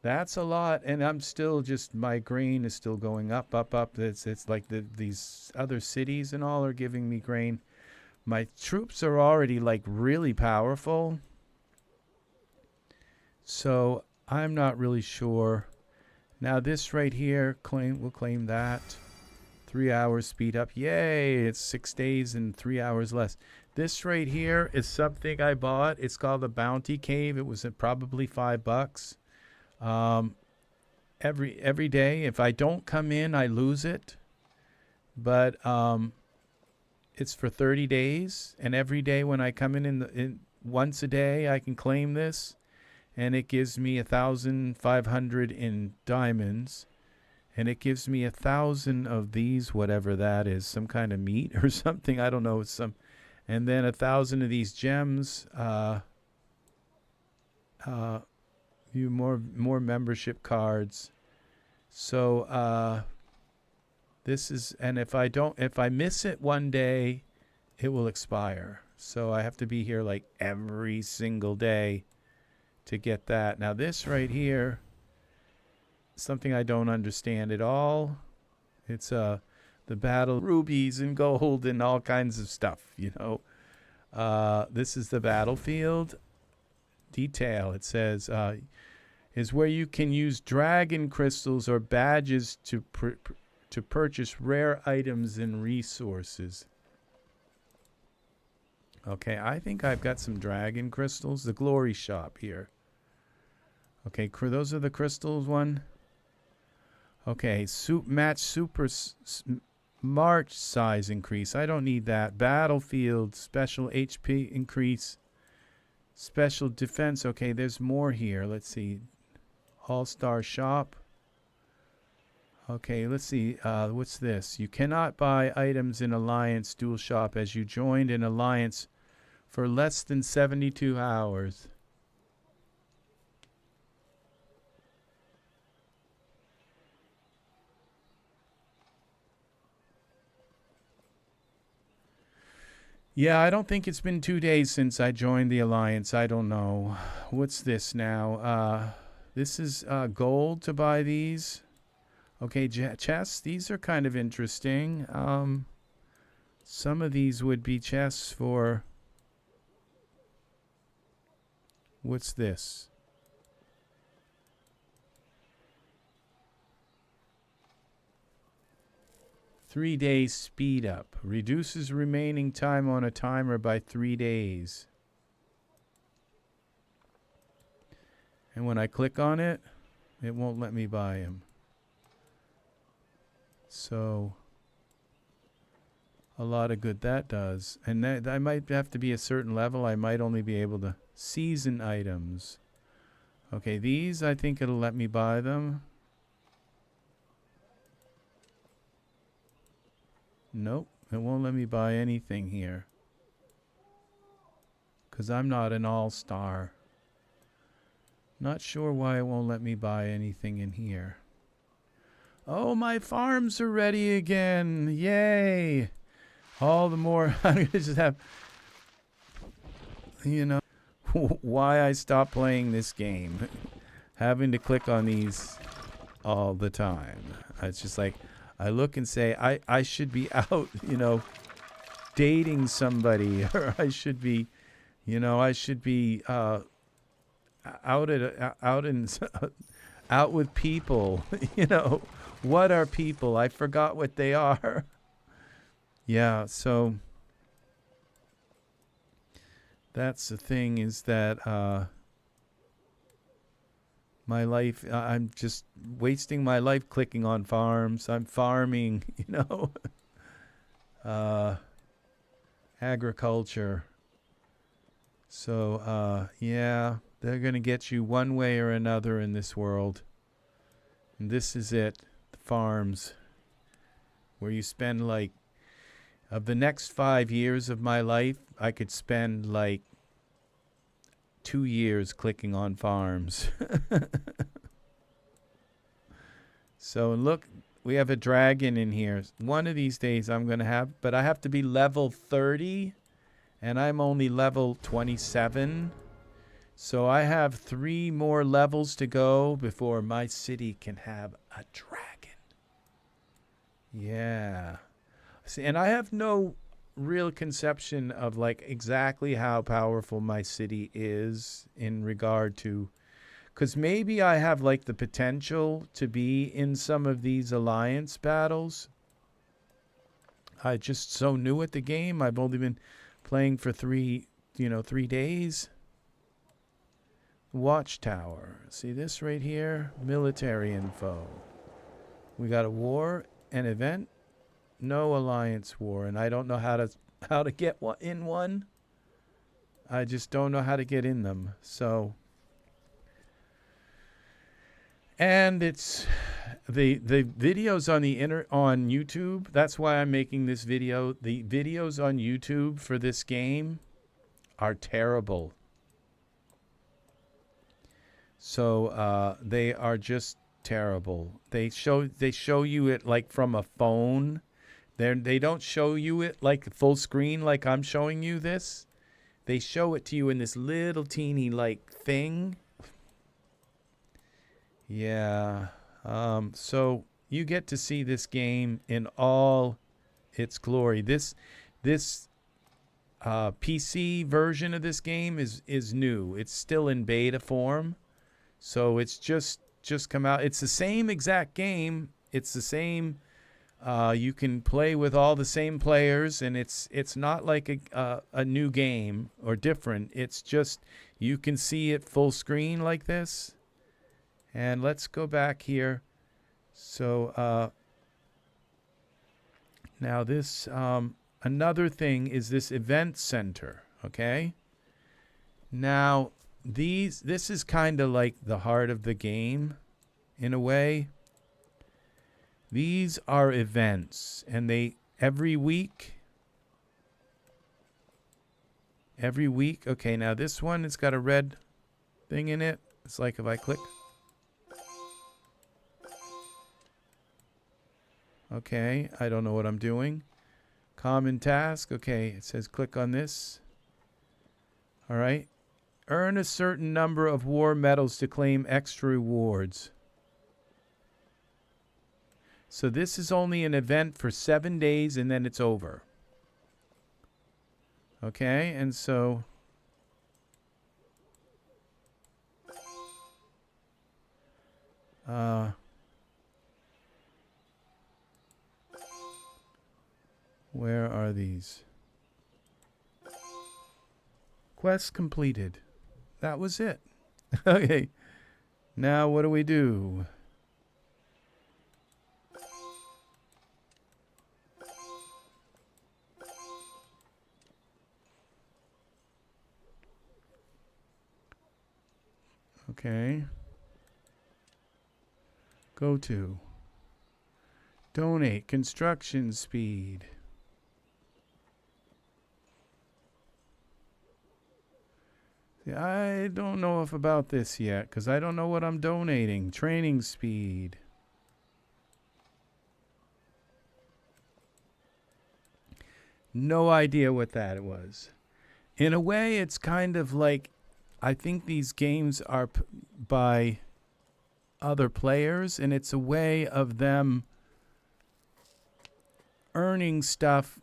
that's a lot, and I'm still just, my grain is still going up, up, up. It's like these other cities and all are giving me grain. My troops are already like really powerful. So I'm not really sure. Now this right here, we'll claim that. 3 hours speed up. Yay, it's 6 days and 3 hours less. This right here is something I bought. It's called the Bounty Cave. It was at probably $5. Every day. If I don't come in, I lose it. But it's for 30 days. And every day when I come in once a day, I can claim this. And it gives me 1,500 in diamonds. And it gives me 1,000 of these, whatever that is, some kind of meat or something. I don't know. It's some, and then 1,000 of these gems. More membership cards. So this is, and if I miss it one day, it will expire. So I have to be here like every single day to get that. Now this right here, something I don't understand at all. It's the battle rubies and gold and all kinds of stuff, you know. This is the battlefield detail. It says is where you can use dragon crystals or badges to purchase rare items and resources. Okay, I think I've got some dragon crystals. The glory shop here. Okay, those are the crystals one. Okay, match super march size increase. I don't need that. Battlefield special HP increase. Special defense. Okay, there's more here. Let's see. All-star shop. Okay, let's see. What's this? You cannot buy items in Alliance dual shop as you joined an Alliance for less than 72 hours. Yeah, I don't think it's been 2 days since I joined the Alliance. I don't know. What's this now? This is gold to buy these. Okay, chests. These are kind of interesting. Some of these would be chests for... What's this? Three days speed up. Reduces remaining time on a timer by 3 days. And when I click on it, it won't let me buy him. So, a lot of good that does. And that I might have to be a certain level. I might only be able to season items. Okay, these, I think it'll let me buy them. Nope, it won't let me buy anything here. Because I'm not an all-star. Not sure why it won't let me buy anything in here. Oh, my farms are ready again. Yay. All the more, I'm going to just have, you know, why I stopped playing this game. having to click on these all the time. It's just like I look and say I should be out, you know, dating somebody, or I should be, you know, I should be out with people. You know, what are people? I forgot what they are. Yeah, so that's the thing, is that my life, I'm just wasting my life clicking on farms. I'm farming, you know. Agriculture. So, yeah, they're going to get you one way or another in this world. And this is it, the farms, where you spend like, of the next 5 years of my life, I could spend like 2 years clicking on farms. So look, we have a dragon in here. One of these days I'm going to have, but I have to be level 30, and I'm only level 27. So I have 3 more levels to go before my city can have a dragon. Yeah. See, and I have no real conception of like exactly how powerful my city is in regard to, because maybe I have like the potential to be in some of these alliance battles. I just so new at the game. I've only been playing for 3 days. Watchtower. See this right here? Military info. We got a war, an event, no alliance war, and I don't know how to get in one. I just don't know how to get in them. So, and it's the videos on YouTube. That's why I'm making this video. The videos on YouTube for this game are terrible. So they are just terrible. They show you it like from a phone. They don't show you it like full screen like I'm showing you this. They show it to you in this little teeny like thing. Yeah. So you get to see this game in all its glory. This PC version of this game is new. It's still in beta form. So it's just come out. It's the same exact game. It's the same. You can play with all the same players, and it's not like a new game or different. It's just you can see it full screen like this. And let's go back here. So now this another thing is this event center. Okay. Now this is kind of like the heart of the game, in a way. These are events, and they every week. Okay, now this one, it's got a red thing in it. It's like if I click. Okay, I don't know what I'm doing. Common task. Okay, it says click on this. All right. Earn a certain number of war medals to claim extra rewards. So this is only an event for 7 days, and then it's over. Okay, and so where are these? Quest completed. That was it. Okay. Now what do we do? Okay. Go to. Donate. Construction speed. I don't know if about this yet, because I don't know what I'm donating. Training speed. No idea what that was. In a way, it's kind of like, I think these games are by other players, and it's a way of them earning stuff.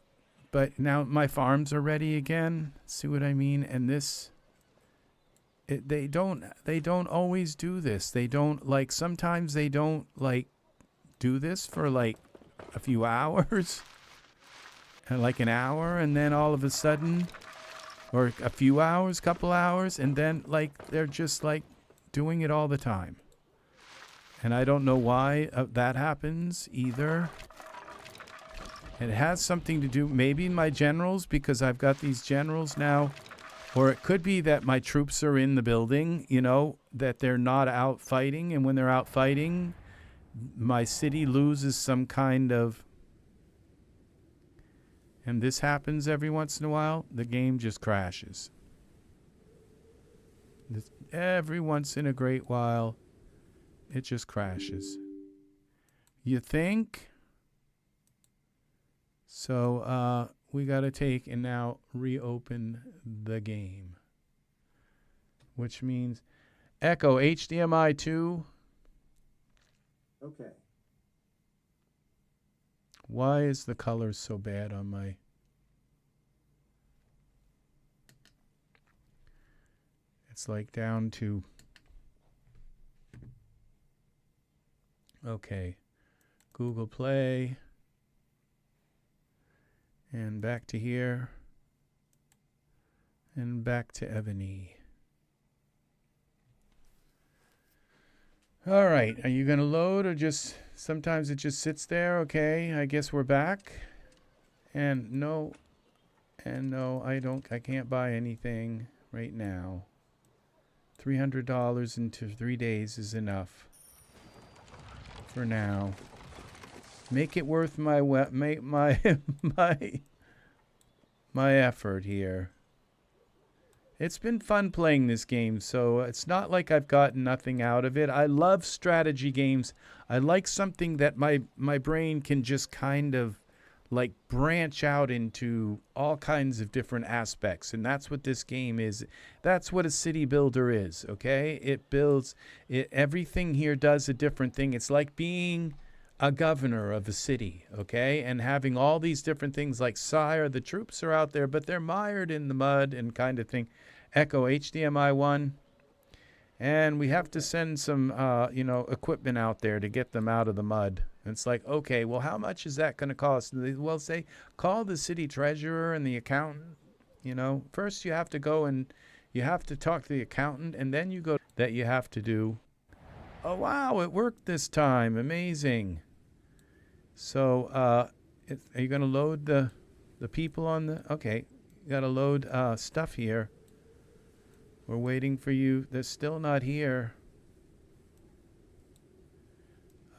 But now my farms are ready again. See what I mean? And this, they don't always do this. They don't, like, sometimes they don't, like, do this for like a few hours, and like an hour, and then all of a sudden, or a few hours, couple hours, and then like they're just like doing it all the time. And I don't know why that happens either. It has something to do, maybe my generals, because I've got these generals now, or it could be that my troops are in the building, you know, that they're not out fighting, and when they're out fighting, my city loses some kind of, and this happens every once in a while, the game just crashes. Every once in a great while, it just crashes. You think? So we got to take and now reopen the game, which means echo HDMI 2. Okay. Why is the color so bad on my... It's like down to... Okay. Google Play. And back to here. And back to Evony. All right. Are you going to load or just... Sometimes it just sits there. Okay, I guess we're back. And no, I can't buy anything right now. $300 into 3 days is enough for now. Make it worth my my effort here. It's been fun playing this game, so it's not like I've gotten nothing out of it. I love strategy games. I like something that my brain can just kind of like branch out into all kinds of different aspects, and that's what this game is. That's what a city builder is, okay? It builds it, everything here does a different thing. It's like being a governor of a city, okay? And having all these different things like sire, the troops are out there, but they're mired in the mud and kind of thing. Echo HDMI 1. And we have to send some, equipment out there to get them out of the mud. And it's like, okay, well, how much is that going to cost? And they, well, say, call the city treasurer and the accountant. You know, first you have to go and you have to talk to the accountant, and then you go that you have to do. Oh, wow, it worked this time. Amazing. So, are you going to load the people on the... Okay, you got to load stuff here. We're waiting for you. They're still not here.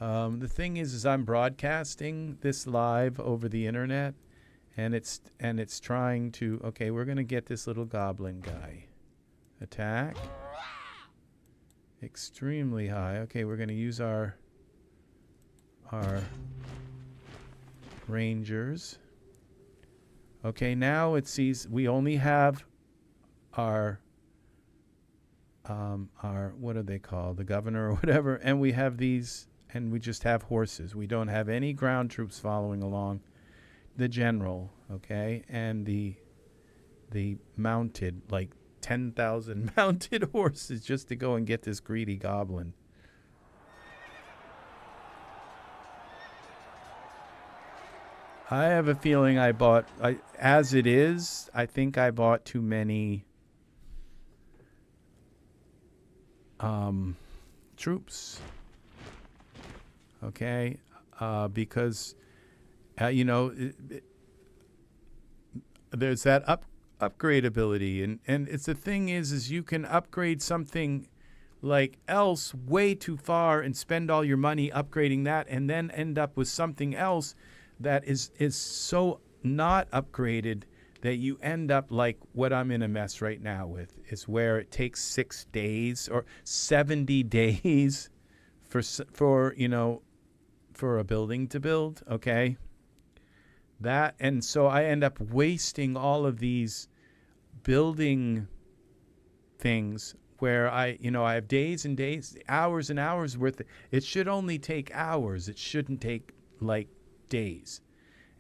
The thing is I'm broadcasting this live over the internet, and it's trying to... Okay, we're going to get this little goblin guy. Attack. Extremely high. Okay, we're going to use our rangers. Okay, now it sees we only have our what are they called? The governor or whatever, and we have these, and we just have horses. We don't have any ground troops following along. The general, okay, and the mounted, like 10,000 mounted horses just to go and get this greedy goblin. I have a feeling as it is, I think I bought too many troops. Okay, because there's that upgrade ability, and it's the thing is you can upgrade something like else way too far and spend all your money upgrading that, and then end up with something else that is so not upgraded that you end up like what I'm in a mess right now with, is where it takes 6 days or 70 days for a building to build, okay? That, and so I end up wasting all of these building things where I have days and days, hours and hours worth. It should only take hours. It shouldn't take like days.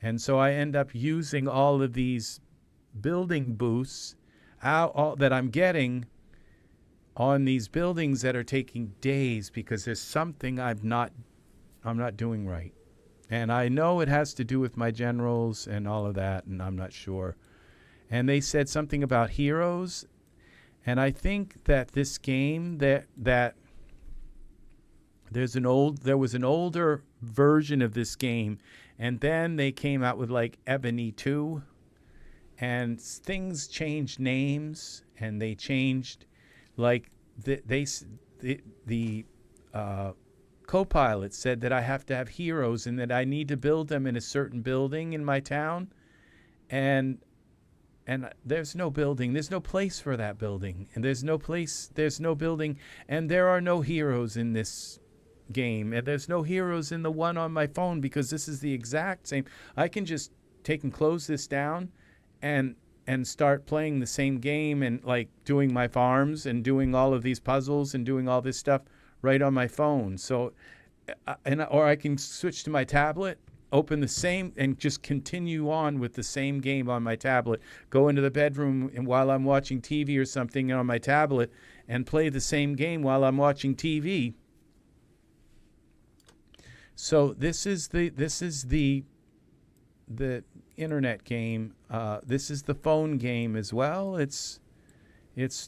And so I end up using all of these building boosts that I'm getting on these buildings that are taking days because there's something I'm not doing right. And I know it has to do with my generals and all of that, and I'm not sure. And they said something about heroes, and I think that this game that there was an older version of this game, and then they came out with like Evony 2, and things changed names, and they changed like the co-pilot said that I have to have heroes and that I need to build them in a certain building in my town, and there's no building, there's no place for that building, and there's no building, and there are no heroes in this game, and there's no heroes in the one on my phone because this is the exact same. I can just take and close this down and start playing the same game and like doing my farms and doing all of these puzzles and doing all this stuff right on my phone. So, or I can switch to my tablet, open the same, and just continue on with the same game on my tablet. Go into the bedroom and while I'm watching TV or something on my tablet and play the same game while I'm watching TV. So this is the internet game. This is the phone game as well. There's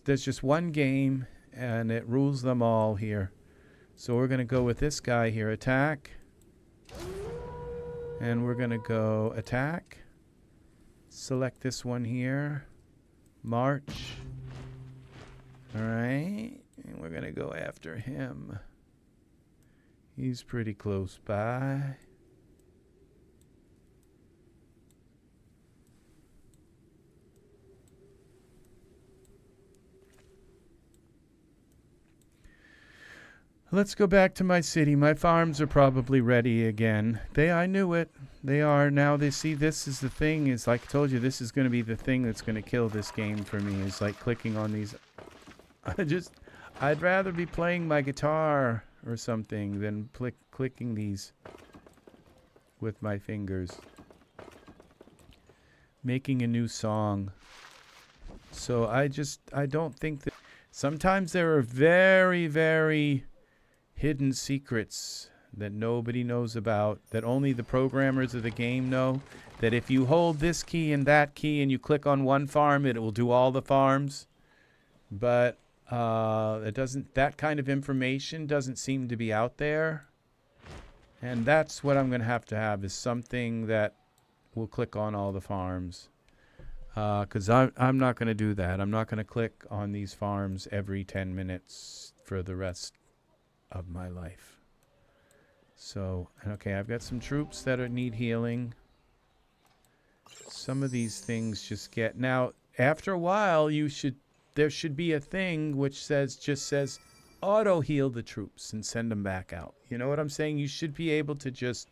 just one game and it rules them all here. So we're going to go with this guy here, attack. And we're going to go attack. Select this one here. March. All right. And we're going to go after him. He's pretty close by. Let's go back to my city. My farms are probably ready again. I knew it. They are now. They see this is the thing. Is like I told you, this is going to be the thing that's going to kill this game for me. Is like clicking on these. I'd rather be playing my guitar or something than clicking these with my fingers. Making a new song. So I don't think that. Sometimes there are very, very hidden secrets that nobody knows about, that only the programmers of the game know, that if you hold this key and that key and you click on one farm, it will do all the farms. But that kind of information doesn't seem to be out there. And that's what I'm going to have is something that will click on all the farms. Because I'm not going to do that. I'm not going to click on these farms every 10 minutes for the rest of my life. So, okay, I've got some troops that need healing. Some of these things just get... Now, after a while, there should be a thing which just says auto heal the troops and send them back out. You know what I'm saying? You should be able to just...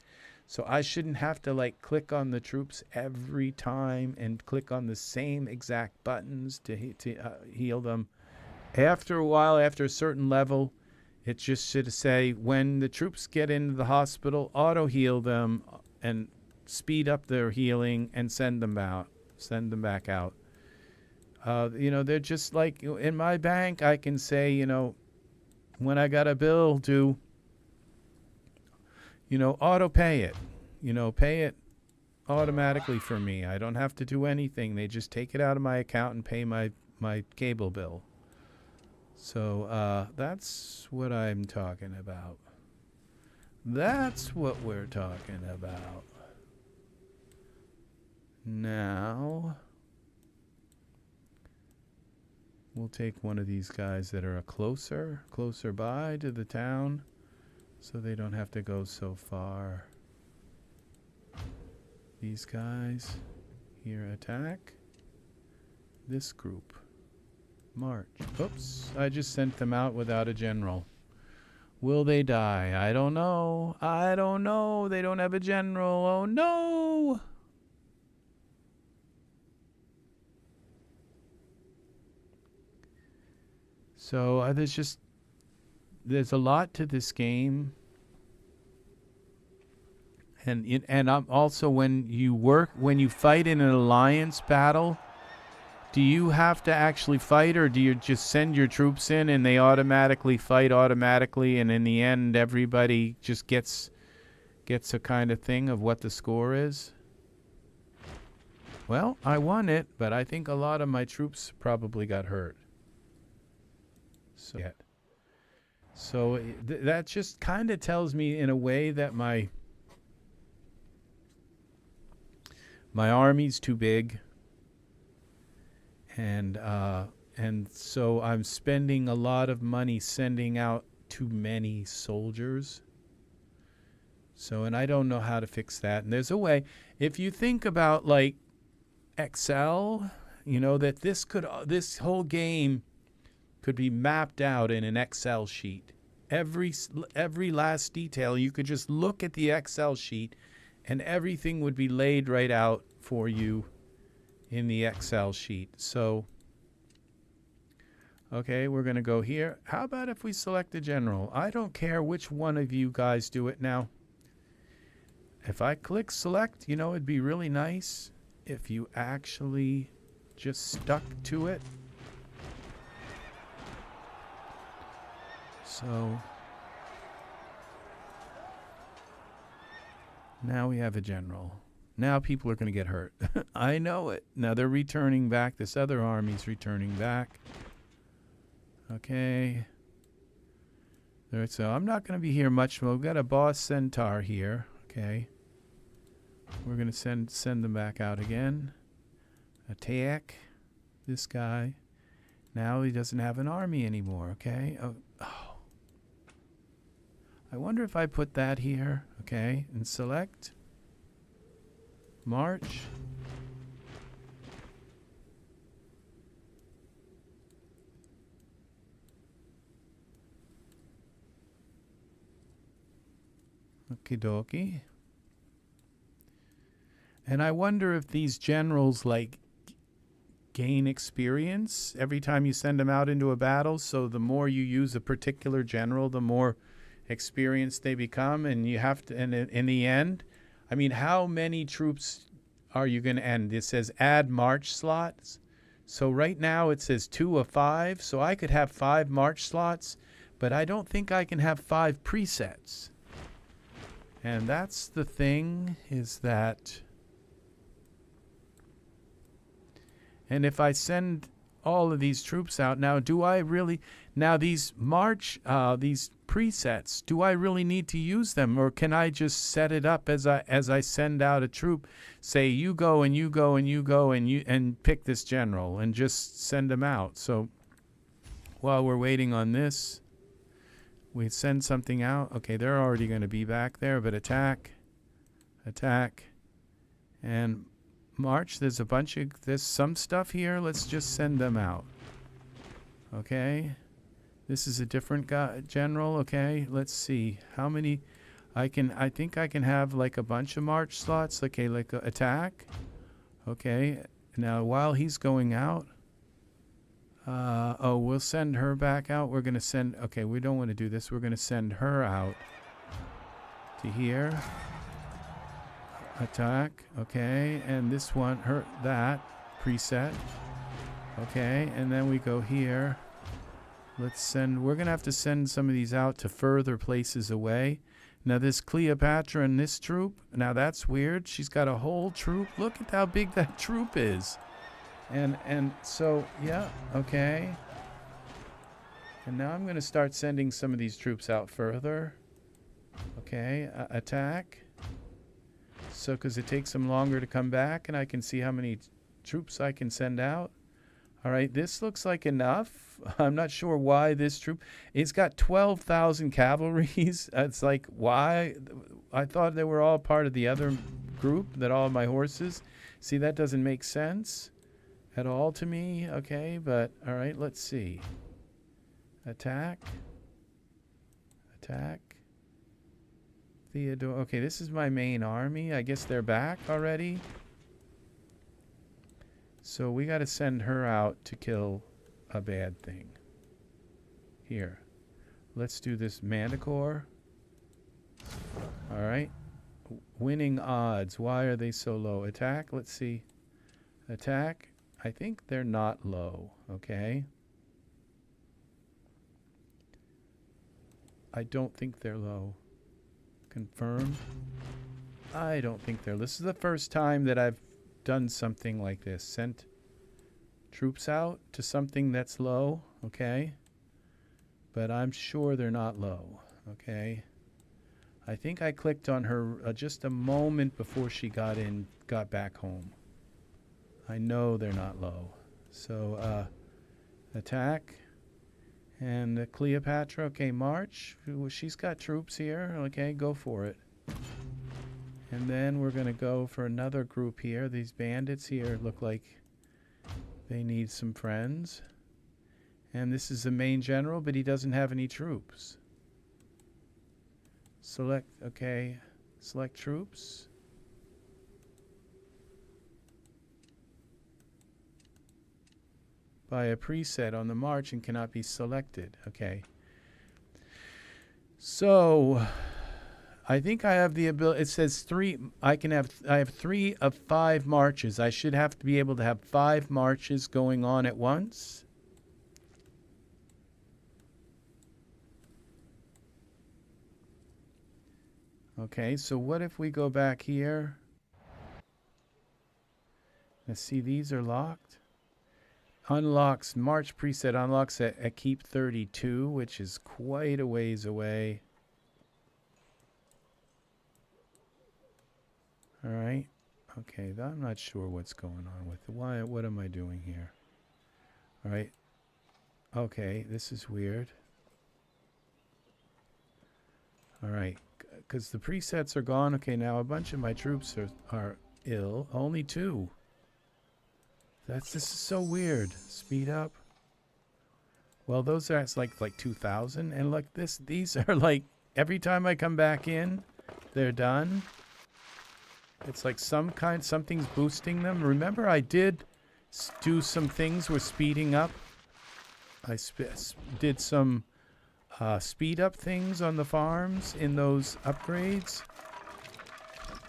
So I shouldn't have to like click on the troops every time and click on the same exact buttons to heal them. After a while, after a certain level, it just should say when the troops get into the hospital, auto heal them and speed up their healing and send them back out. They're just like in my bank. I can say, when I got a bill due, auto pay it, pay it automatically for me. I don't have to do anything. They just take it out of my account and pay my cable bill. So that's what I'm talking about. That's what we're talking about. Now, we'll take one of these guys that are closer by to the town, so they don't have to go so far. These guys here attack. This group. March. Oops, I just sent them out without a general. Will they die? I don't know. I don't know. They don't have a general. Oh no! So there's a lot to this game. And also when you fight in an alliance battle, do you have to actually fight, or do you just send your troops in and they automatically fight automatically, and in the end everybody just gets a kind of thing of what the score is? Well, I won it, but I think a lot of my troops probably got hurt. So that just kind of tells me in a way that my army's too big, and so I'm spending a lot of money sending out too many soldiers. So, and I don't know how to fix that. And there's a way. If you think about like Excel, you know, that this whole game could be mapped out in an Excel sheet. Every last detail, you could just look at the Excel sheet and everything would be laid right out for you in the Excel sheet. So, okay, we're going to go here. How about if we select a general? I don't care which one of you guys do it now. If I click select, you know, it'd be really nice if you actually just stuck to it. So now we have a general. Now people are going to get hurt. I know it. Now they're returning back. This other army's returning back. Okay. There, so I'm not going to be here much. We've got a boss centaur here. Okay. We're going to send them back out again. Attack this guy. Now he doesn't have an army anymore. Okay. Oh. I wonder if I put that here. Okay. And select. March. Okie dokie. And I wonder if these generals like gain experience every time you send them out into a battle. So the more you use a particular general, the more experienced they become. And you have to, and in the end, I mean, how many troops are you going to end? It says add march slots. So right now it says 2 of 5. So I could have 5 march slots, but I don't think I can have 5 presets. And that's the thing, is that, and if I send all of these troops out now, do I really, now these these presets, do I really need to use them, or can I just set it up as I send out a troop, say you go and you go and you go and pick this general and just send them out? So while we're waiting on this, we send something out. Okay, they're already going to be back there, but attack, and march. There's some stuff here. Let's just send them out. Okay. This is a different general. Okay, let's see how many I think I can have like a bunch of march slots. Okay, like attack. Okay, now while he's going out, we'll send her back out. We're gonna send. Okay, we don't want to do this. We're gonna send her out to here. Attack. Okay, and this one, that preset. Okay, and then we go here. We're going to have to send some of these out to further places away. Now this Cleopatra and this troop, now that's weird. She's got a whole troop. Look at how big that troop is. And so, yeah, okay. And now I'm going to start sending some of these troops out further. Okay, attack. So, because it takes them longer to come back, and I can see how many troops I can send out. All right, this looks like enough. I'm not sure why this troop. It's got 12,000 cavalries. It's like, why? I thought they were all part of the other group, that all my horses. See, that doesn't make sense at all to me. Okay, but all right, let's see. Attack. Theodore. Okay, this is my main army. I guess they're back already. So we got to send her out to kill a bad thing. Here. Let's do this Manticore. All right. Winning odds. Why are they so low? Attack. Let's see. Attack. I think they're not low. Okay. I don't think they're low. Confirm. I don't think they're. This is the first time that I've done something like this. Sent troops out to something that's low. Okay. But I'm sure they're not low. Okay. I think I clicked on her just a moment before she got back home. I know they're not low. So, attack. And Cleopatra, okay, march. She's got troops here. Okay, go for it. And then we're going to go for another group here. These bandits here look like they need some friends. And this is the main general, but he doesn't have any troops. Select, okay, select troops. By a preset on the march and cannot be selected. Okay. So, I think I have the ability. It says I have 3 of 5 marches. I should have to be able to have 5 marches going on at once. Okay, so what if we go back here? Let's see, these are locked. Unlocks, March preset unlocks at keep 32, which is quite a ways away. All right. Okay, I'm not sure what's going on with it. What am I doing here? All right. Okay, this is weird. All right. Because the presets are gone. Okay, now a bunch of my troops are ill. Only 2. This is so weird. Speed up. Well, those are like 2,000, and like these are like every time I come back in, they're done. It's like something's boosting them. Remember, I did do some things with speeding up. I did some speed up things on the farms in those upgrades.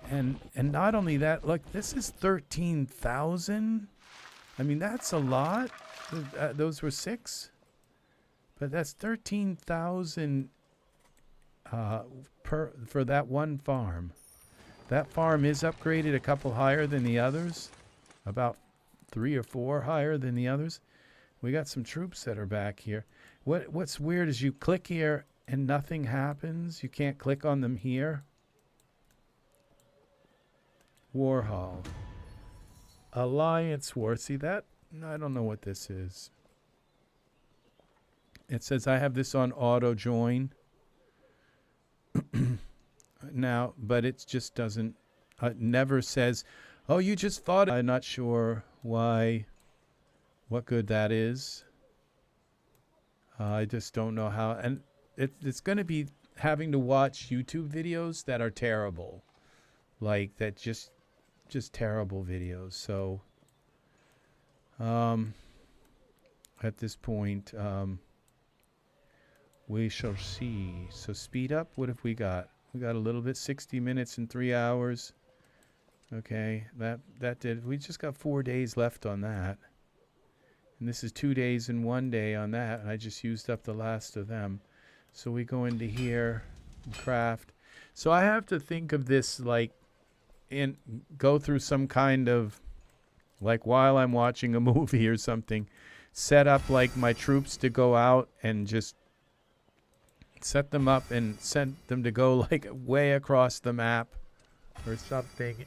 And not only that, look, this is 13,000. I mean, that's a lot. Those were 6. But that's 13,000 for that one farm. That farm is upgraded a couple higher than the others. About 3 or 4 higher than the others. We got some troops that are back here. What's weird is you click here and nothing happens. You can't click on them here. Warhol. Alliance War. See that? I don't know what this is. It says I have this on auto join. Now, but it just doesn't, never says, oh, you just thought. I'm not sure what good that is. I just don't know how. And it's going to be having to watch YouTube videos that are terrible. Like that just terrible videos. So, at this point, we shall see. So speed up. What have we got? We got a little bit, 60 minutes and 3 hours. Okay, that did. We just got 4 days left on that. And this is 2 days and 1 day on that. I just used up the last of them. So we go into here and craft. So I have to think of this like go through some kind of, like while I'm watching a movie or something, set up like my troops to go out and just set them up and send them to go like way across the map or something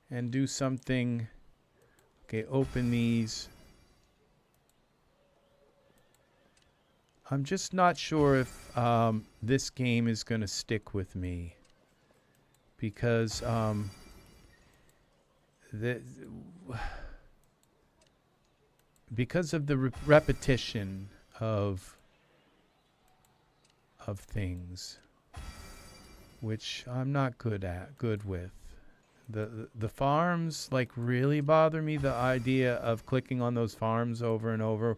and do something. Okay, open these. I'm just not sure if this game is going to stick with me because because of the repetition of things, which I'm not good with. The farms like really bother me. The idea of clicking on those farms over and over.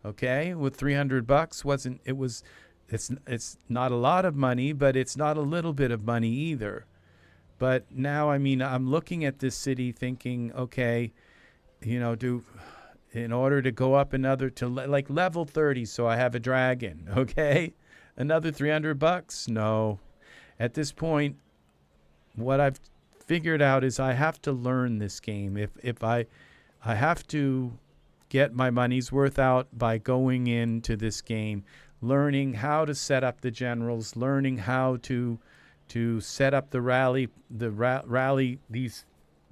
Okay, with $300 wasn't it was it's not a lot of money, but it's not a little bit of money either. But now, I mean, I'm looking at this city thinking, okay, in order to go up another like level 30, so I have a dragon, okay? Another $300? No. At this point, what I've figured out is I have to learn this game. If I have to get my money's worth out by going into this game, learning how to set up the generals, learning how to set up the rally these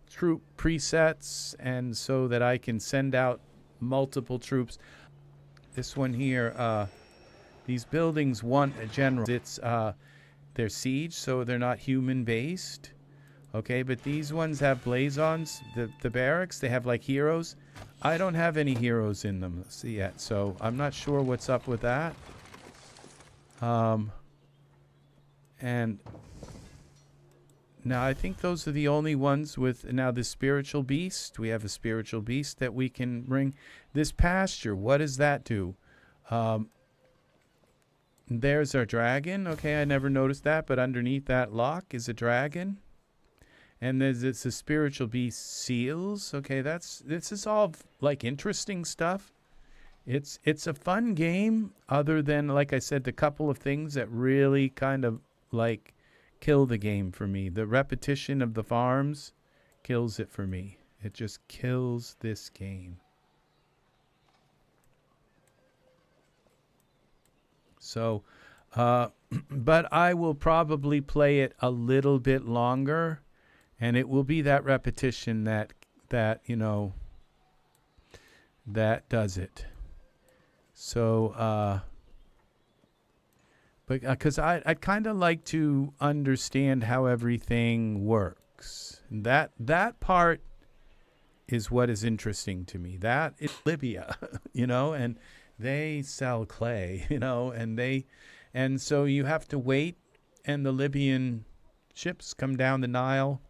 troop presets, and so that I can send out multiple troops. This one here, these buildings want a general. It's they're siege, so they're not human based. Okay, but these ones have blazons. The barracks, they have like heroes. I don't have any heroes in them yet, so I'm not sure what's up with that. And now I think those are the only ones with now the spiritual beast. We have a spiritual beast that we can bring. This pasture, what does that do? There's our dragon. Okay, I never noticed that, but underneath that lock is a dragon. And it's a spiritual beast seals. Okay, this is all like interesting stuff. It's a fun game, other than, like I said, the couple of things that really kind of like kill the game for me. The repetition of the farms kills it for me. It just kills this game. So, but I will probably play it a little bit longer, and it will be that repetition that does it. So, but because I'd kind of like to understand how everything works. That part is what is interesting to me. That is Libya, and they sell clay, and so you have to wait, and the Libyan ships come down the Nile,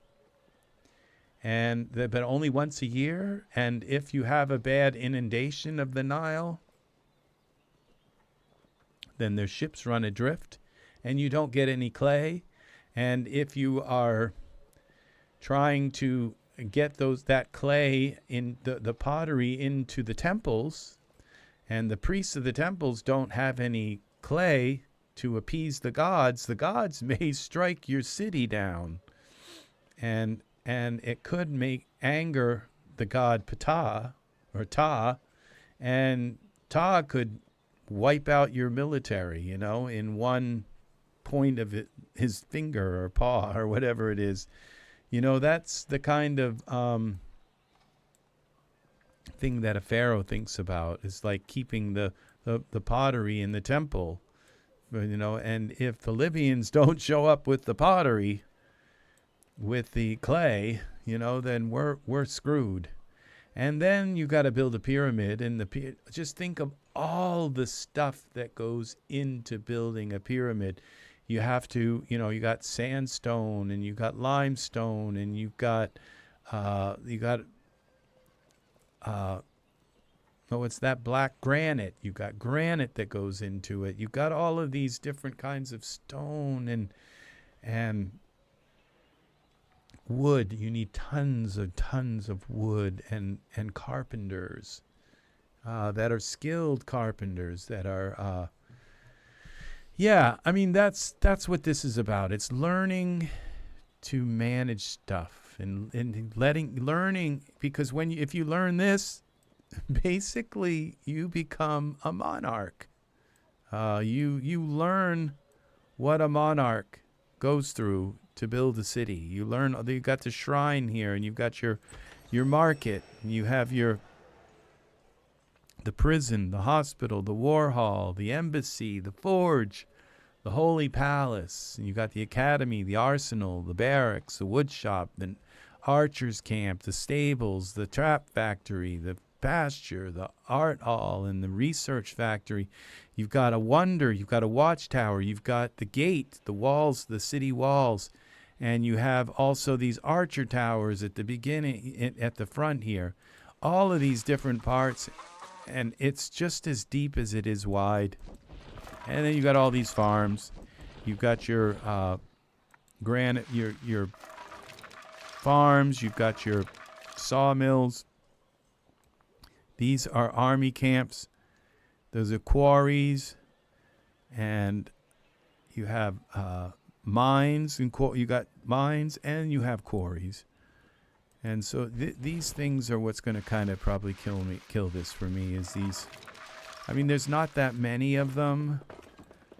but only once a year. And if you have a bad inundation of the Nile, then their ships run adrift, and you don't get any clay. And if you are trying to get that clay in the pottery into the temples, and the priests of the temples don't have any clay to appease the gods may strike your city down. And it could anger the god Ptah, or Ta, and Ta could wipe out your military, in one point of his finger or paw or whatever it is. That's the kind of thing that a pharaoh thinks about, is like keeping the pottery in the temple, and if the Libyans don't show up with the pottery, with the clay, then we're screwed. And then you got to build a pyramid, and just think of all the stuff that goes into building a pyramid. You have to, you got sandstone, and you got limestone, and you got it's that black granite. You got granite that goes into it. You got all of these different kinds of stone and wood. You need tons of wood and carpenters that are skilled carpenters that are I mean, that's what this is about. It's learning to manage stuff and learning, because if you learn this, basically you become a monarch. You learn what a monarch goes through to build a city. You got the shrine here, and you've got your market, and you have the prison, the hospital, the war hall, the embassy, the forge, the holy palace, and you got the academy, the arsenal, the barracks, the wood shop, the archer's camp, the stables, the trap factory, the pasture, the art hall, and the research factory. You've got a wonder, you've got a watchtower, you've got the gate, the walls, the city walls, and you have also these archer towers at the beginning, at the front here. All of these different parts, And it's just as deep as it is wide. And then you got all these farms. You've got your granite, your farms. You've got your sawmills. These are army camps. Those are quarries, and you have mines, and you got mines, and you have quarries. And so these things are what's going to kind of probably kill this for me. Is these? I mean, there's not that many of them,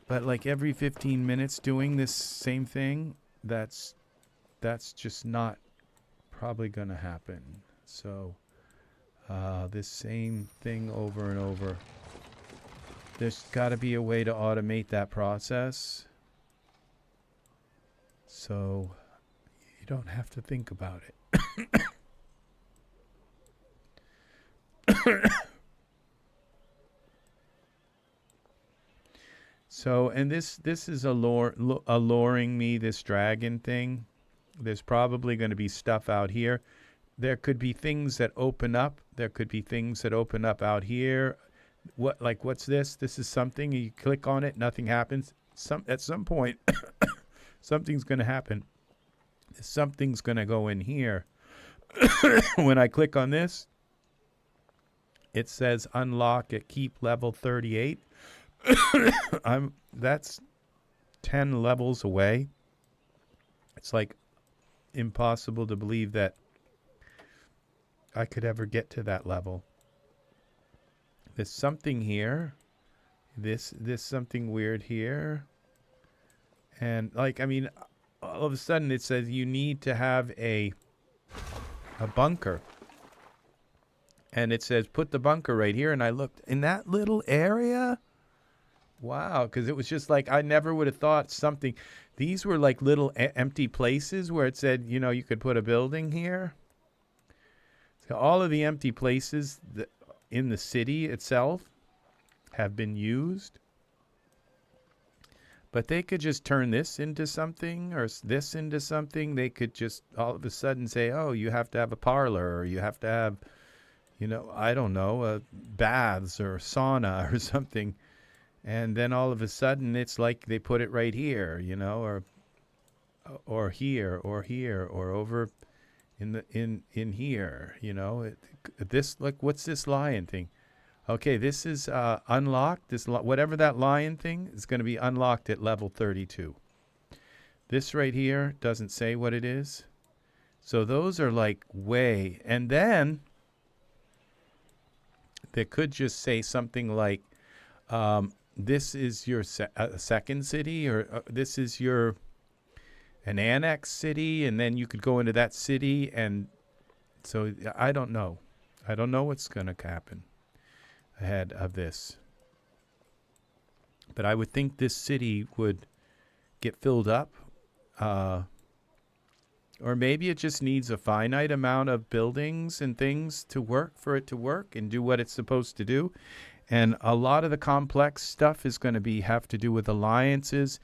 but like every 15 minutes doing this same thing, that's just not probably going to happen. So this same thing over and over. There's got to be a way to automate that process, so you don't have to think about it. So, and this is alluring me, this dragon thing. There's probably going to be stuff out here. There could be things that open up. There could be things that open up out here. What's this? This is something. You click on it, nothing happens. At some point, something's going to happen. Something's going to go in here. When I click on this, it says unlock at keep level 38. That's 10 levels away. It's like impossible to believe that I could ever get to that level. There's something here. This something weird here. And like, I mean, all of a sudden it says you need to have a bunker. And it says put the bunker right here. And I looked in that little area. Wow, because it was just like I never would have thought something. These were like little empty places where it said, you know, you could put a building here. So all of the empty places in the city itself have been used. But they could just turn this into something or this into something. They could just all of a sudden say, oh, you have to have a parlor, or you have to have, you know, I don't know, baths or sauna or something. And then all of a sudden it's like they put it right here, you know, or here, or here, or over in here, you know. This, like, what's this lion thing? Okay, this is unlocked. Whatever that lion thing is going to be unlocked at level 32. This right here doesn't say what it is. So those are like way. And then they could just say something like, this is your second city, or this is an annex city, and then you could go into that city. And so I don't know. I don't know what's going to happen ahead of this. But I would think this city would get filled up. Or maybe it just needs a finite amount of buildings and things to work for it to work and do what it's supposed to do. And a lot of the complex stuff is going to have to do with alliances,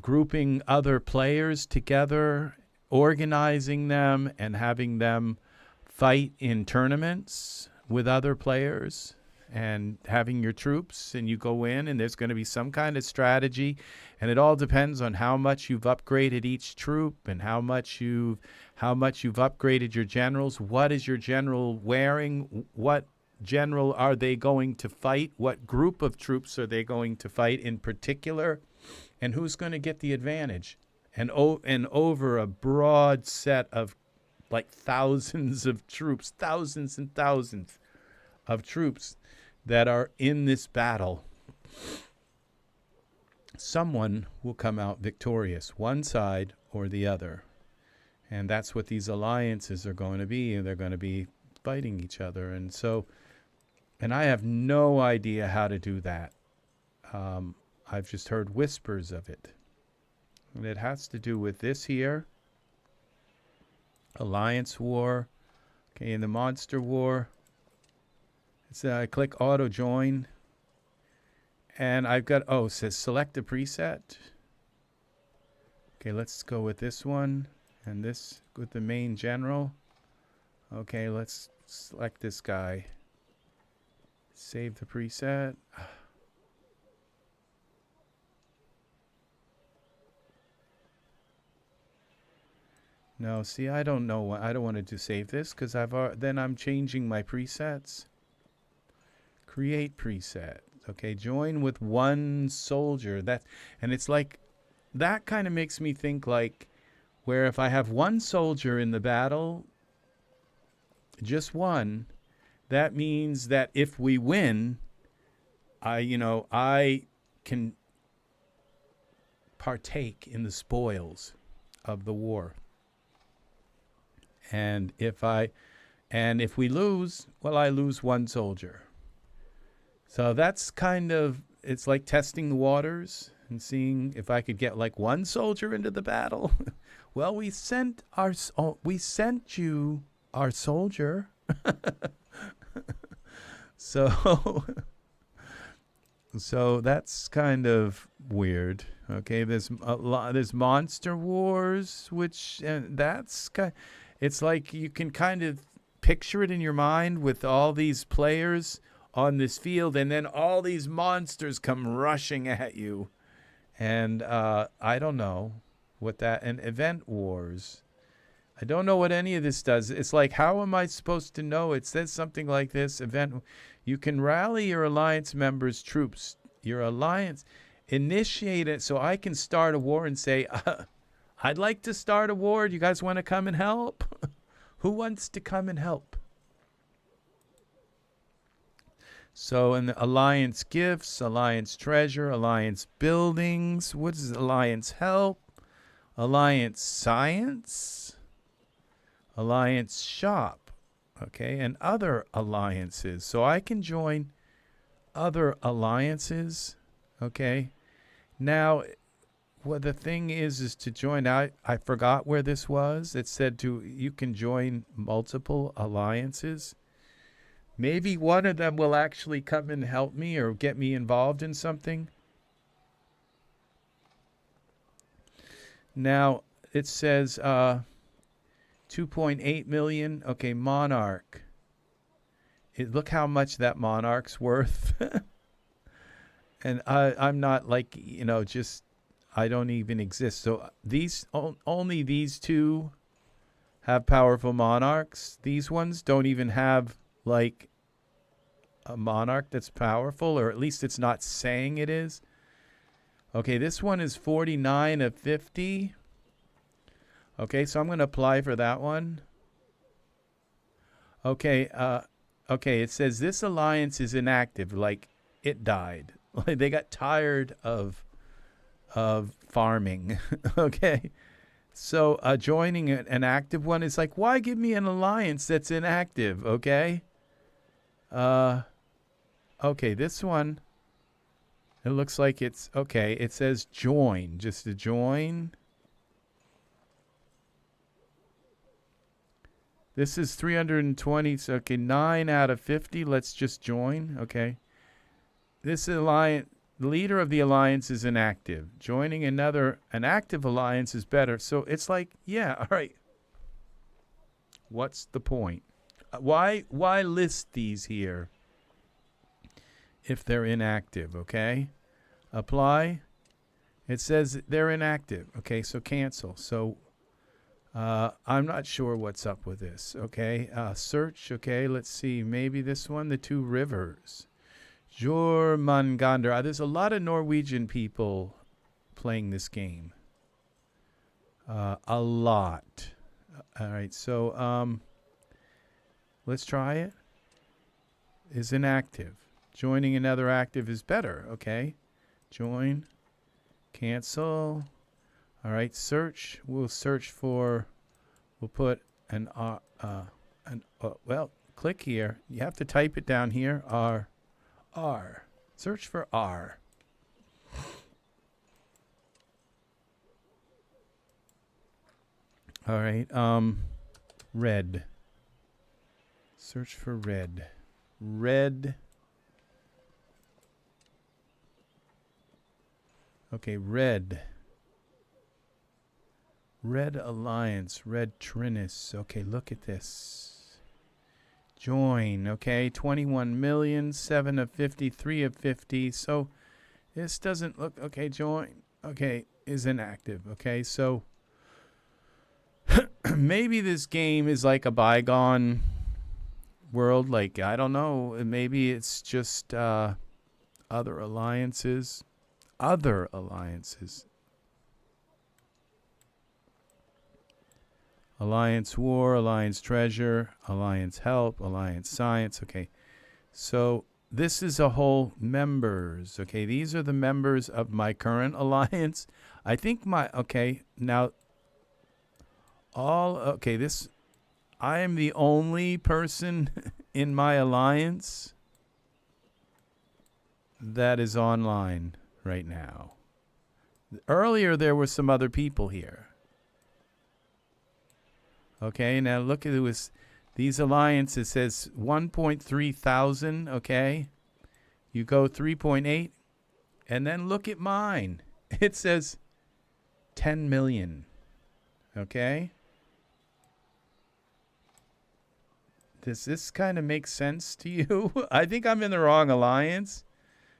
grouping other players together, organizing them, and having them fight in tournaments with other players, and having your troops, and you go in, and there's going to be some kind of strategy, and it all depends on how much you've upgraded each troop, and how much you've upgraded your generals. What is your general wearing? What general are they going to fight? What group of troops are they going to fight in particular? And who's going to get the advantage? And over a broad set of like thousands of troops, thousands and thousands of troops that are in this battle, someone will come out victorious, one side or the other. And that's what these alliances are going to be. And they're going to be fighting each other. And so, and I have no idea how to do that. I've just heard whispers of it. And it has to do with this here. Alliance War. Okay, in the Monster War. So I click Auto Join. And I've got, it says select a preset. Okay, let's go with this one. And this with the main general. Okay, let's select this guy. Save the preset. No, see, I don't know. I don't want to save this because then I'm changing my presets. Create preset. Okay, join with one soldier. And it's like that kind of makes me think like where if I have one soldier in the battle, just one, that means that if we win, I can partake in the spoils of the war. And if we lose, well, I lose one soldier. So that's kind of, it's like testing the waters and seeing if I could get like one soldier into the battle. Well, we sent you our soldier. So that's kind of weird. Okay, there's Monster Wars, which it's like you can kind of picture it in your mind with all these players on this field, and then all these monsters come rushing at you. And I don't know what that, and Event Wars. I don't know what any of this does. It's like, how am I supposed to know? It says something like this. You can rally your alliance members' troops. Your alliance, initiate it so I can start a war and say, I'd like to start a war. Do you guys want to come and help? Who wants to come and help? So in the alliance gifts, alliance treasure, alliance buildings. What is alliance help? Alliance science. Alliance shop. Okay, and other alliances. So I can join other alliances. Okay. Now, what the thing is to join. I forgot where this was. It said you can join multiple alliances. Maybe one of them will actually come and help me or get me involved in something. Now, it says 2.8 million. Okay, Monarch. Look how much that Monarch's worth. And I'm not like, just, I don't even exist. So only these two have powerful monarchs. These ones don't even have like a monarch that's powerful, or at least it's not saying it is. Okay, this one is 49 of 50. Okay, so I'm going to apply for that one. Okay, okay, it says this alliance is inactive, like it died. Like they got tired of farming. Okay. So joining an active one is like, why give me an alliance that's inactive? Okay. Okay, this one, it looks like it's okay. It says join, just to join. This is 320. So, okay, 9 out of 50. Let's just join. Okay. This alliance, the leader of the alliance is inactive. Joining an active alliance is better. So it's like, yeah, all right. What's the point? Why list these here if they're inactive? Okay. Apply. It says they're inactive. Okay, so cancel. So I'm not sure what's up with this. Okay. Search. Okay, let's see. Maybe this one, the Two Rivers. Jormungandr. There's a lot of Norwegian people playing this game. A lot. All right, so let's try it. Is inactive. Joining another active is better. Okay. Join. Cancel. All right, search. We'll search for, we'll put well, click here. You have to type it down here. R. Search for R. All right. Red. Search for red. Red. Okay, red. Red Alliance. Red Trinus. Okay, look at this. Join, okay, 21 million, 7 of 50, 3 of 50. So this doesn't look, okay, join, okay, is inactive, okay, so maybe this game is like a bygone world, like, I don't know, maybe it's just other alliances. Alliance War, Alliance Treasure, Alliance Help, Alliance Science. Okay, so this is a whole members. Okay, these are the members of my current alliance. I think okay, now I am the only person in my alliance that is online right now. Earlier, there were some other people here. Okay, now look at these alliances. Says 1.3 thousand. Okay, you go 3.8, and then look at mine. It says 10 million. Okay, does this kind of make sense to you? I think I'm in the wrong alliance.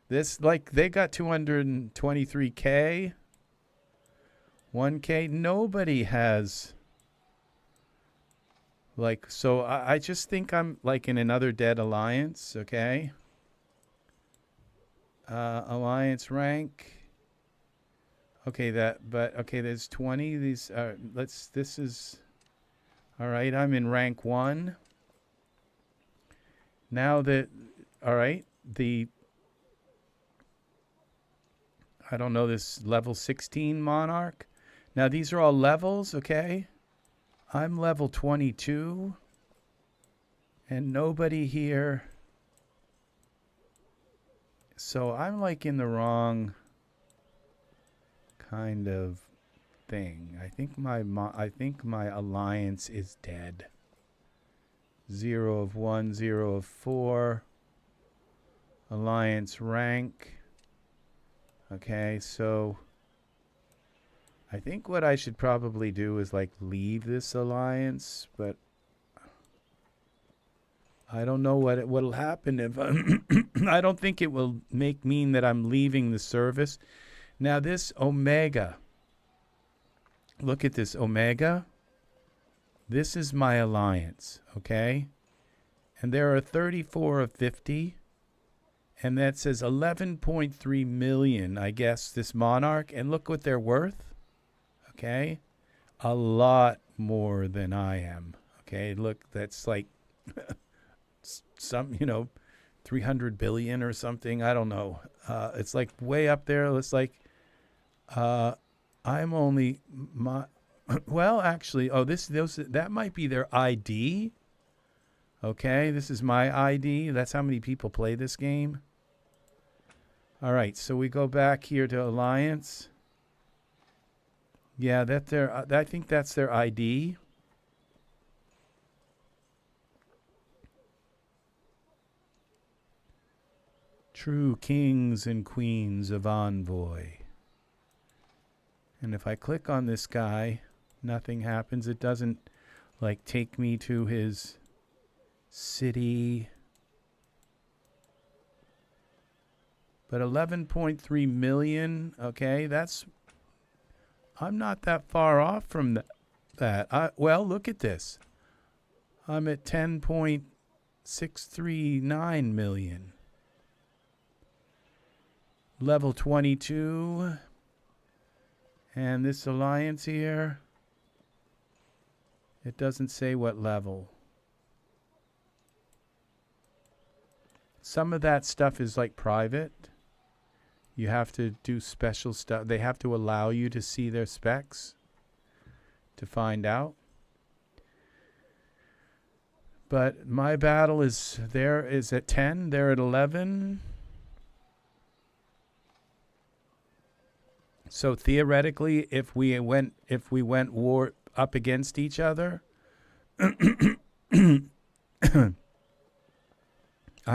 This, like, they got 223K, 1K. Nobody has. Like, so I just think I'm like in another dead alliance, okay? Alliance rank. Okay, there's 20. These this is, all right, I'm in rank 1. Now that, all right, I don't know, this level 16 monarch. Now these are all levels, okay? I'm level 22, and nobody here. So I'm like in the wrong kind of thing. I think my alliance is dead. 0 of 1, 0 of 4. Alliance rank. Okay, so I think what I should probably do is like leave this alliance, but I don't know what'll happen if I don't think it will mean that I'm leaving the service. Now this Omega, look at this Omega. This is my alliance, okay? And there are 34 of 50. And that says 11.3 million, I guess, this monarch. And look what they're worth. Okay? A lot more than I am. Okay? Look, that's like some, 300 billion or something. I don't know. It's like way up there. It's like I'm only well, actually, that might be their ID. Okay, this is my ID. That's how many people play this game. All right, so we go back here to Alliance. Yeah, I think that's their ID. True kings and queens of Envoy. And if I click on this guy, nothing happens. It doesn't like take me to his city. But 11.3 million, okay, I'm not that far off from that. Well, look at this. I'm at 10.639 million. Level 22. And this alliance here, it doesn't say what level. Some of that stuff is like private. You have to do special stuff. They have to allow you to see their specs to find out. But my battle is at 10. They're at 11. So theoretically, if we went war up against each other, I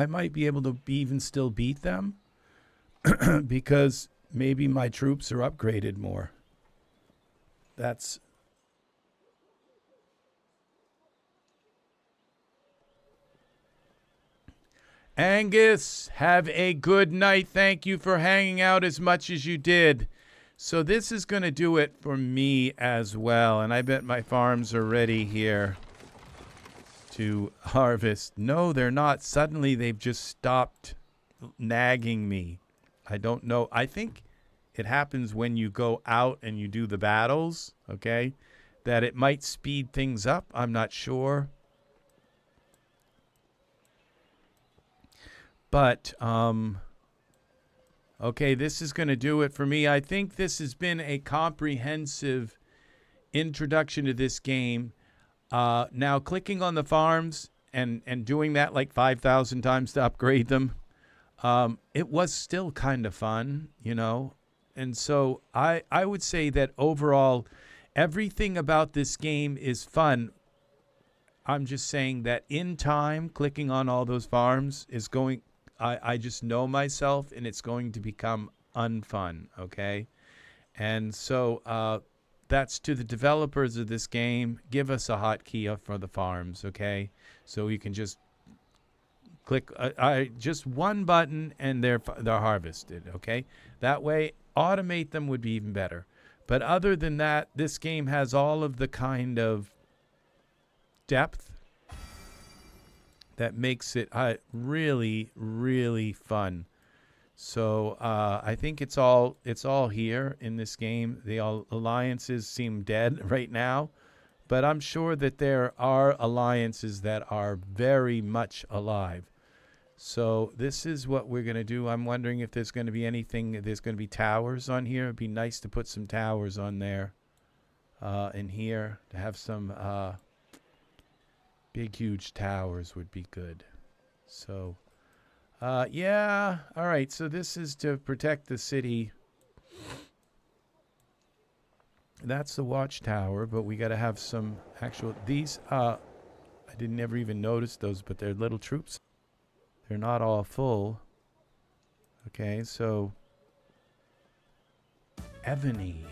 might be able to even still beat them. Because maybe my troops are upgraded more. That's Angus, have a good night. Thank you for hanging out as much as you did. So this is going to do it for me as well. And I bet my farms are ready here to harvest. No, they're not. Suddenly they've just stopped nagging me. I don't know. I think it happens when you go out and you do the battles, okay? That it might speed things up. I'm not sure. But, okay, this is going to do it for me. I think this has been a comprehensive introduction to this game. Now, clicking on the farms and doing that like 5,000 times to upgrade them, it was still kind of fun, you know. And so I would say that overall, everything about this game is fun. I'm just saying that in time, clicking on all those farms is going... I just know myself, and it's going to become unfun, okay? And so that's to the developers of this game. Give us a hotkey for the farms, okay? So you can just click just one button, and they're harvested, okay? That way, automate them would be even better. But other than that, this game has all of the kind of depth that makes it really, really fun. So I think it's all here in this game. The alliances seem dead right now, but I'm sure that there are alliances that are very much alive. So this is what we're going to do. I'm wondering if there's going to be anything. There's going to be towers on here. It'd be nice to put some towers on there in here to have some... big, huge towers would be good. So, yeah. All right. So this is to protect the city. That's the watchtower, but we got to have some actual... These, I didn't ever even notice those, but they're little troops. They're not all full. Okay, so... Evony.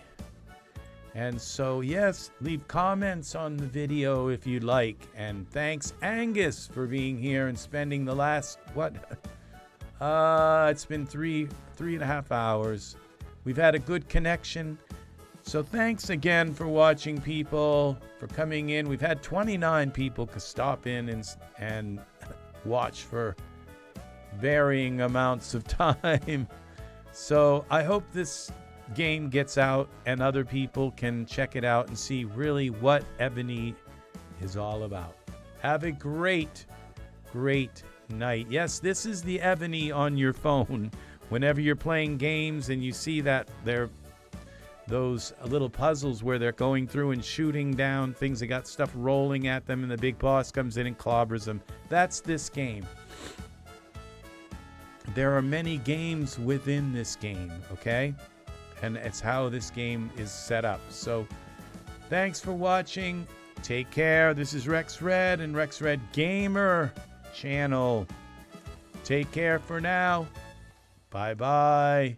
And so, yes, leave comments on the video if you'd like. And thanks, Angus, for being here and spending the last, what? It's been three and a half hours. We've had a good connection. So thanks again for watching, people, for coming in. We've had 29 people stop in and watch for varying amounts of time. So I hope this game gets out and other people can check it out and see really what Evony is all about. Have a great night. Yes, this is the Evony on your phone. Whenever you're playing games and you see that they're those little puzzles where they're going through and shooting down things that got stuff rolling at them and the big boss comes in and clobbers them. That's this game. There are many games within this game, okay? And it's how this game is set up. So, thanks for watching. Take care. This is Rex Red and Rex Red Gamer channel. Take care for now. Bye-bye.